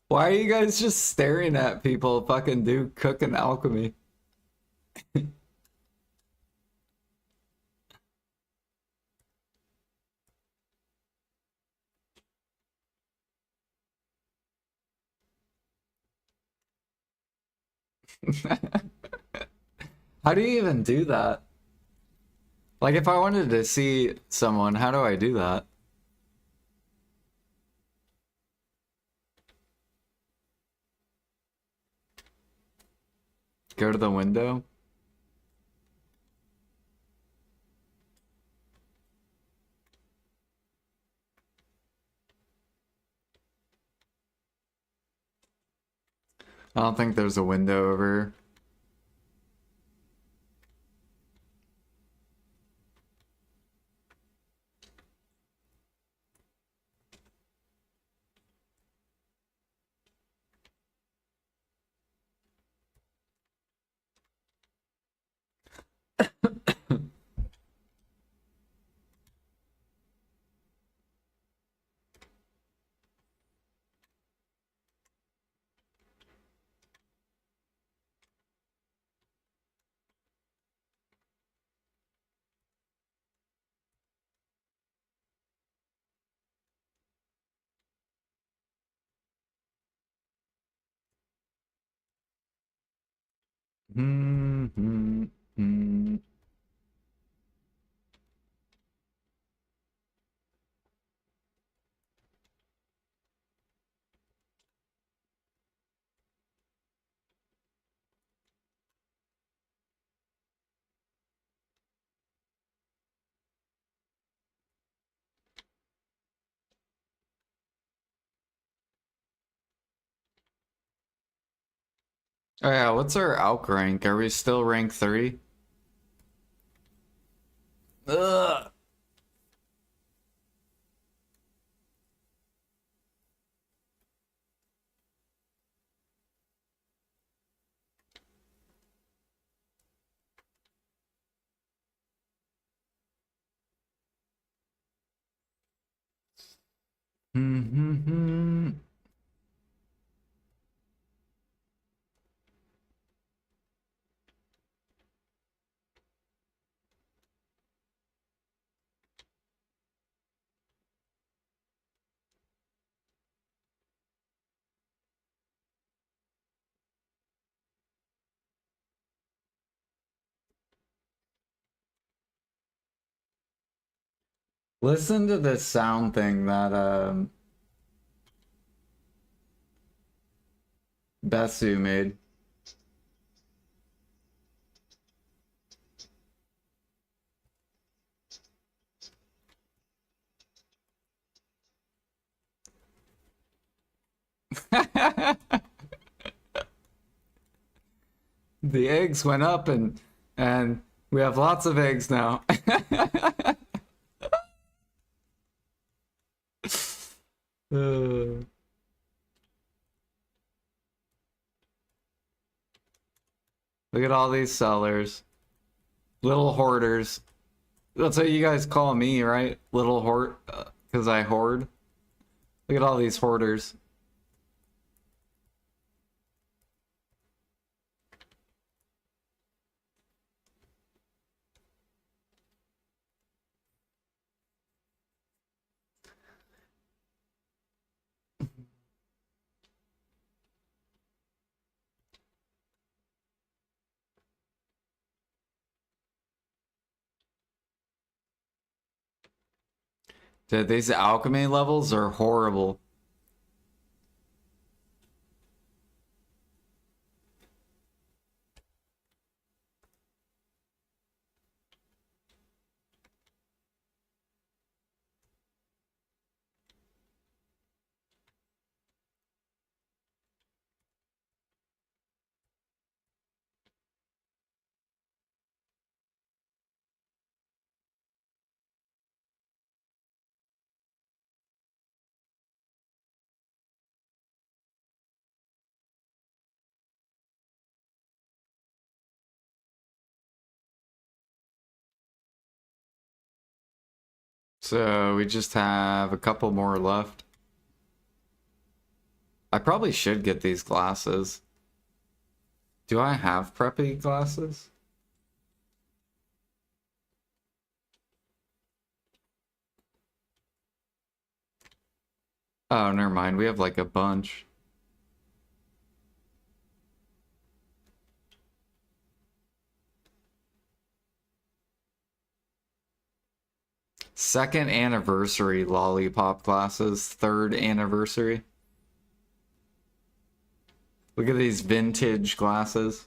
Why are you guys just staring at people fucking do cooking alchemy? How do you even do that? Like, if I wanted to see someone, how do I do that? Go to the window? I don't think there's a window over. Hmm, hmm, hmm. Oh yeah, what's our alch rank? Are we still rank 3? Ugh. Hmm, hmm, hmm. Listen to this sound thing that Besu made. The eggs went up and we have lots of eggs now. Uh, Look at all these sellers. Little hoarders. That's what you guys call me, right? Little hoard, because I hoard. Look at all these hoarders. Dude, these alchemy levels are horrible. So we just have a couple more left. I probably should get these glasses. Do I have preppy glasses? Oh, never mind. We have like a bunch. Second anniversary lollipop glasses. Third anniversary. Look at these vintage glasses.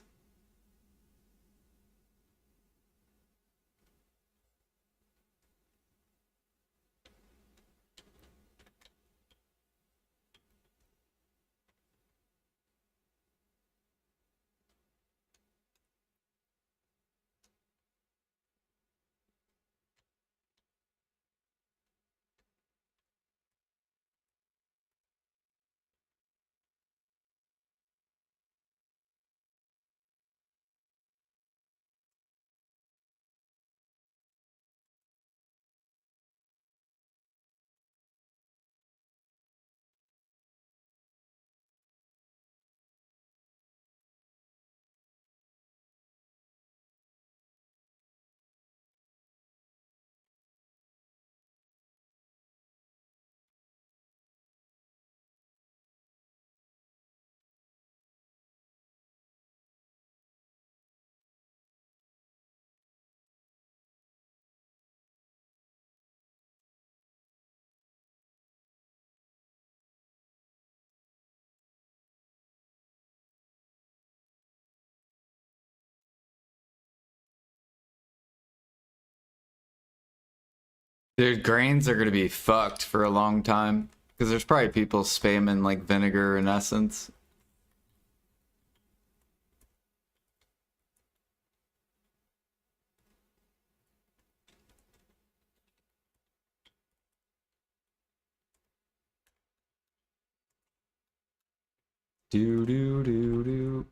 Dude, grains are gonna be fucked for a long time. Because there's probably people spamming like vinegar and essence. Do do do do.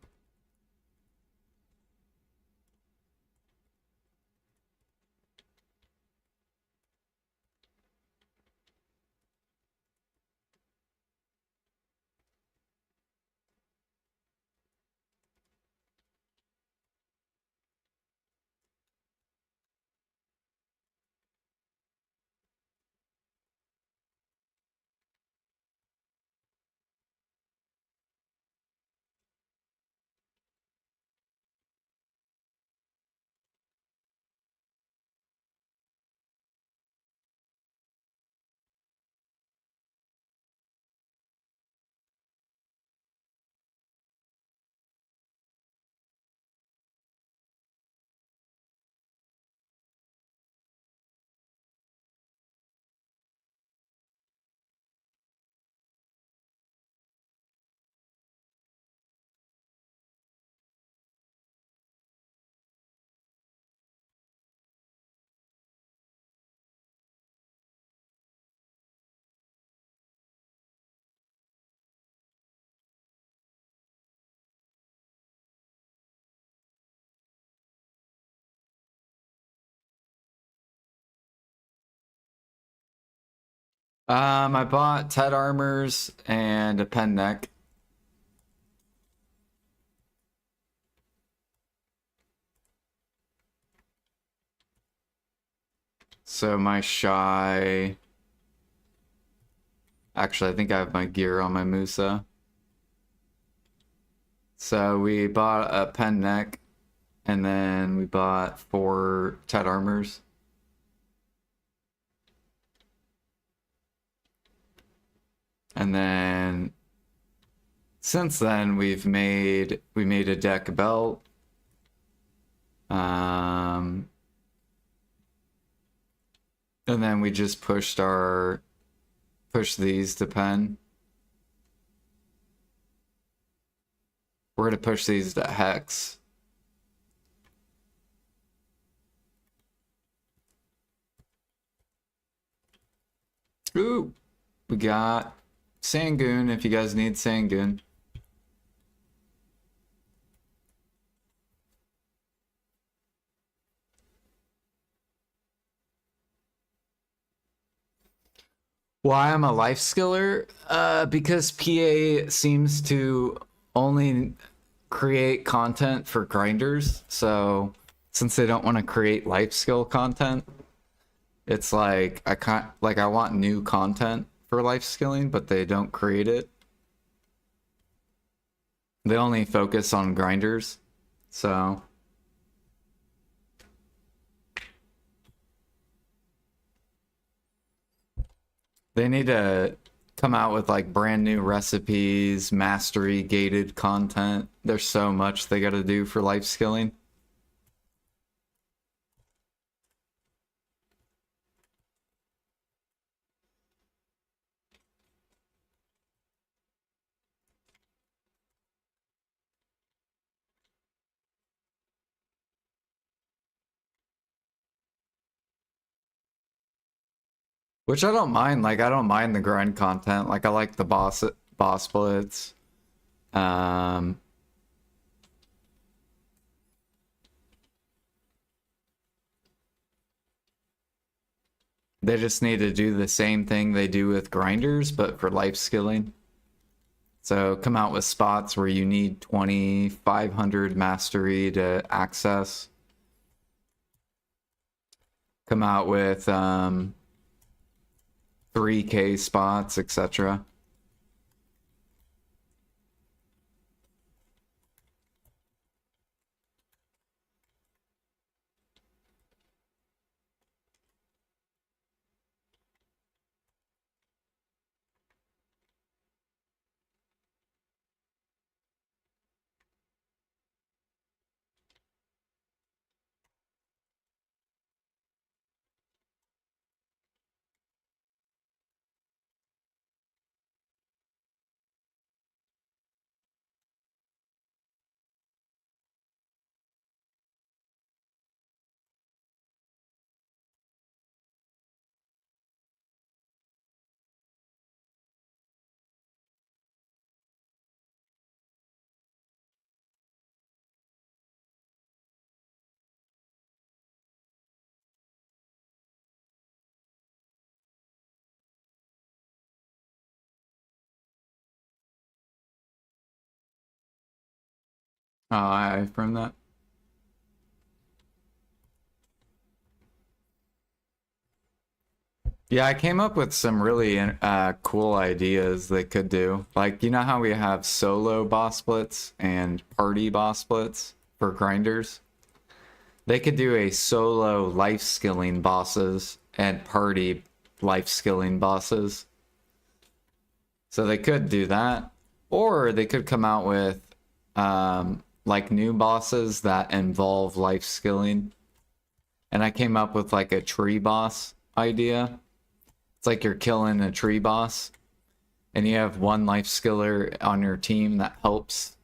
I bought Ted armors and a pen neck. So my shy. Actually, I think I have my gear on my Musa. So we bought a pen neck, and then we bought 4 Ted armors. And then since then we made a deck belt. And then we just pushed these to pen. We're gonna push these to hex. Ooh, we got Sangoon if you guys need Sangoon. Why I'm a life skiller? Because PA seems to only create content for grinders. So since they don't want to create life skill content, it's like I can't like I want new content for life skilling, but they don't create it. They only focus on grinders. So they need to come out with like brand new recipes, mastery gated content. There's so much they got to do for life skilling. Which I don't mind. Like I don't mind the grind content. Like I like the boss splits. Um they just need to do the same thing they do with grinders, but for life skilling. So come out with spots where you need 2,500 mastery to access. Come out with 3K spots, etc. Oh, I from that. Yeah, I came up with some really cool ideas they could do. Like, you know how we have solo boss splits and party boss splits for grinders? They could do a solo life skilling bosses and party life skilling bosses. So they could do that. Or they could come out with like new bosses that involve life skilling. And I came up with like a tree boss idea. It's like you're killing a tree boss, and you have one life skiller on your team that helps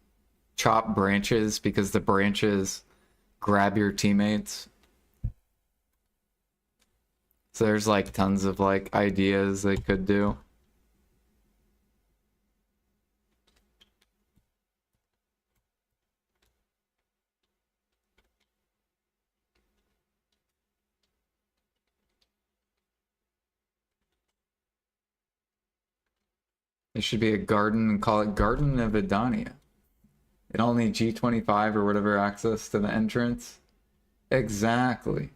chop branches because the branches grab your teammates. So there's like tons of like ideas they could do. It should be a garden and call it Garden of Idania. It only G25 or whatever access to the entrance. Exactly.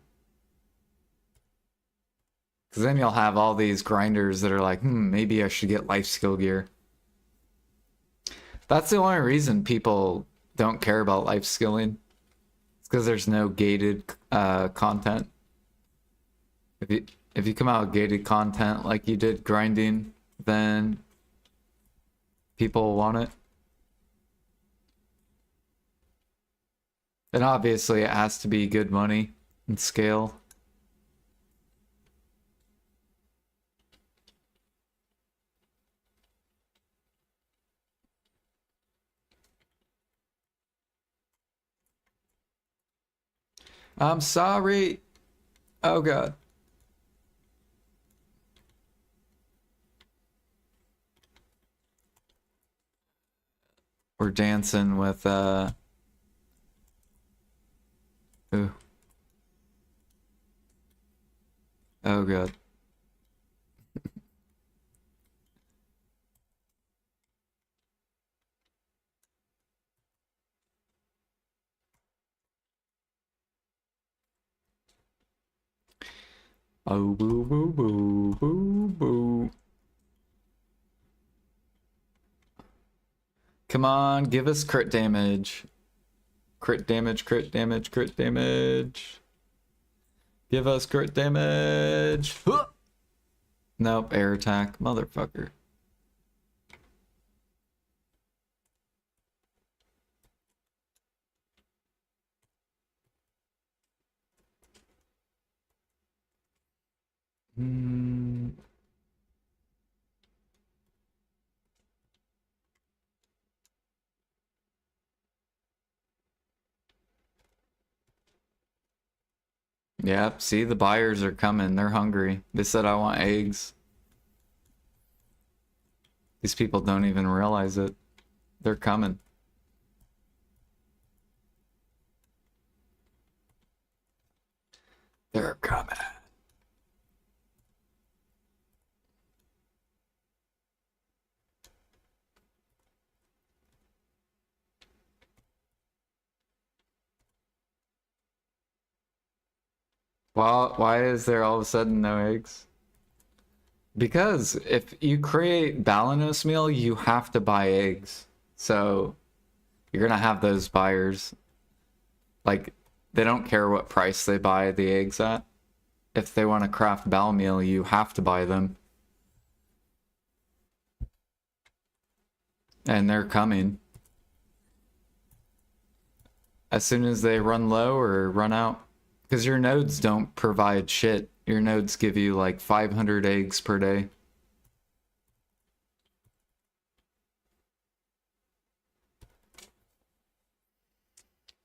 Because then you'll have all these grinders that are like, maybe I should get life skill gear. That's the only reason people don't care about life skilling. It's because there's no gated content. If you come out with gated content like you did grinding, then people want it. And obviously it has to be good money and scale. I'm sorry. Oh god. We're dancing with ooh. Oh god. Oh, boo, boo, boo, boo, boo. Come on, give us crit damage. Crit damage, crit damage, crit damage. Give us crit damage. Huh! Nope, air attack. Motherfucker. Hmm. Yep, see, the buyers are coming. They're hungry. They said, I want eggs. These people don't even realize it. They're coming. They're coming. Well, why is there all of a sudden no eggs? Because if you create Balanos meal, you have to buy eggs. So you're gonna have those buyers. Like, they don't care what price they buy the eggs at. If they want to craft Bal meal, you have to buy them. And they're coming. As soon as they run low or run out. Because your nodes don't provide shit. Your nodes give you like 500 eggs per day.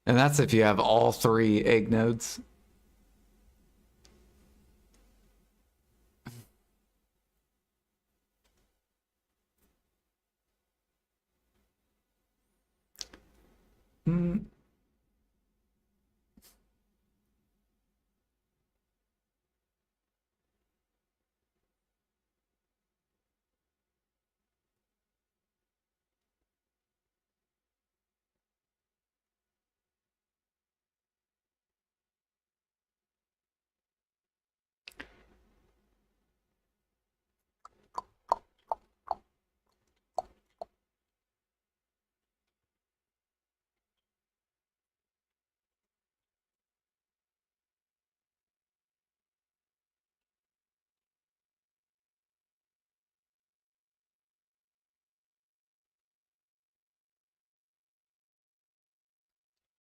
And that's if you have all 3 egg nodes. Hmm.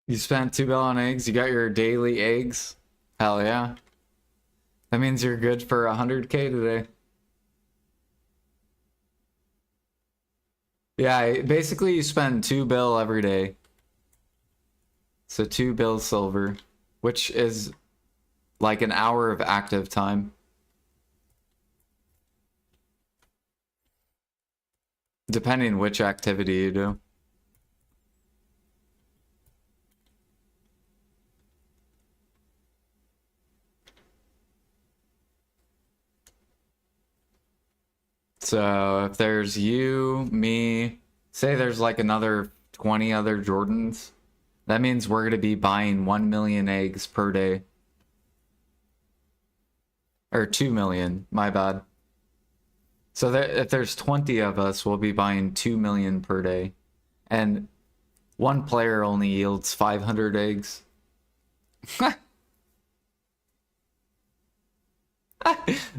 You spent 2 bill on eggs. You got your daily eggs. Hell yeah. That means you're good for 100K today. Yeah, basically you spend 2 bill every day. So 2 bill silver, which is like an hour of active time. Depending which activity you do. So if there's you, me, say there's like another 20 other Jordans, that means we're going to be buying 1 million eggs per day. Or 2 million, my bad. So if there's 20 of us, we'll be buying 2 million per day. And one player only yields 500 eggs.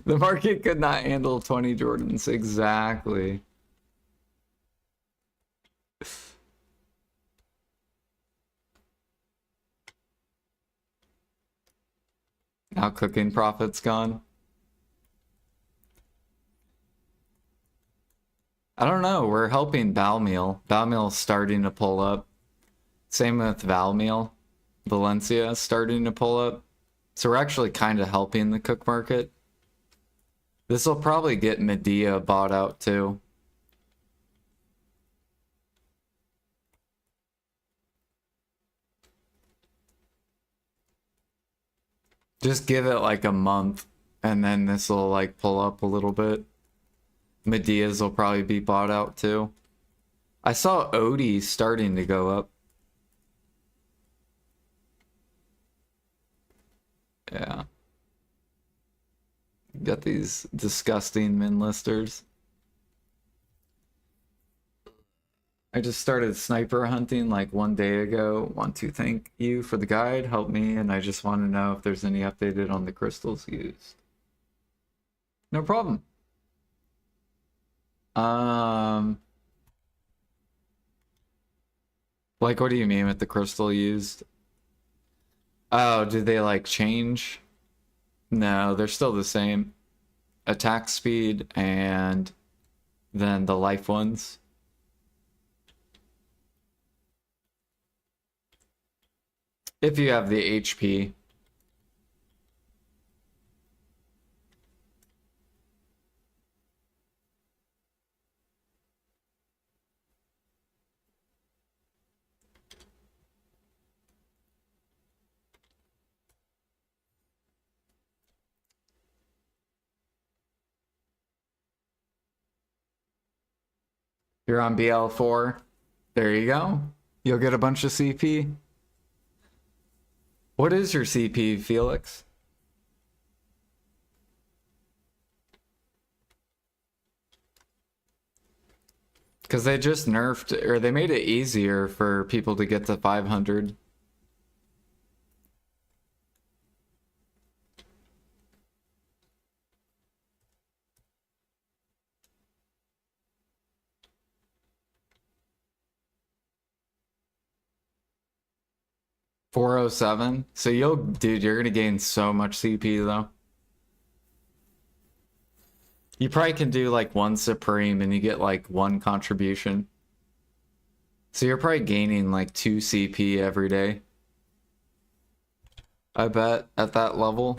The market could not handle 20 Jordans. Exactly. Now cooking profit's gone. I don't know. We're helping Balmeal. Balmeal's starting to pull up. Same with Valmeal. Valencia is starting to pull up. So we're actually kind of helping the cook market. This will probably get Medea bought out too. Just give it like a month and then this will like pull up a little bit. Medea's will probably be bought out too. I saw Odie starting to go up. Yeah. Got these disgusting min listers. I just started sniper hunting like 1 day ago. Want to thank you for the guide, help me, and I just want to know if there's any updated on the crystals used. No problem. Like, what do you mean with the crystal used? Oh, did they like change? No, they're still the same. Attack speed and then the life ones. If you have the HP. You're on BL4. There you go. You'll get a bunch of CP. What is your CP, Felix? Because they just nerfed, or they made it easier for people to get to 500. $407. So dude, you're gonna gain so much CP though. You probably can do like one Supreme and you get like one contribution. So you're probably gaining like 2 CP every day. I bet at that level.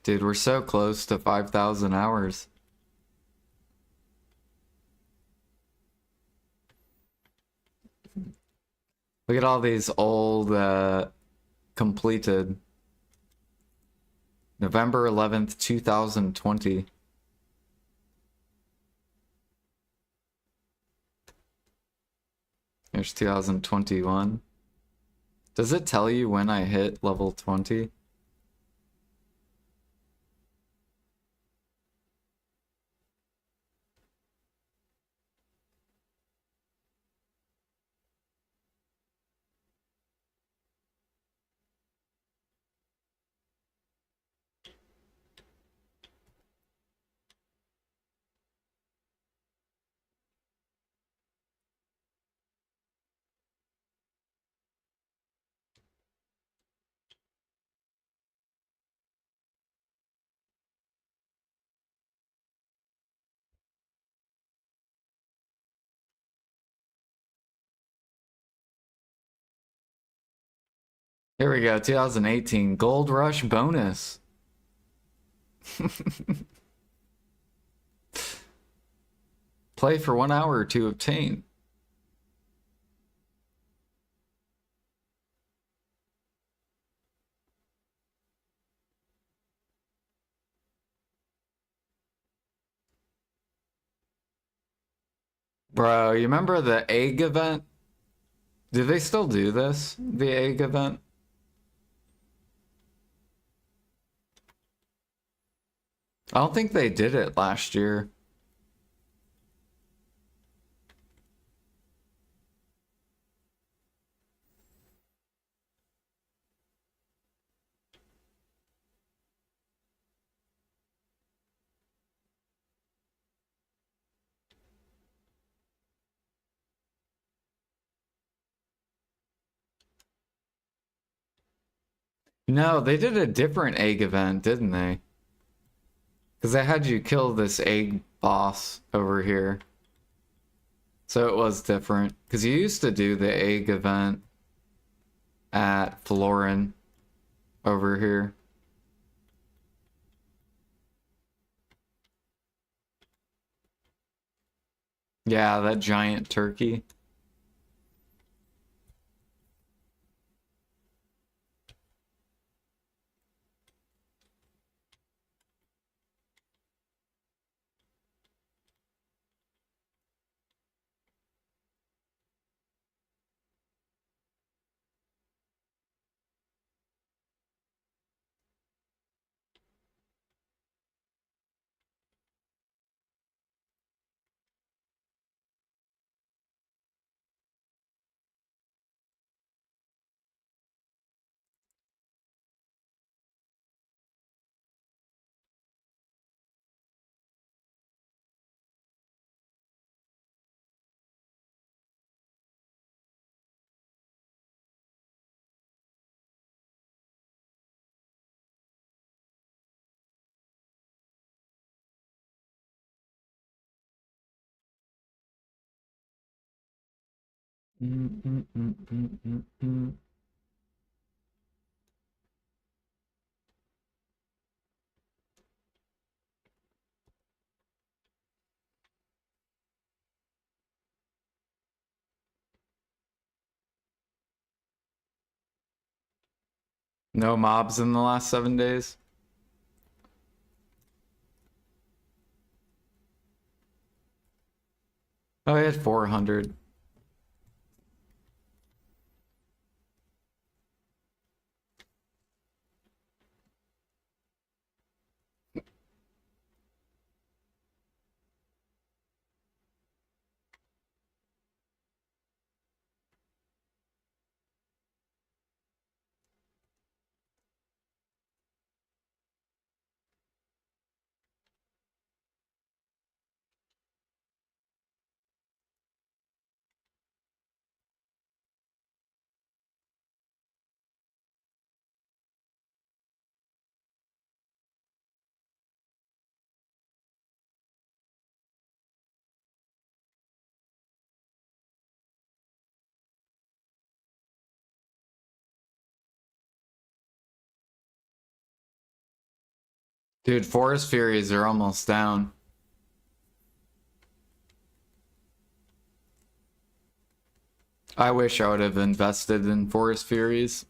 Dude, we're so close to 5,000 hours. Look at all these old completed. November 11th, 2020. Here's 2021. Does it tell you when I hit level 20? Here we go, 2018 Gold Rush bonus. Play for 1 hour to obtain. Bro, you remember the egg event? Do they still do this? The egg event? I don't think they did it last year. No, they did a different egg event, didn't they? Because they had you kill this egg boss over here. So it was different. Because you used to do the egg event at Florin over here. Yeah, that giant turkey. No mobs in the last 7 days. Oh, I had 400. Dude, Forest Furies are almost down. I wish I would have invested in Forest Furies.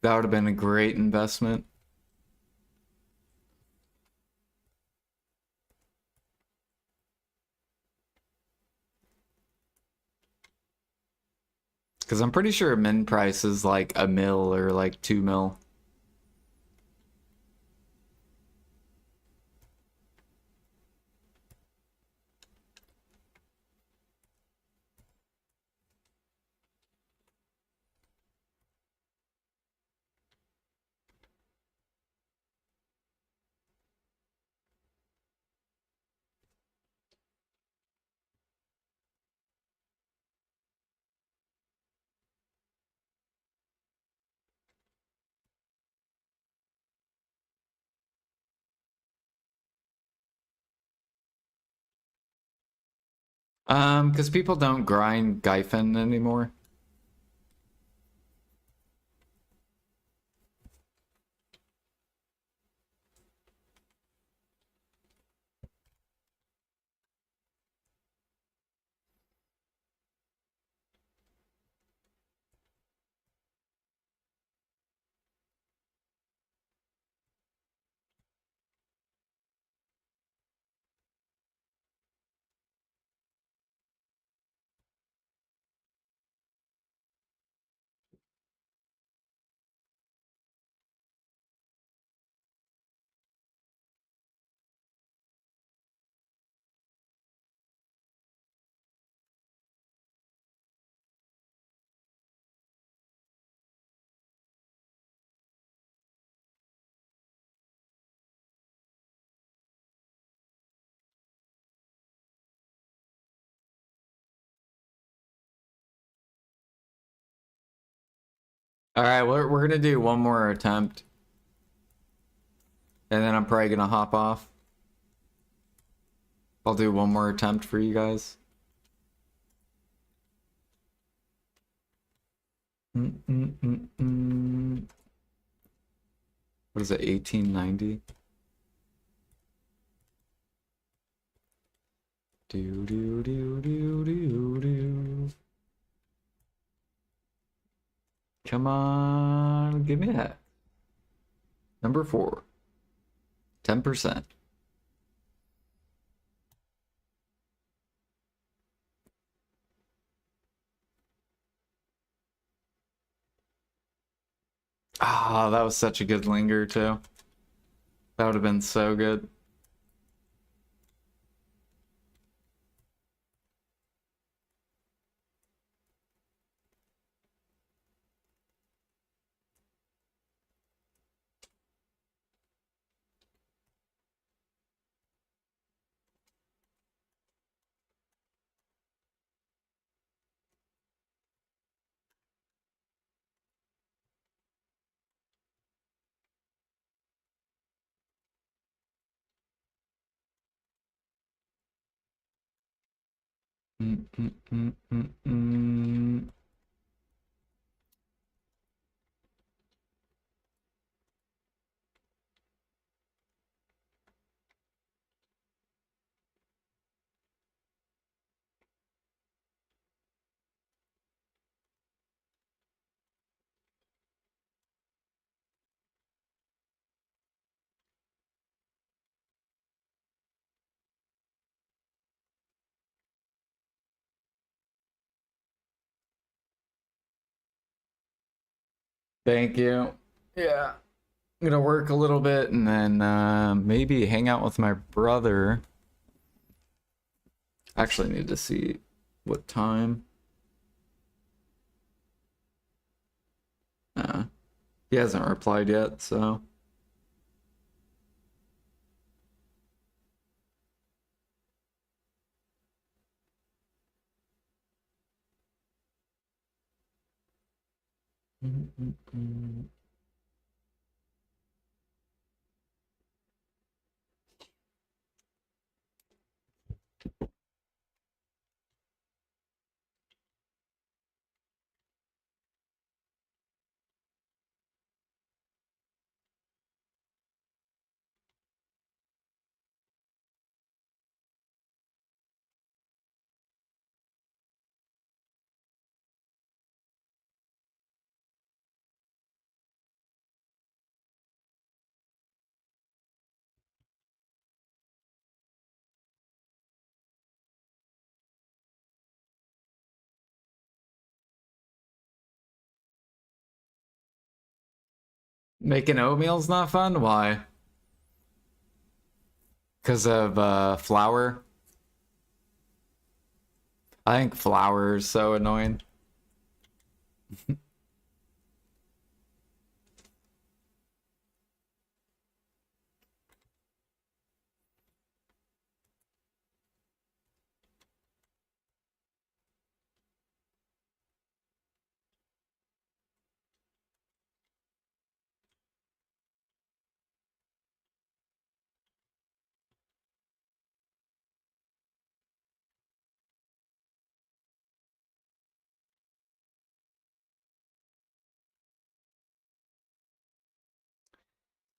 That would have been a great investment. Because I'm pretty sure min price is like a mil or like 2 mil. Because people don't grind Gyfin anymore. All right, we're gonna do one more attempt, and then I'm probably gonna hop off. I'll do one more attempt for you guys. What is it, 1890? Do do do do do do. Come on, give me that. Number 4, 10%. Ah, that was such a good linger too. That would have been so good. Mm, mm, mm, mm, mm. Thank you. Yeah. I'm gonna work a little bit and then maybe hang out with my brother. Actually need to see what time. He hasn't replied yet, so. Making oatmeal's not fun? Why? Because of flour? I think flour is so annoying.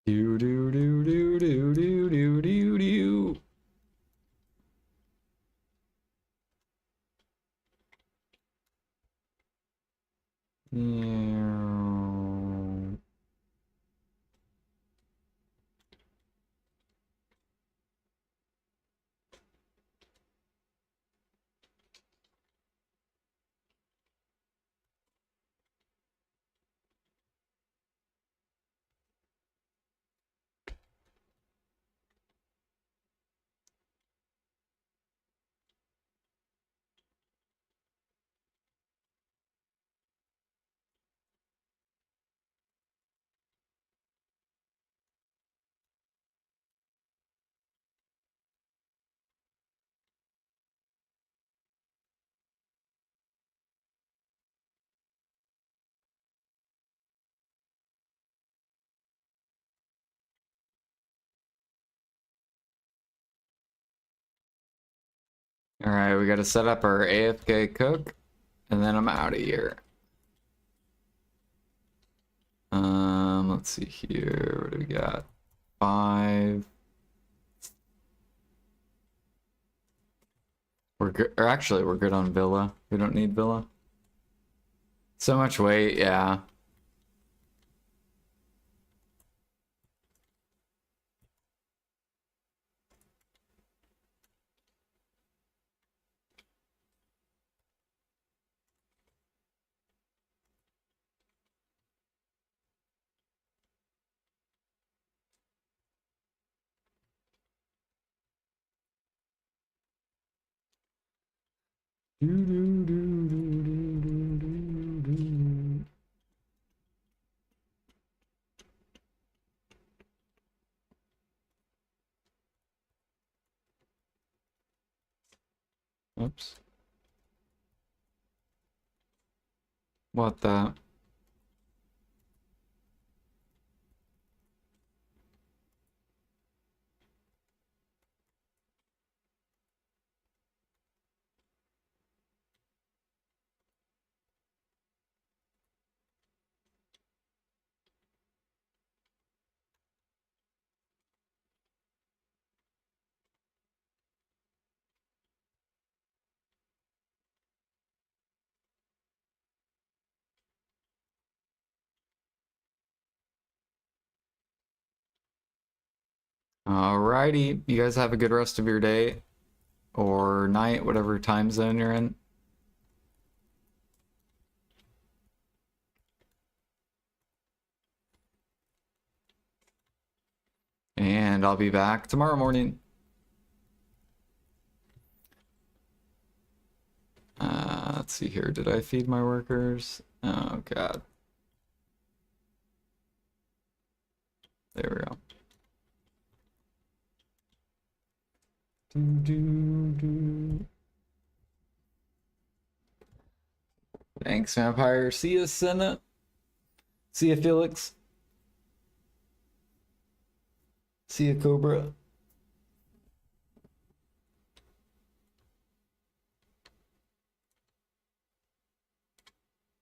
Do do do do do do do do do. Yeah. All right, we got to set up our AFK cook, and then I'm out of here. Let's see here. What do we got? 5. We're good. Or actually, we're good on Villa. We don't need Villa. So much weight, yeah. Do, do, do, do, do, do, do, do. Oops. What the? Alrighty, you guys have a good rest of your day or night, whatever time zone you're in. And I'll be back tomorrow morning. Let's see here. Did I feed my workers? Oh, God. There we go. Thanks, Vampire. See you, Senna. See you, Felix. See you, Cobra.